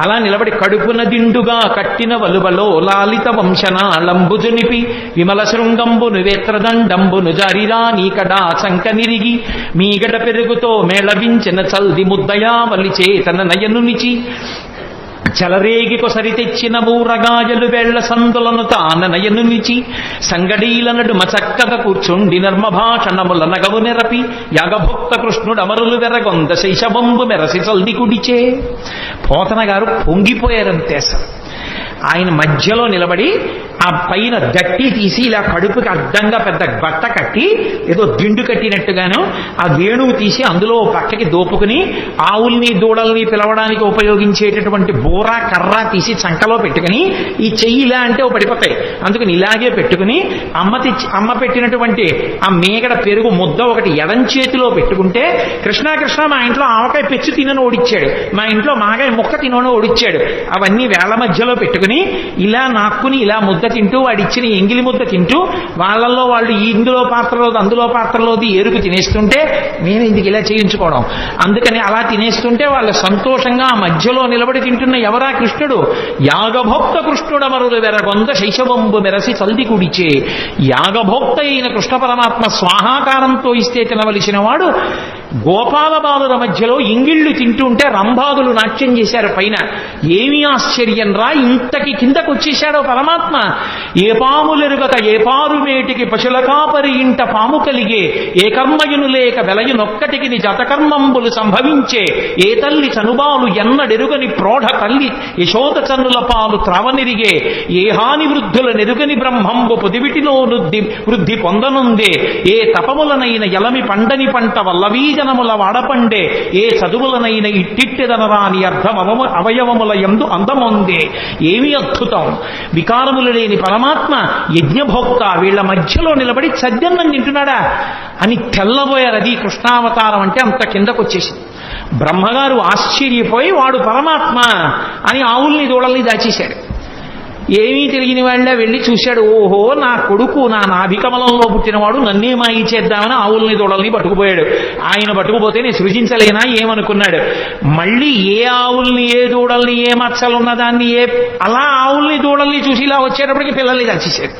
అలా నిలబడి కడుపున దిండుగా కట్టిన వలువలో లాలిత వంశన లంబుజునిపి విమల శృంగంబును వేత్రదండంబును జారిరా నీకడా చంక నిరిగి మీగడ పెరుగుతో మేళవించిన చల్ది ముద్దయా వలిచే తన నయనునిచి చలరేగి కొసరి తెచ్చిన బూరగాయలు వేళ్ల సందులను తాన నయనునిచి సంగడీలనడు మచక్కద కూర్చుండి నర్మభాషణముల నగవు నెరపి యాగభుక్త కృష్ణుడు అమరులు వెరగొంద శైశవంబు మెరసి చల్ది కుడిచే. పోతన గారు పొంగిపోయారంతే. అసలు ఆయన మధ్యలో నిలబడి ఆ పైన దట్టి తీసి ఇలా కడుపుకి అడ్డంగా పెద్ద బట్ట కట్టి ఏదో దిండు కట్టినట్టుగాను ఆ వేణువు తీసి అందులో పక్కకి దోపుకుని ఆవుల్ని దూడల్ని పిలవడానికి ఉపయోగించేటటువంటి బూర కర్ర తీసి చంకలో పెట్టుకుని ఈ చెయ్యి ఇలా అంటే ఓ పడిపోతాయి, అందుకని ఇలాగే పెట్టుకుని అమ్మ పెట్టినటువంటి ఆ మేగడ పెరుగు ముద్ద ఒకటి ఎడం చేతిలో పెట్టుకుంటే కృష్ణ కృష్ణ మా ఇంట్లో ఆవకాయ పెచ్చు తినని ఓడిచ్చాడు, మా ఇంట్లో మాగాయ ముక్క తినని ఓడిచ్చాడు, అవన్నీ వేళ్ల మధ్యలో పెట్టుకుని ఇలా నాక్కుని ఇలా ముద్ద తింటూ వాడిచ్చిన ఎంగిలి ముద్ద తింటూ వాళ్ళల్లో వాళ్ళు ఇందులో పాత్రలోది అందులో పాత్రలోది ఏరుకు తినేస్తుంటే నేను ఇందుకు ఇలా చేయించుకోవడం. అందుకని అలా తినేస్తుంటే వాళ్ళు సంతోషంగా ఆ మధ్యలో నిలబడి తింటున్న ఎవరా కృష్ణుడు? యాగభోక్త కృష్ణుడు మరులు వెరగొంద శైశవంబు మెరసి చల్ది కుడిచే. యాగభోక్త అయిన కృష్ణ పరమాత్మ స్వాహాకారంతో ఇస్తే తినవలసిన వాడు గోపాల బాలుల మధ్యలో ఇంగిళ్ళు తింటుంటే రంభాదులు నాట్యం చేశారు పైన. ఏమీ ఆశ్చర్యం రా, ఇంతకి కిందకు వచ్చేశాడో పరమాత్మ. ఏ పాములెరుగక ఏ పారుమేటికి పశుల కాపరి ఇంట పాము కలిగే, ఏ కర్మయును లేక వెలయునొక్కటికి జతకర్మంబులు సంభవించే, ఏ తల్లి చనుబాలు ఎన్నడెరుగని ప్రోఢ తల్లి యశోద చన్నుల పాలు త్రావనిరిగే, ఏ హాని వృద్ధుల నెరుగని బ్రహ్మంబు పొదివిటిలో వృద్ధి పొందనుందే, ఏ తపములనైన ఎలమి పండని పంట వల్లవీజనముల వాడపండే, ఏ చదువులనైన ఇట్టిట్టెదనరాని అర్థం అవయవముల యందు అందముందే. ఏమి అద్భుతం! వికారములు లేని పరమాత్మ యజ్ఞభోక్త వీళ్ల మధ్యలో నిలబడి సద్యన్నం తింటున్నాడా అని తెల్లబోయారు. అది కృష్ణావతారం అంటే అంత కిందకొచ్చేసింది. బ్రహ్మగారు ఆశ్చర్యపోయి వాడు పరమాత్మ అని ఆవుల్ని దూడల్ని దాచేశాడు. ఏమీ తెలియని వాళ్ళ వెళ్ళి చూశాడు. ఓహో, నా కొడుకు నా నాభికమలంలో పుట్టినవాడు నన్నే మాయి చేద్దామని ఆవుల్ని దూడల్ని పట్టుకుపోయాడు. ఆయన పట్టుకుపోతే నేను సృజించలేనా ఏమనుకున్నాడు. మళ్ళీ ఏ ఆవుల్ని ఏ దూడల్ని ఏ మచ్చలున్నదాన్ని అలా ఆవుల్ని దూడల్ని చూసి ఇలా వచ్చేటప్పటికి పిల్లల్ని దాచేశాడు.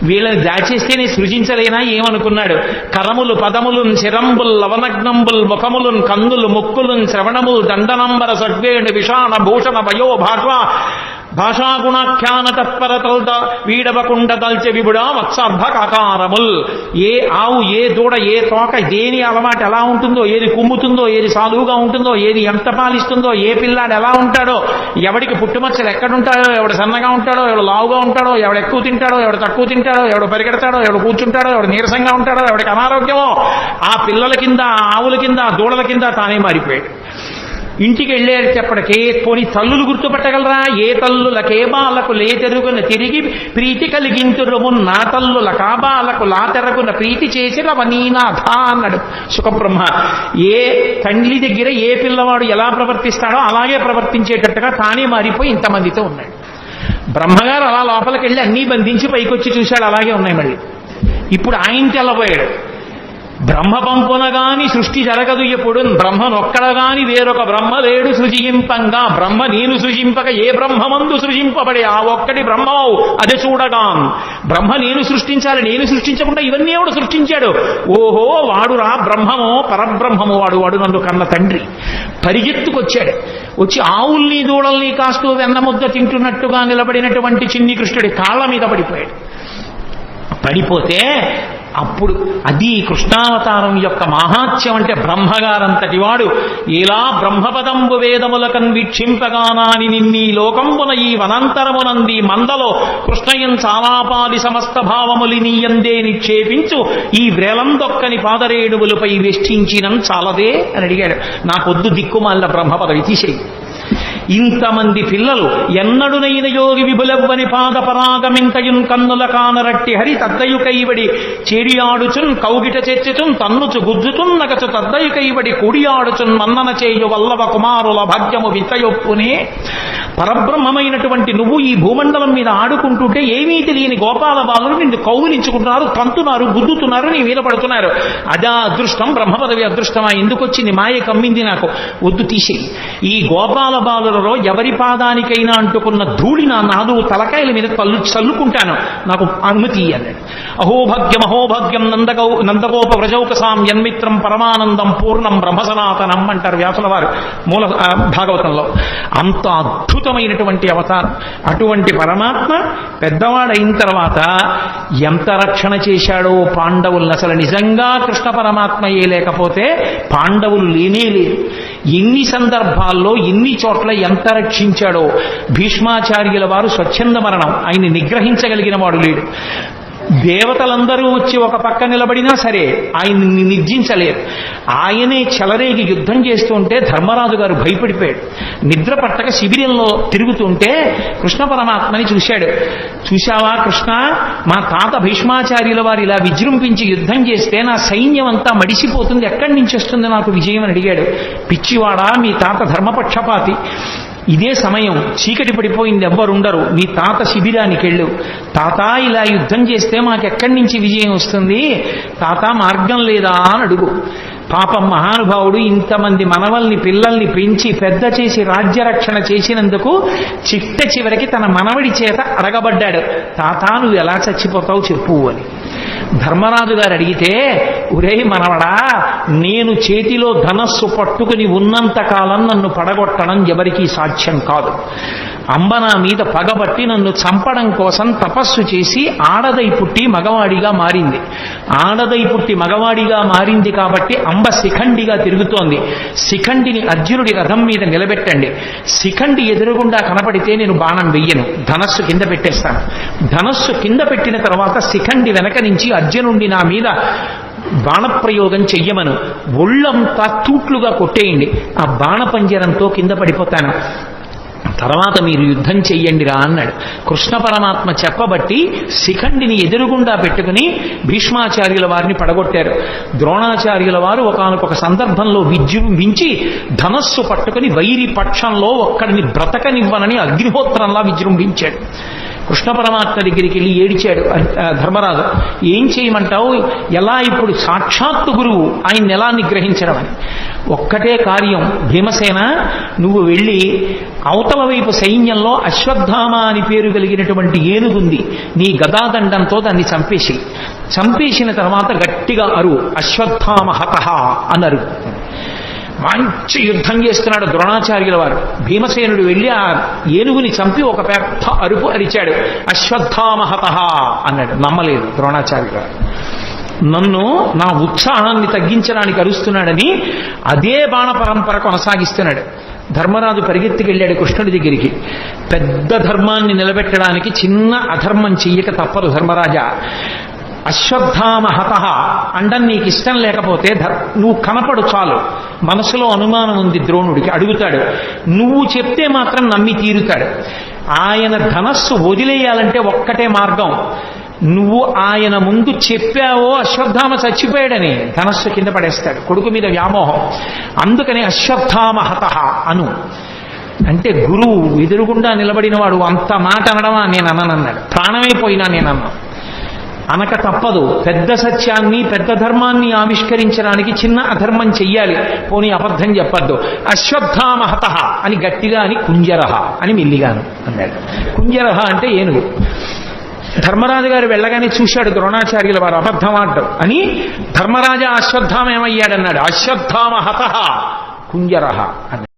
వీళ్ళని దాచేస్తేనే సృజించలేనా ఏమనుకున్నాడు. కరములు పదములున్ శిరంబుల్ లవనగ్నంబుల్ ముఖములున్ కందులు ముక్కులున్ శ్రవణములు దండనంబర సద్వేణు విషాణ భూషణ వయో భాషాగుణాఖ్యాన తత్పరతల్ద వీడవకుండ దల్చె విబుడా వత్సార్భకాకారముల్. ఏ ఆవు ఏ దూడ ఏ తోక దేని అలవాటు ఎలా ఉంటుందో, ఏది కుమ్ముతుందో, ఏది సాధువుగా ఉంటుందో, ఏది ఎంత పాలిస్తుందో, ఏ పిల్లాడు ఎలా ఉంటాడో, ఎవడికి పుట్టుమచ్చలు ఎక్కడుంటాడో, ఎవడు సన్నగా ఉంటాడో, ఎవడు లావుగా ఉంటాడో, ఎవడు ఎక్కువ తింటాడో, ఎవడు తక్కువ తింటాడో, ఎవడు పరిగెడతాడో, ఎవడు కూర్చుంటాడో, ఎవడు నీరసంగా ఉంటాడో, ఎవడికి అనారోగ్యమో, ఆ పిల్లల కింద, ఆవుల కింద, దూడల కింద తానే మారిపోయాడు. ఇంటికి వెళ్ళారు చెప్పడికి పోని తల్లులు గుర్తుపట్టగలరా? ఏ తల్లులకే బాలకు లేతెరుగున తిరిగి ప్రీతి కలిగింతురుము నా తల్లుల కాబాలకు లాతెరగున ప్రీతి చేసిన వనీనాథ అన్నాడు సుఖబ్రహ్మ. ఏ తండ్రి దగ్గర ఏ పిల్లవాడు ఎలా ప్రవర్తిస్తాడో అలాగే ప్రవర్తించేటట్టుగా తానే మారిపోయి ఇంతమందితో ఉన్నాడు. బ్రహ్మగారు అలా లోపలికి వెళ్ళి అన్నీ బంధించి పైకొచ్చి చూశాడు, అలాగే ఉన్నాయి. మళ్ళీ ఇప్పుడు ఆయన తెల్లబోయాడు. బ్రహ్మ పంపునగాని సృష్టి జరగదు ఎప్పుడు, బ్రహ్మనొక్కడగాని వేరొక బ్రహ్మ లేడు సృజింపంగా, బ్రహ్మ నేను సృజింపక ఏ బ్రహ్మమందు సృజింపబడే ఆ ఒక్కటి బ్రహ్మవు అది చూడగా. బ్రహ్మ నేను సృష్టించాలి, నేను సృష్టించకుండా ఇవన్నీ ఎవడు సృష్టించాడు? ఓహో వాడురా బ్రహ్మమో పరబ్రహ్మము, వాడు నన్ను కన్న తండ్రి. పరిగెత్తుకొచ్చాడు. వచ్చి ఆవుల్ని దూడల్ని కాస్తూ వెన్నముద్ద తింటున్నట్టుగా నిలబడినటువంటి చిన్ని కృష్ణుడి కాళ్ళ మీద పడిపోయాడు. పడిపోతే అప్పుడు అది కృష్ణావతారం యొక్క మహాత్యం. అంటే బ్రహ్మగారంతటి వాడు ఇలా బ్రహ్మపదంబు వేదములకన్ వీక్షింపగానాని నిన్నీ లోకంబున ఈ వనంతరమునంది మందలో కృష్ణయం చాలాపాది సమస్త భావములి నీయందే నిక్షేపించు ఈ వ్రేలందొక్కని పాదరేణువులపై వెష్టించినం చాలదే అని అడిగాడు. నాకొద్దు దిక్కుమాల బ్రహ్మపదవి తీసేయి. ఇంతమంది పిల్లలు ఎన్నడునైన యోగి విభులవ్వని పాద పరాగమింతయున్ కన్నుల కానరట్టి హరి తద్దయు కైవడి చేడియాడుచున్ కౌగిట చెచ్చుచున్ తన్నుచు గుజ్జుచున్ నగచు తద్దయు కైవడి కూడియాడుచున్ మన్నన చేయు వల్లవ కుమారుల భాగ్యము వింతయొప్పునే. పరబ్రహ్మమైనటువంటి నువ్వు ఈ భూమండలం మీద ఆడుకుంటుంటే ఏమీ తెలియని గోపాల బాలులు నిన్ను కౌగిలించుకుంటున్నారు, తంతున్నారు, గుద్దుతున్నారు, నీ మీద పడుతున్నారు. అదా అదృష్టం, బ్రహ్మపదవి అదృష్టమా? ఎందుకు వచ్చింది? మాయ కమ్మింది నాకు, వద్దు తీసేయి. ఈ గోపాల బాలులలో ఎవరి పాదానికైనా అంటుకున్న ధూళి నా నాదు తలకాయల మీద చల్లుకుంటాను, నాకు అనుమతి అన్నాడు. అహోభాగ్యం నందగోప వ్రజౌకసాం యన్మిత్రం పరమానందం పూర్ణం బ్రహ్మసనాతనం అంటారు వ్యాసుల వారు మూల భాగవతంలో. అంత అద్భుతమైనటువంటి అవతారం. అటువంటి పరమాత్మ పెద్దవాడైన తర్వాత ఎంత రక్షణ చేశాడో పాండవులను. అసలు నిజంగా కృష్ణ పరమాత్మయే లేకపోతే పాండవులు లేనే లేరు. ఎన్ని సందర్భాల్లో ఎన్ని చోట్ల ఎంత రక్షించాడో. భీష్మాచార్యుల వారు స్వచ్ఛంద మరణం, ఆయన్ని నిగ్రహించగలిగిన వాడు లేడు. దేవతలందరూ వచ్చి ఒక పక్క నిలబడినా సరే ఆయన్ని నిర్జించలేరు. ఆయనే చెలరేగి యుద్ధం చేస్తుంటే ధర్మరాజు గారు భయపడిపోయాడు. నిద్ర పట్టక శిబిరంలో తిరుగుతుంటే కృష్ణ పరమాత్మని చూశాడు. చూశావా కృష్ణ, మా తాత భీష్మాచార్యుల వారు ఇలా విజృంభించి యుద్ధం చేస్తే నా సైన్యం అంతా మడిసిపోతుంది, ఎక్కడి నుంచి వస్తుంది నాకు విజయం అని అడిగాడు. పిచ్చివాడా, మీ తాత ధర్మపక్షపాతి. ఇదే సమయం చీకటి పడిపోయింది, ఎవ్వరుండరు. నీ తాత శిబిరానికి వెళ్ళు. తాత ఇలా యుద్ధం చేస్తే మాకెక్కడి నుంచి విజయం వస్తుంది, తాత మార్గం లేదా అని అడుగు. పాపం మహానుభావుడు ఇంతమంది మనవల్ని పిల్లల్ని పెంచి పెద్ద చేసి రాజ్యరక్షణ చేసినందుకు చిట్ట చివరికి తన మనవడి చేత అడగబడ్డాడు, తాత నువ్వు ఎలా చచ్చిపోతావు చెప్పు అని. ధర్మరాజు గారు అడిగితే, ఒరే మనవడా, నేను చేతిలో ధనస్సు పట్టుకుని ఉన్నంత కాలం నన్ను పడగొట్టడం ఎవరికీ సాధ్యం కాదు. అంబ నా మీద పగబట్టి నన్ను చంపడం కోసం తపస్సు చేసి ఆడదై పుట్టి మగవాడిగా మారింది. ఆడదై పుట్టి మగవాడిగా మారింది కాబట్టి అంబ శిఖండిగా తిరుగుతోంది. శిఖండిని అర్జునుడి రథం మీద నిలబెట్టండి. శిఖండి ఎదురుగుండా కనపడితే నేను బాణం వెయ్యను, ధనస్సు కింద పెట్టేస్తాను. ధనస్సు కింద పెట్టిన తర్వాత శిఖండి వెనక నుంచి అర్జునుడిని నా మీద బాణప్రయోగం చెయ్యమను, ఒళ్ళంతా తూట్లుగా కొట్టేయండి, ఆ బాణపంజరంతో కింద పడిపోతాను, తర్వాత మీరు యుద్ధం చెయ్యండి రా అన్నాడు. కృష్ణ పరమాత్మ చెప్పబట్టి శిఖండిని ఎదురుగుండా పెట్టుకుని భీష్మాచార్యుల వారిని పడగొట్టారు. ద్రోణాచార్యుల వారు ఒకానొక సందర్భంలో విజృంభించి ధనస్సు పట్టుకుని వైరి పక్షంలో ఒక్కడిని బ్రతకనివ్వనని అగ్నిహోత్రంలా విజృంభించాడు. కృష్ణ పరమాత్మ దగ్గరికి వెళ్ళి ఏడిచాడు ధర్మరాజు, ఏం చేయమంటావు, ఎలా ఇప్పుడు సాక్షాత్తు గురువు ఆయన్ని ఎలా నిగ్రహించడం అని. ఒక్కటే కార్యం, భీమసేన నువ్వు వెళ్ళి అవతల వైపు సైన్యంలో అశ్వత్థామ అని పేరు కలిగినటువంటి ఏనుగుంది, నీ గదాదండంతో దాన్ని చంపేసిన తర్వాత గట్టిగా అరువు, అశ్వత్థామ హతః అన్నారు. మంచి యుద్ధం చేస్తున్నాడు ద్రోణాచార్యుల వారు. భీమసేనుడు వెళ్ళి ఆ ఏనుగుని చంపి ఒక పెద్ద అరుపు అరిచాడు, అశ్వత్థామ హతః అన్నాడు. నమ్మలేదు ద్రోణాచార్యుల వారు. నన్ను నా ఉత్సాహాన్ని తగ్గించడానికి అరుస్తున్నాడని అదే బాణ పరంపర కొనసాగిస్తున్నాడు. ధర్మరాజు పరిగెత్తికెళ్ళాడు కృష్ణుడి దగ్గరికి. పెద్ద ధర్మాన్ని నిలబెట్టడానికి చిన్న అధర్మం చెయ్యక తప్పదు ధర్మరాజా. అశ్వత్థామ హతః అండం నీకు ఇష్టం లేకపోతే నువ్వు కనపడు చాలు. మనసులో అనుమానం ఉంది ద్రోణుడికి, అడుగుతాడు. నువ్వు చెప్తే మాత్రం నమ్మి తీరుతాడు. ఆయన ధనస్సు వదిలేయాలంటే ఒక్కటే మార్గం, నువ్వు ఆయన ముందు చెప్పావో అశ్వత్థామ చచ్చిపోయాడని ధనస్సు కింద పడేస్తాడు. కొడుకు మీద వ్యామోహం. అందుకని అశ్వత్థామ హతః అను అంటే గురువు ఎదురుగుండా నిలబడిన వాడు అంత మాట అనడమా నేను అననన్నాడు. ప్రాణమైపోయినా నేనన్నా. అనక తప్పదు. పెద్ద సత్యాన్ని పెద్ద ధర్మాన్ని ఆవిష్కరించడానికి చిన్న అధర్మం చెయ్యాలి, పోనీ అబద్ధం చెప్పద్దు. అశ్వత్థామ హతః అని గట్టిగా అని కుంజరహ అని మెల్లిగాను అన్నాడు. కుంజరహ అంటే ఏనుగు. ధర్మరాజు గారు వెళ్ళగానే చూశాడు ద్రోణాచార్యుల వారు అబద్ధమాడ్డం అని. ధర్మరాజా అశ్వత్థామ ఏమయ్యాడన్నాడు, అశ్వత్థామ హతః కుంజరహ అన్నాడు.